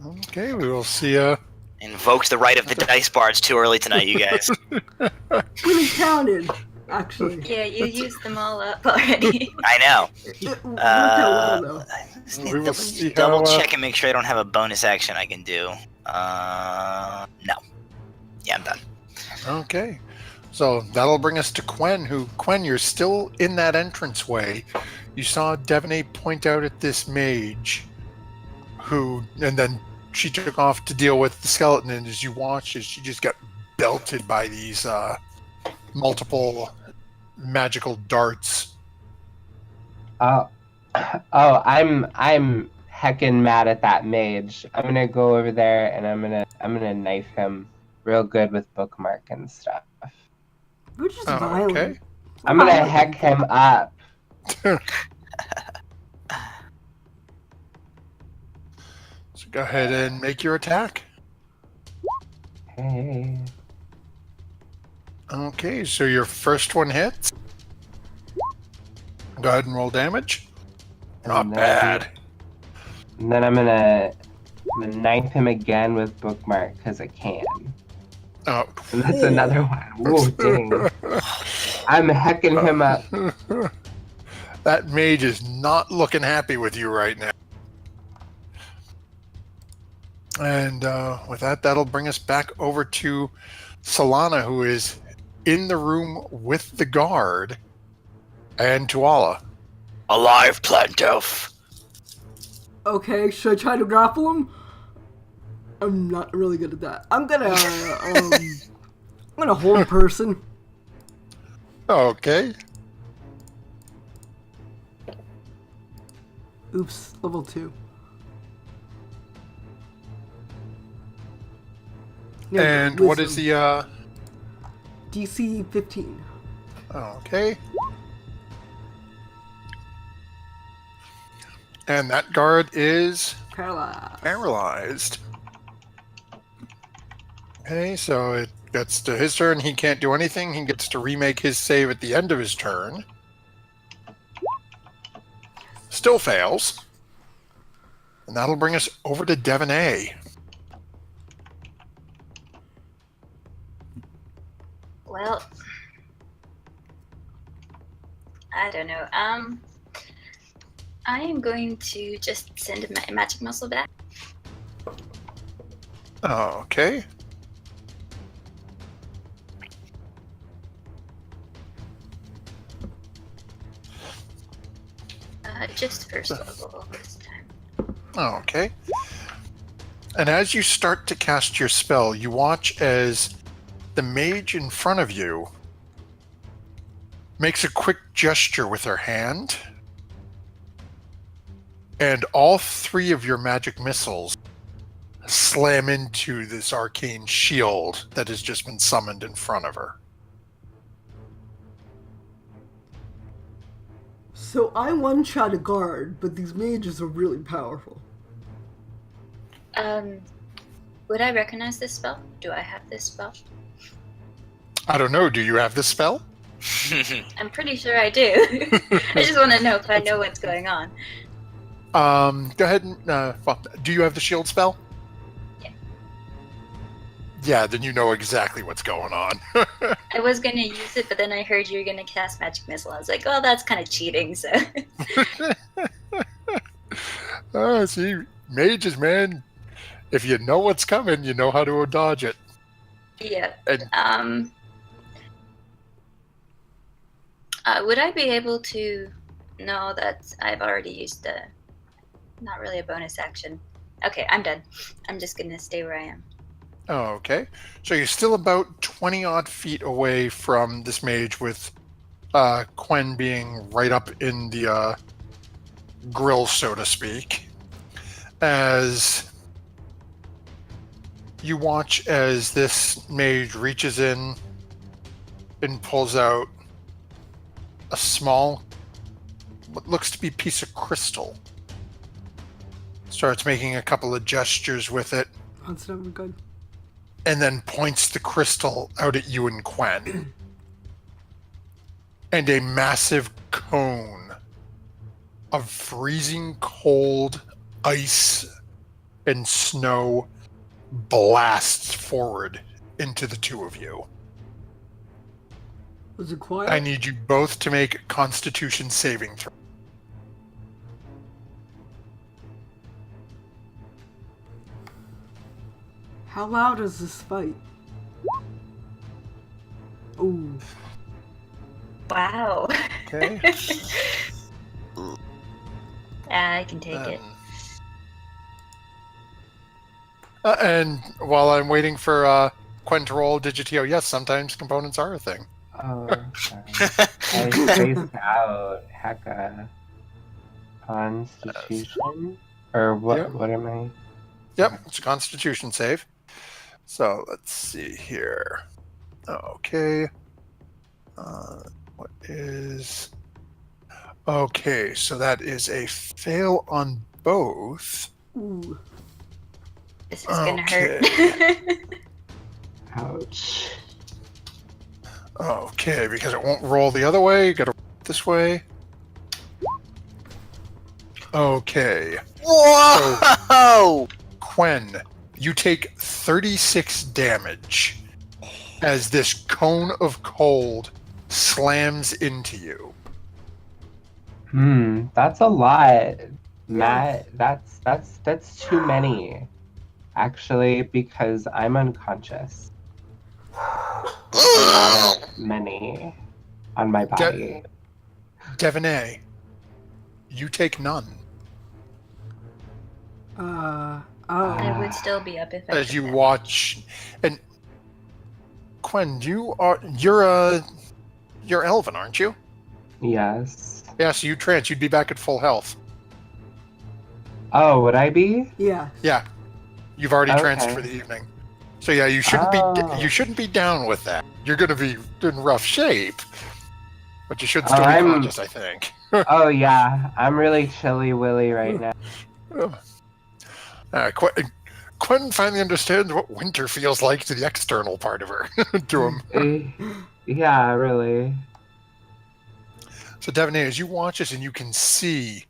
Okay, we will see. invoked the right of the dice bards too early tonight, you guys. Really counted, actually. Yeah, you used them all up already. I know. It worked out well, though. Just We need will to see double how, check and make sure I don't have a bonus action I can do. No. Yeah, I'm done. Okay. So that'll bring us to Quen, Quen, you're still in that entranceway. You saw Devanay point out at this mage, and then she took off to deal with the skeleton, and as you watched as she just got belted by these multiple magical darts. Oh, oh, I'm heckin' mad at that mage. I'm gonna go over there and I'm gonna knife him real good with bookmark and stuff. We're just Okay. violent. I'm gonna heck him up. So go ahead and make your attack. Hey. Okay, so your first one hits. Go ahead and roll damage. Not And then- bad. And then I'm gonna knife him again with bookmark because I can. Oh. And that's another one. Ooh, dang. I'm hecking him up. That mage is not looking happy with you right now. And with that, that'll bring us back over to Solana, who is in the room with the guard, and Tuala. Alive, plant elf. Okay, should I try to grapple him? I'm not really good at that. I'm gonna hold person. Okay. Oops, level 2. No, And what is wisdom. the DC 15. okay. And that guard is Paralyzed. paralyzed. Okay, so it gets to his turn. He can't do anything. He gets to remake his save at the end of his turn. Still fails. And that'll bring us over to Devanay. Well, I don't know. I am going to just send my magic muscle back. Okay. Just first level this time. Okay. And as you start to cast your spell, you watch as the mage in front of you makes a quick gesture with her hand, and all 3 of your magic missiles slam into this arcane shield that has just been summoned in front of her. So I one-shot a guard, but these mages are really powerful. Would I recognize this spell? Do I have this spell? I don't know, do you have this spell? I'm pretty sure I do. I just want to know if I know what's going on. Go ahead and... do you have the shield spell? Yeah. Yeah, then you know exactly what's going on. I was going to use it, but then I heard you were going to cast Magic Missile. I was like, oh, that's kind of cheating, so... See, mages, man. If you know what's coming, you know how to dodge it. Yeah. And would I be able to know that I've already used the... Not really a bonus action. Okay, I'm done. I'm just going to stay where I am. okay. So you're still about 20-odd feet away from this mage, with Quen being right up in the grill, so to speak. As you watch as this mage reaches in and pulls out a small, what looks to be piece of crystal. Starts making a couple of gestures with it, That's never good. and then points the crystal out at you and Quen. And a massive cone of freezing cold ice and snow blasts forward into the 2 of you. Was it quiet? I need you both to make Constitution saving throws. How loud is this fight? Ooh. Wow. Okay. I can take it. And while I'm waiting for Quen to roll Digitio, yes, sometimes components are a thing. Oh, sorry. I spaced out. Hecka. Constitution? Or what? Yep. What am I? Yep, it's a Constitution save. So let's see here. Okay. What is... Okay, so that is a fail on both. Ooh. This is gonna hurt. Ouch. Okay, because it won't roll the other way, you gotta roll it this way. Okay. Whoa! Quen, you take 36 damage as this cone of cold slams into you. That's a lot. Matt, that's too many. Actually, because I'm unconscious. Many on my body. Devaney, you take none. Oh. I would still be up if I As took you that. watch, and Quen, you're elven, aren't you? Yes. Yeah, so you trance, you'd be back at full health. Oh, would I be? Yeah. Yeah, you've already tranced Okay. for the evening. So yeah, you shouldn't be down with that. You're going to be in rough shape, but you should still be conscious, I think. Oh yeah, I'm really chilly willy right now. Quen finally understands what winter feels like to the external part of her. To him. Yeah, really. So Devaney, as you watch this and you can see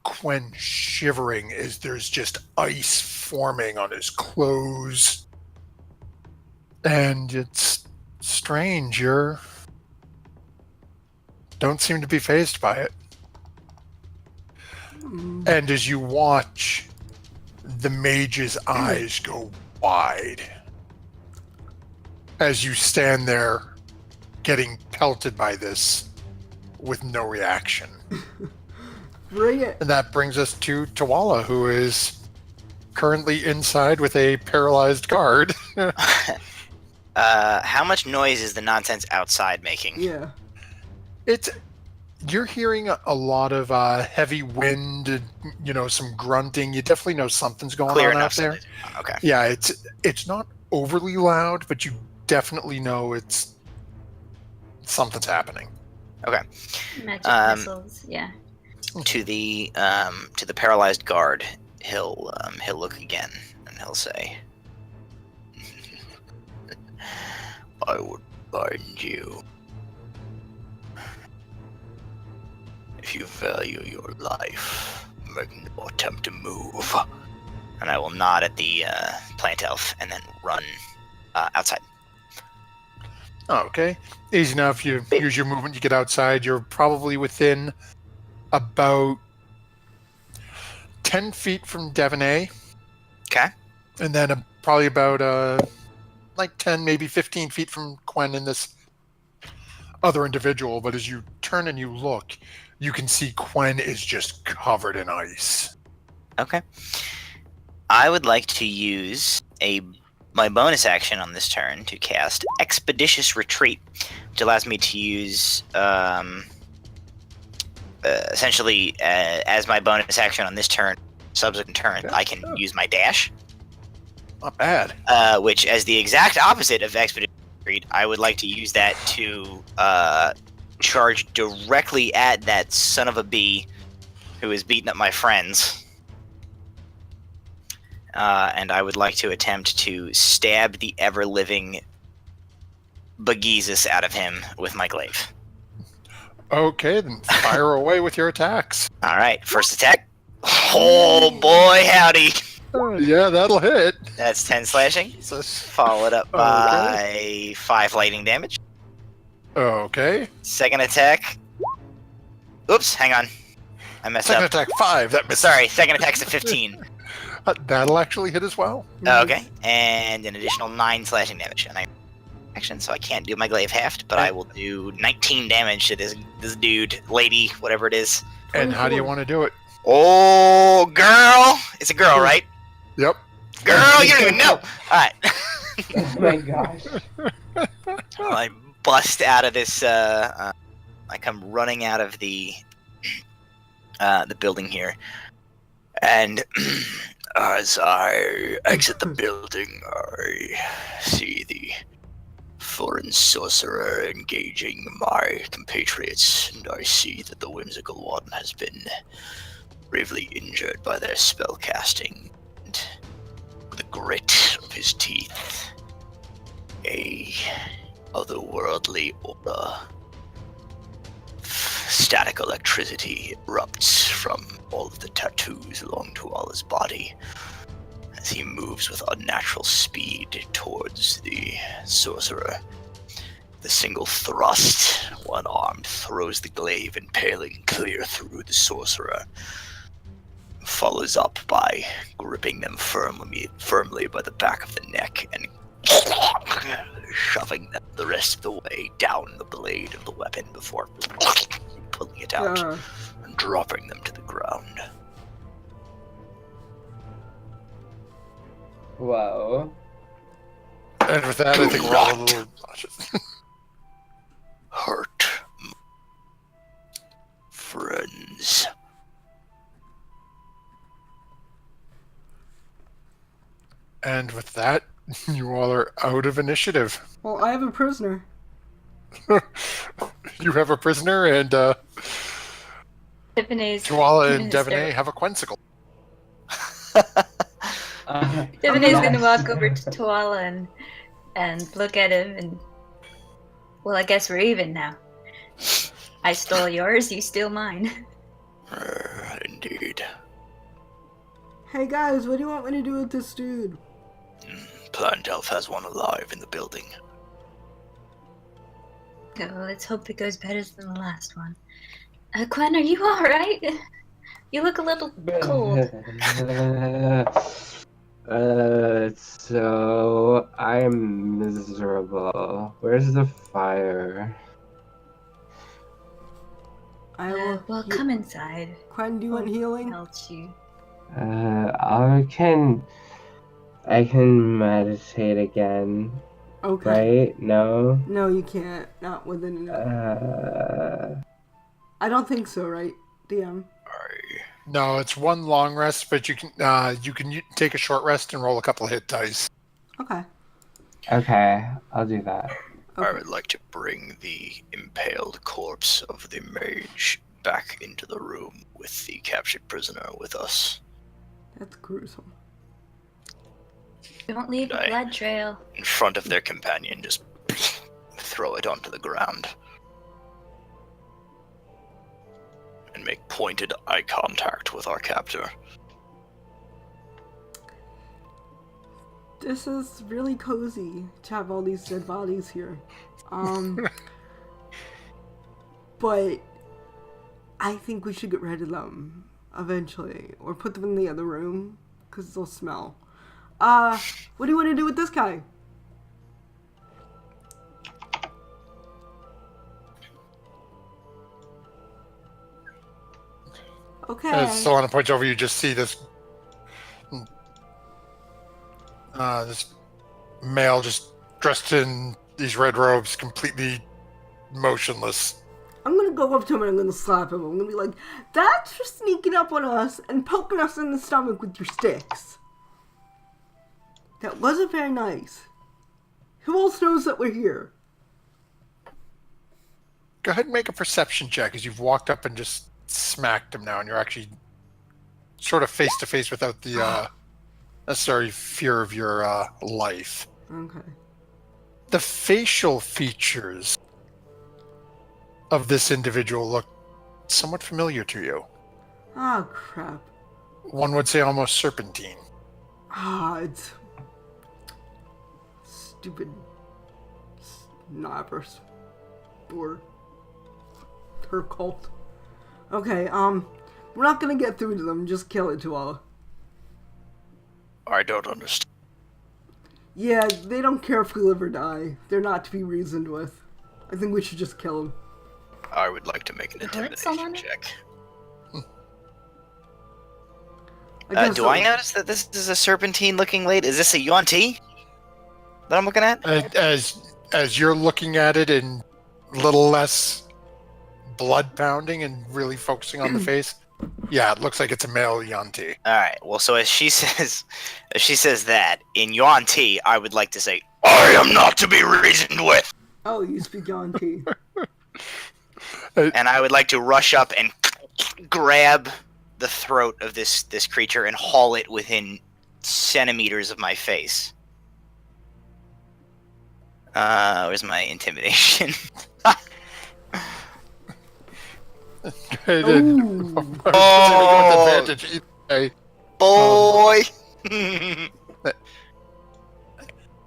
Quen shivering as there's just ice forming on his clothes. And it's strange, don't seem to be fazed by it. And as you watch, the mage's eyes go wide as you stand there getting pelted by this with no reaction. Bring it. And that brings us to Tawala, who is currently inside with a paralyzed guard. How much noise is the nonsense outside making? Yeah. You're hearing a lot of heavy wind, some grunting. You definitely know something's going Clear on enough. out there. Okay. Yeah, it's not overly loud, but you definitely know something's happening. Okay. Magic missiles, yeah. To the paralyzed guard, he'll look again and he'll say, I would bind you. If you value your life, make no attempt to move. and I will nod at the plant elf and then run outside. Okay. Easy enough. You use your movement, you get outside. You're probably within about 10 feet from Devaney. Okay. And then probably about 10, maybe 15 feet from Quen and this other individual. But as you turn and you look, you can see Quen is just covered in ice. Okay. I would like to use my bonus action on this turn to cast Expeditious Retreat, which allows me to use essentially as my bonus action on this turn, subsequent turn, I can use my dash. Not bad. Which, as the exact opposite of Expeditious Retreat, I would like to use that to charge directly at that son of a bee who is beating up my friends. And I would like to attempt to stab the ever-living begeezus out of him with my glaive. Okay, then fire away with your attacks. All right, first attack. Oh boy, howdy! Yeah, that'll hit. That's 10 slashing. Jesus. Followed up by 5 lightning damage. Okay. Second attack. Oops, hang on. I messed Second up. attack, 5. That misses. Sorry, second attack's a 15. That'll actually hit as well. Okay, and an additional 9 slashing damage. And I action, so I can't do my glaive heft, but I will do 19 damage to this dude, lady, whatever it is. And how do you 24. want to do it? Oh, girl! It's a girl, right? Yep. Girl, you don't even know! Alright. Oh my gosh. I bust out of this, I come running out of the building here. And as I exit the building, I see the foreign sorcerer engaging my compatriots, and I see that the whimsical one has been gravely injured by their spell casting. And with the grit of his teeth, a otherworldly aura, static electricity erupts from all of the tattoos along Tuala's body as he moves with unnatural speed towards the sorcerer. The single thrust, one arm throws the glaive impaling clear through the sorcerer, follows up by gripping them firmly by the back of the neck and shoving them the rest of the way down the blade of the weapon before pulling it out and dropping them to the ground. Whoa. And with that, I think we're all a little nauseous. Hurt. Friends. And with that, you all are out of initiative. Well, I have a prisoner. You have a prisoner, and Tiffany's Tuala and Devaney have a quensicle. Tiffany's gonna walk over to Tuala and look at him and, well, I guess we're even now. I stole yours, you steal mine. Indeed. Hey guys, what do you want me to do with this dude? Plant Elf has one alive in the building. Oh, let's hope it goes better than the last one. Gwen, are you alright? You look a little cold. So I'm miserable. Where's the fire? I will. Well, come inside. Quen, do you want healing? Helps you. I can meditate again, Okay. right? No? No, you can't. Not within I don't think so, right, DM? No, it's one long rest, but you can take a short rest and roll a couple of hit dice. Okay. Okay, I'll do that. I would like to bring the impaled corpse of the mage back into the room with the captured prisoner with us. That's gruesome. Don't leave a blood trail. In front of their companion, just throw it onto the ground. And make pointed eye contact with our captor. This is really cozy to have all these dead bodies here. But I think we should get rid of them eventually, or put them in the other room because they'll smell. What do you want to do with this guy? Okay. As Solana points over, you just see this this male just dressed in these red robes, completely motionless. I'm gonna go up to him and I'm gonna slap him. I'm gonna be like, that's for sneaking up on us and poking us in the stomach with your sticks. That wasn't very nice. Who else knows that we're here? Go ahead and make a perception check as you've walked up and just smacked him now, and you're actually sort of face to face without the necessary fear of your life. Okay. The facial features of this individual look somewhat familiar to you. Oh, crap. One would say almost serpentine. It's stupid snappers or her cult. Okay, we're not gonna get through to them. Just kill it, Tuala. I don't understand. Yeah, they don't care if we live or die. They're not to be reasoned with. I think we should just kill them. I would like to make an Hurt intimidation someone? check. Do I notice that this is a serpentine-looking lady? Is this a Yuan-Ti that I'm looking at? As you're looking at it in a little less blood pounding and really focusing on the face, yeah, it looks like it's a male Yanti. All right. Well, so as she says that in Yuan-Ti, I would like to say, "I am not to be reasoned with," Oh, you speak Yankee. and I would like to rush up and grab the throat of this creature and haul it within centimeters of my face. Where's my intimidation? Oh, Boy!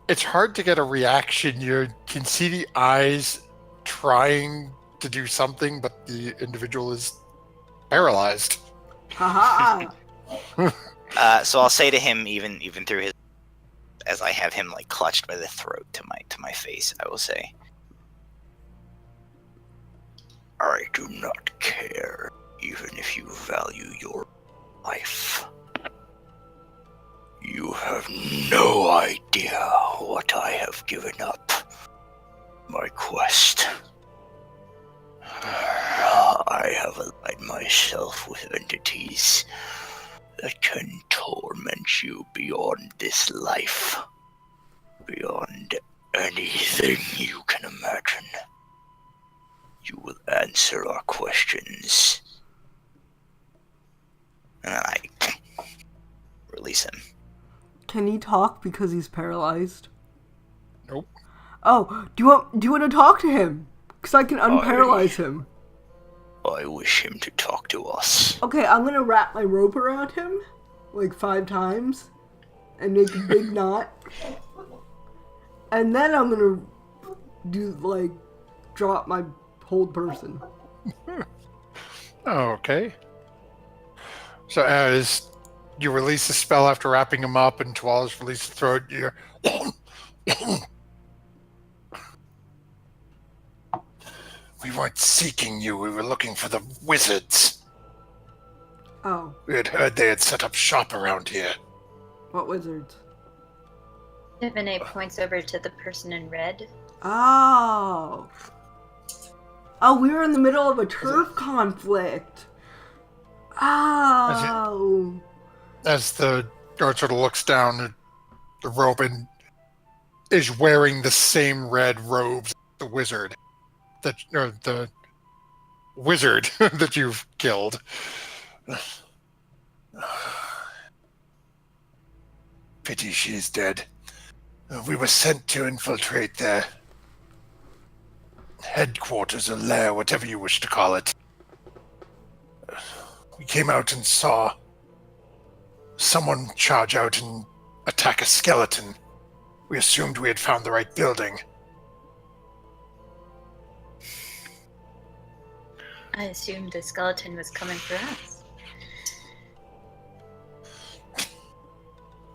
It's hard to get a reaction. You can see the eyes trying to do something, but the individual is paralyzed. Haha. So I'll say to him, even through his, as I have him like clutched by the throat to my face, I will say, I do not care, even if you value your life. You have no idea what I have given up. My quest. I have allied myself with entities that can torment you beyond this life. Beyond anything you can imagine. You will answer our questions. and then I release him. Can he talk because he's paralyzed? Nope. Oh, do you want to talk to him? Because I can unparalyze him. I wish him to talk to us. Okay, I'm gonna wrap my rope around him, like 5 times, and make a big knot. And then I'm gonna do, like, drop my hold person. Okay. So as you release the spell after wrapping him up, and Tuala's release the throat, you're... We weren't seeking you, we were looking for the wizards. Oh, We had heard they had set up shop around here. what wizards? Divinate points over to the person in red. Oh. Oh, we were in the middle of a turf conflict. Oh. As the guard sort of looks down at the rope and is wearing the same red robes the wizard that that you've killed. Pity she's dead. We were sent to infiltrate their headquarters or lair, whatever you wish to call it. We came out and saw someone charge out and attack a skeleton. We assumed we had found the right building. I assumed the skeleton was coming for us.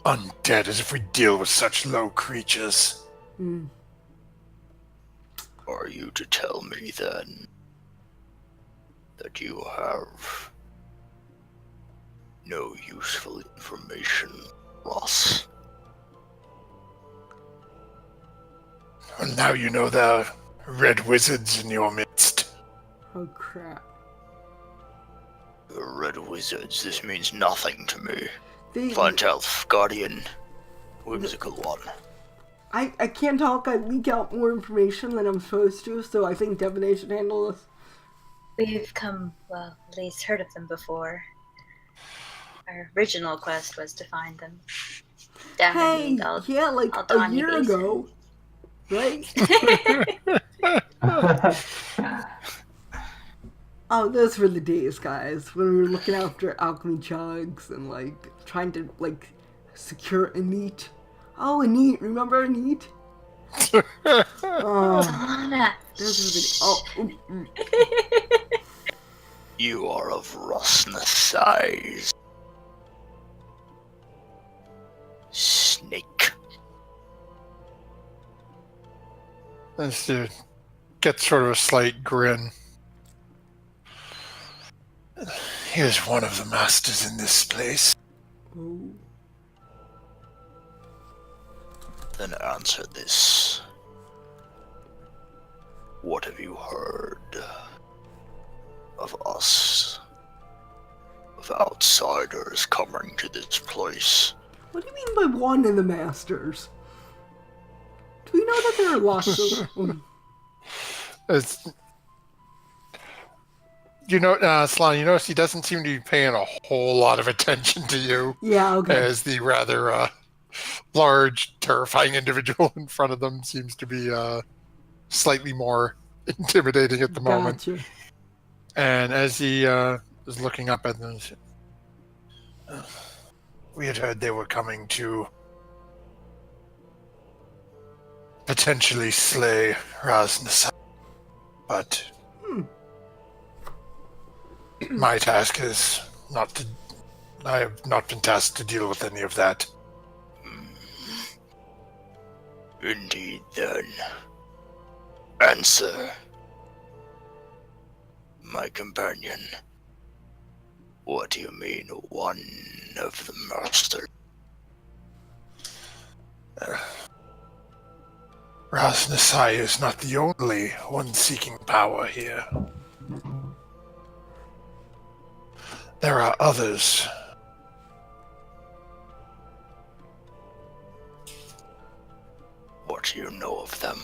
Undead, as if we deal with such low creatures. Hmm. Are you to tell me then that you have no useful information, Ross? And now you know there are red wizards in your midst. Oh, crap. The red wizards, this means nothing to me. They, Plant elf, guardian, whimsical one. I can't talk. I leak out more information than I'm supposed to, so I think Devonay should handle this. We've come, well, at least heard of them before. Our original quest was to find them. Damn Hey, it, yeah, like I'll don a you year these. ago, right? Oh, those were the days, guys, when we were looking after alchemy chugs and, like, trying to, like, secure Anit. Oh, Anit, remember Anit? Oh, Solana. those were the... You are of Rossness size. Snake. As you get sort of a slight grin. Here's one of the masters in this place. Oh. Then answer this. What have you heard of us? Of outsiders coming to this place? What do you mean by one of the masters? Do we know that there are lots of... It's, Slana, you notice he doesn't seem to be paying a whole lot of attention to you Yeah, okay. as the rather large, terrifying individual in front of them seems to be slightly more intimidating at the moment. Gotcha. And as he is looking up at them, we had heard they were coming to potentially slay Rasnasai, but my task is not to. I have not been tasked to deal with any of that. Indeed, then. Answer. My companion. What do you mean, one of the masters? Rasnasai is not the only one seeking power here. There are others. What do you know of them?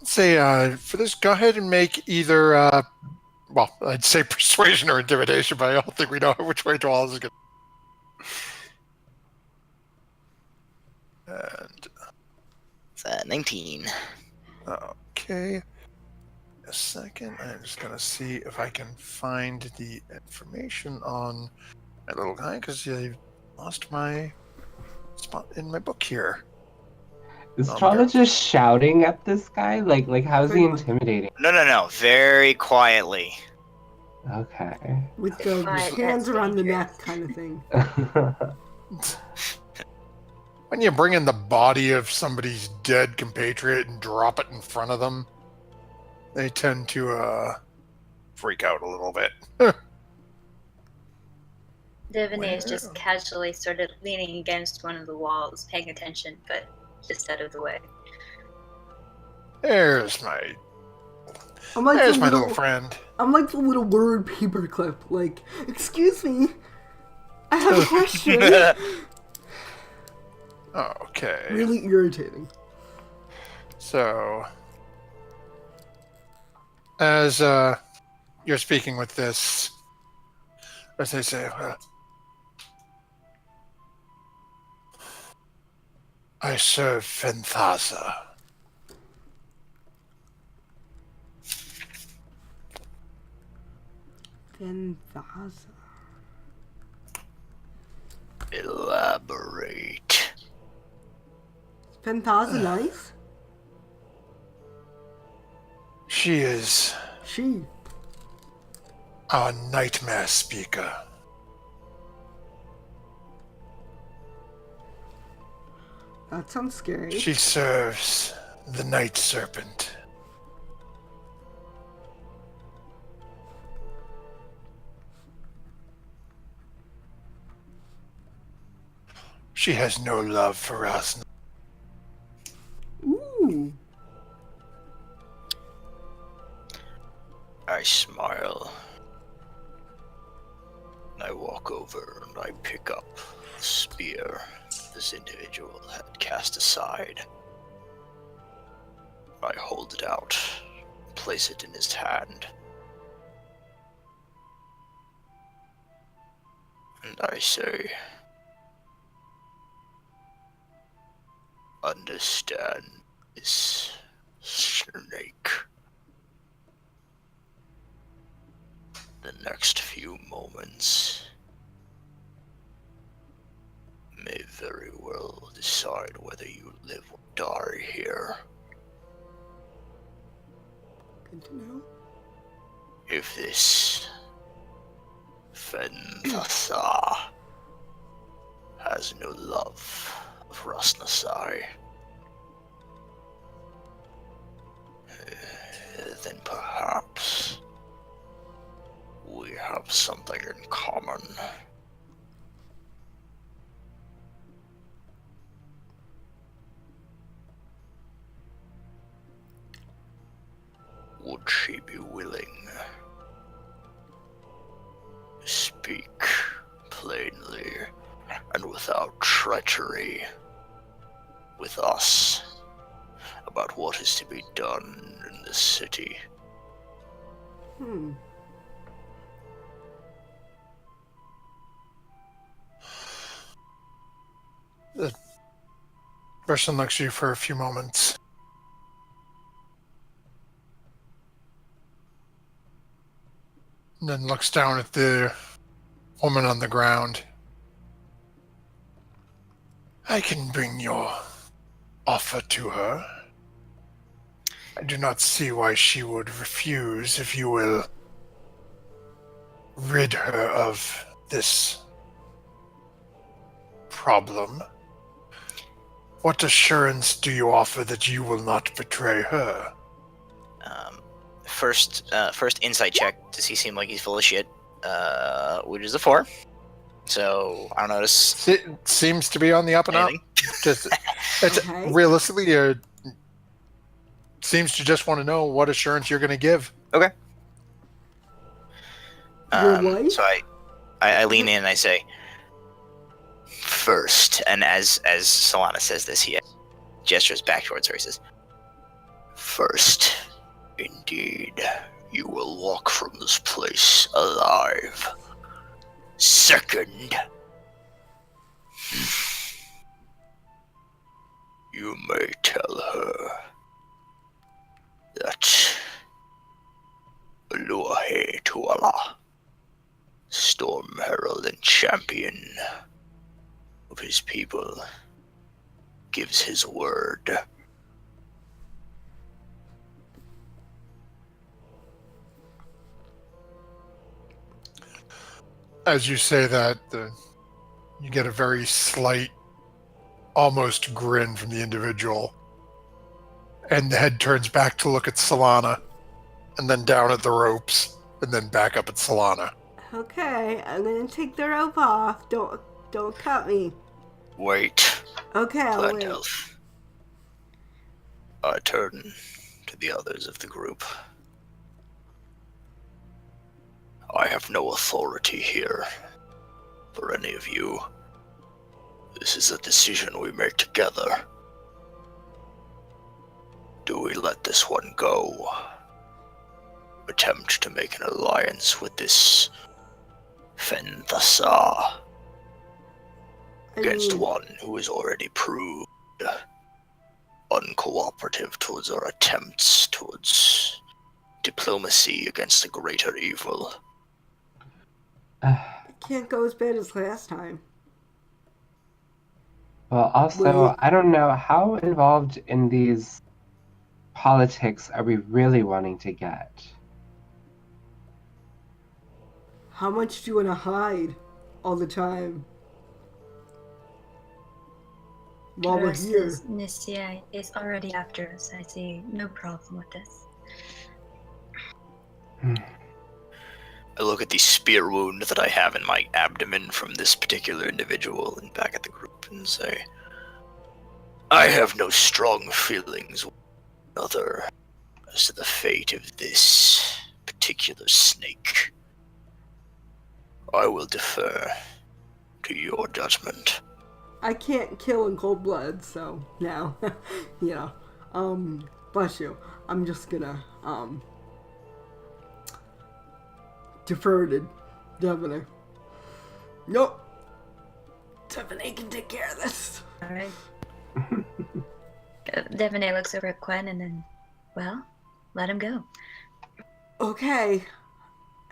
Say, for this, go ahead and make either, I'd say persuasion or intimidation, but I don't think we know which way Dwallis is going to. And It's 19. okay. A second. I'm just going to see if I can find the information on my little guy, because I lost my spot in my book here. Is Trala just shouting at this guy? Like how's he intimidating? No. Very quietly. Okay. With the Right, hands that's around the dangerous. neck kind of thing. When you bring in the body of somebody's dead compatriot and drop it in front of them, they tend to freak out a little bit. Devaney is just casually sort of leaning against one of the walls, paying attention, but just out of the way. There's my I'm like there's the my little, little friend. I'm like the little word paperclip. Like, excuse me, I have a question. Okay. Really irritating. So, as you're speaking with this, as they say, I serve Fenthaza. Fenthaza. Elaborate. Fenthaza nice? She is She. our nightmare speaker. That sounds scary. She serves the Night Serpent. She has no love for us. Ooh. I smile. I walk over and I pick up the spear this individual had cast aside. I hold it out, place it in his hand, and I say, understand this, snake. The next few moments may very well decide whether you live or die here. Good to know. If this Fenthasa has no love of Rasnasai, Then perhaps we have something in common. Would she be willing to speak plainly and without treachery with us about what is to be done in this city? The person looks at you for a few moments. And then looks down at the woman on the ground. I can bring your offer to her. I do not see why she would refuse if you will rid her of this problem. What assurance do you offer that you will not betray her? First insight check. Does he seem like he's full of shit? Which is a 4. So I don't notice It seems to be on the up and up. anything. Just, it's Okay. realistically, seems to just want to know what assurance you're going to give. Okay. Your wife? So I lean in and I say, first, and as Solana says this, he gestures back towards her. He says, first, indeed, you will walk from this place alive. Second, you may tell her that Eluahe Tuala, Storm Herald and Champion of his people, gives his word. As you say that, you get a very slight, almost grin from the individual. And the head turns back to look at Solana, and then down at the ropes, and then back up at Solana. Okay, I'm gonna take the rope off. Don't cut me. Wait, Okay, I'll Plant wait. Elf. I turn to the others of the group. I have no authority here for any of you. This is a decision we make together. Do we let this one go? Attempt to make an alliance with this Fenthasa against one who is already proved uncooperative towards our attempts towards diplomacy against a greater evil? It can't go as bad as last time. Well, also, Well, I don't know how involved in these politics are we really wanting to get? How much do you want to hide all the time? While we're here. Nistia is already after us. I see no problem with this. I look at the spear wound that I have in my abdomen from this particular individual and back at the group and say, I have no strong feelings with another as to the fate of this particular snake. I will defer to your judgment. I can't kill in cold blood, so now, bless you. I'm just gonna, defer to Devine. Nope. Devine can take care of this. Alright. Devine looks over at Quen and then, well, let him go. Okay.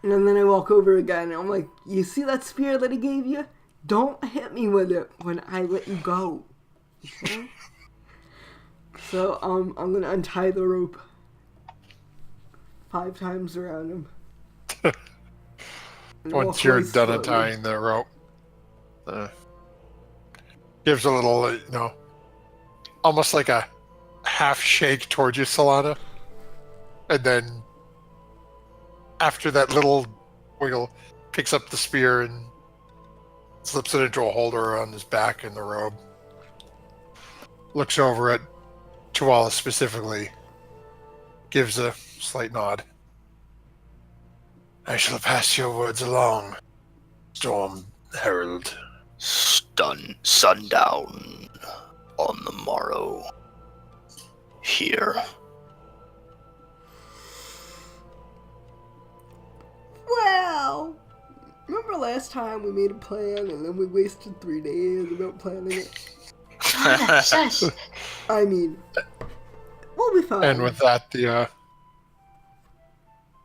And then I walk over again and I'm like, you see that spear that he gave you? Don't hit me with it when I let you go. Okay? So, I'm gonna untie the rope 5 times around him. And Once walk you're away done slowly. untying the rope, gives a little, almost like a half shake towards you, Solana. and then after that little wiggle, picks up the spear and slips it into a holder on his back in the robe. Looks over at Tuala specifically. Gives a slight nod. I shall pass your words along, Storm Herald. Sundown on the morrow. Here. Well, remember last time we made a plan and then we wasted 3 days about planning it? Shush. I mean, we'll be fine. And with that, the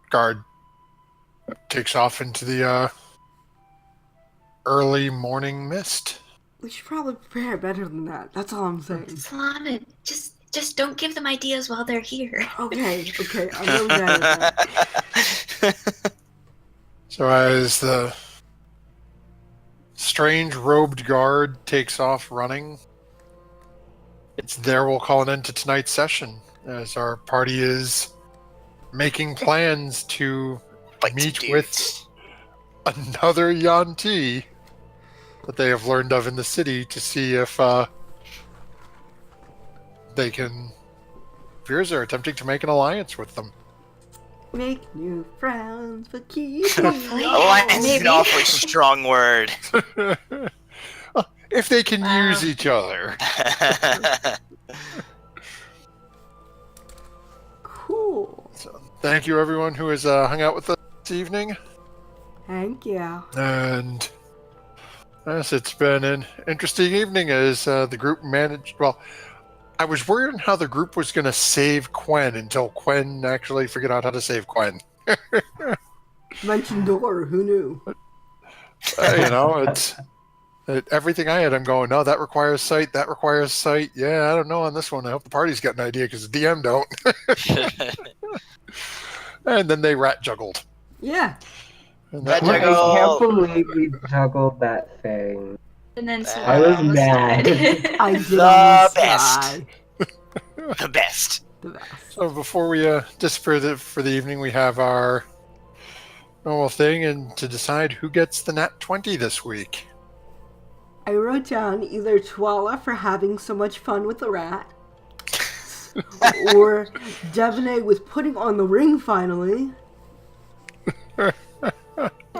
guard takes off into the early morning mist. We should probably prepare better than that. That's all I'm saying. Solana, just don't give them ideas while they're here. Okay, I'm really bad at that. So as the strange robed guard takes off running, it's there we'll call an end to tonight's session, as our party is making plans to meet with another Yanti that they have learned of in the city to see if they can... Fears are attempting to make an alliance with them. Make new friends, but keep Alliance is an awfully strong word. If they can use each other. Cool. So, thank you everyone who has hung out with us this evening. Thank you. And yes, it's been an interesting evening as the group managed... Well, I was worried on how the group was going to save Quen until Quen actually figured out how to save Quen. Mentioned door, who knew? It's... everything I had, I'm going, no, that requires sight, that requires sight. Yeah, I don't know on this one. I hope the party's got an idea because the DM don't. And then they rat juggled. Yeah. And Rat that I juggle. can't believe we juggled that thing. And then I was Solana mad. died. I did The almost best. die. The best. The best. So before we disappear for the evening, we have our normal thing, and to decide who gets the Nat 20 this week. I wrote down either Tuala for having so much fun with the rat, or Devaney with putting on the ring finally. The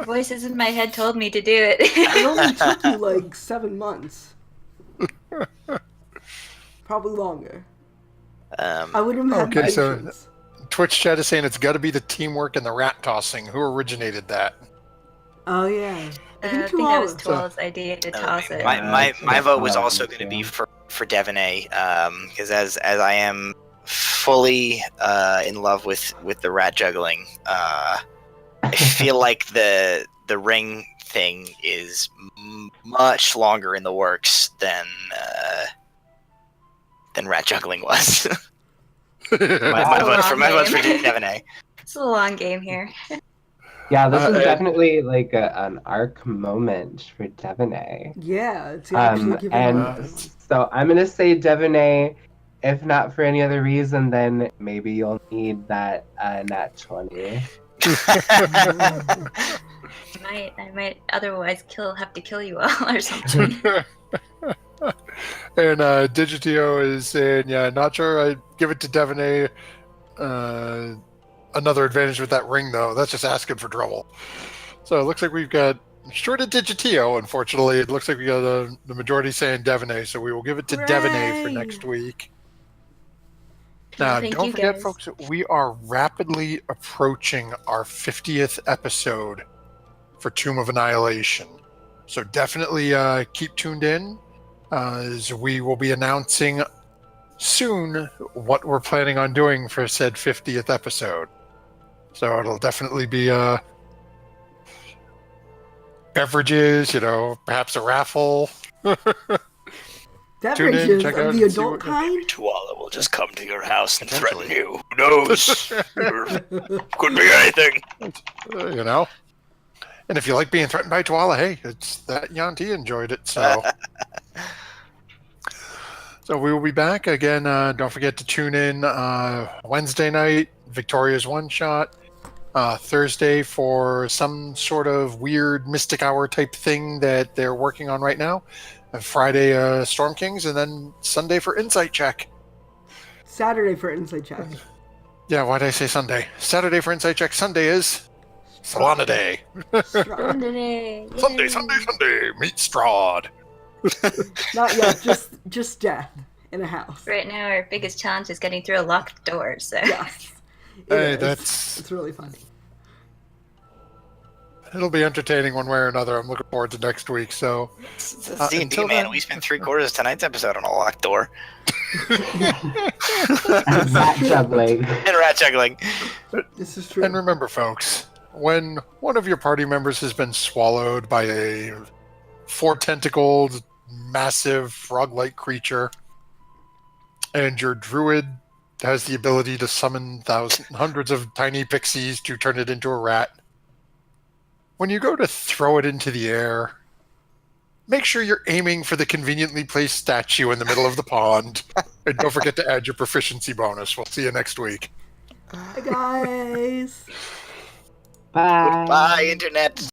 voices in my head told me to do it. It only took you like 7 months. Probably longer. I wouldn't have had Okay, so- patience. Twitch chat is saying it's got to be the teamwork and the rat tossing. Who originated that? Oh yeah. I think that was Tuala. Tuala's idea to toss it. My vote was also going to Yeah. be for Devaney, because as I am fully in love with the rat juggling, I feel like the ring thing is much longer in the works than rat juggling was. my vote's for Devaney. It's a long game here. Yeah, this is and- definitely like an arc moment for Devaney. Yeah, it's actually giving And so I'm gonna say Devaney. If not for any other reason, then maybe you'll need that nat 20. I might otherwise have to kill you all or something. And Digitio is saying, yeah, not sure I'd give it to Devaney. Another advantage with that ring, though. That's just asking for trouble. So it looks like we've got, short of Digitio, unfortunately, it looks like we got the majority saying Devaney, so we will give it to Devaney for Hooray! next week. Now, Thank don't you, forget, guys. folks, we are rapidly approaching our 50th episode for Tomb of Annihilation. So definitely keep tuned in, as we will be announcing soon what we're planning on doing for said 50th episode. So it'll definitely be beverages, perhaps a raffle. Beverages check out of and the see adult what- kind? Tuala will just come to your house and threaten you. Who knows? Could be anything. And if you like being threatened by Tuala, hey, it's that Yanti enjoyed it. So, so we will be back again. Don't forget to tune in Wednesday night, Victoria's one shot. Thursday for some sort of weird Mystic Hour type thing that they're working on right now. Friday, Storm Kings, and then Sunday for Insight Check. Saturday for Insight Check. Yeah, why did I say Sunday? Saturday for Insight Check. Sunday is Solana Day. Sunday. Sunday. Meet Strahd. Not yet, just death in a house. Right now, our biggest challenge is getting through a locked door. So Yes. Hey, It's really funny. It'll be entertaining one way or another. I'm looking forward to next week. So, It's D&D, until man. then- We spent 3/4 of tonight's episode on a locked door. Rat juggling. And rat juggling. This is true. And remember, folks, when one of your party members has been swallowed by a 4-tentacled, massive frog-like creature, and your druid has the ability to summon hundreds of tiny pixies to turn it into a rat, when you go to throw it into the air, make sure you're aiming for the conveniently placed statue in the middle of the pond. And don't forget to add your proficiency bonus. We'll see you next week. Bye, guys. Bye. Bye, Internet.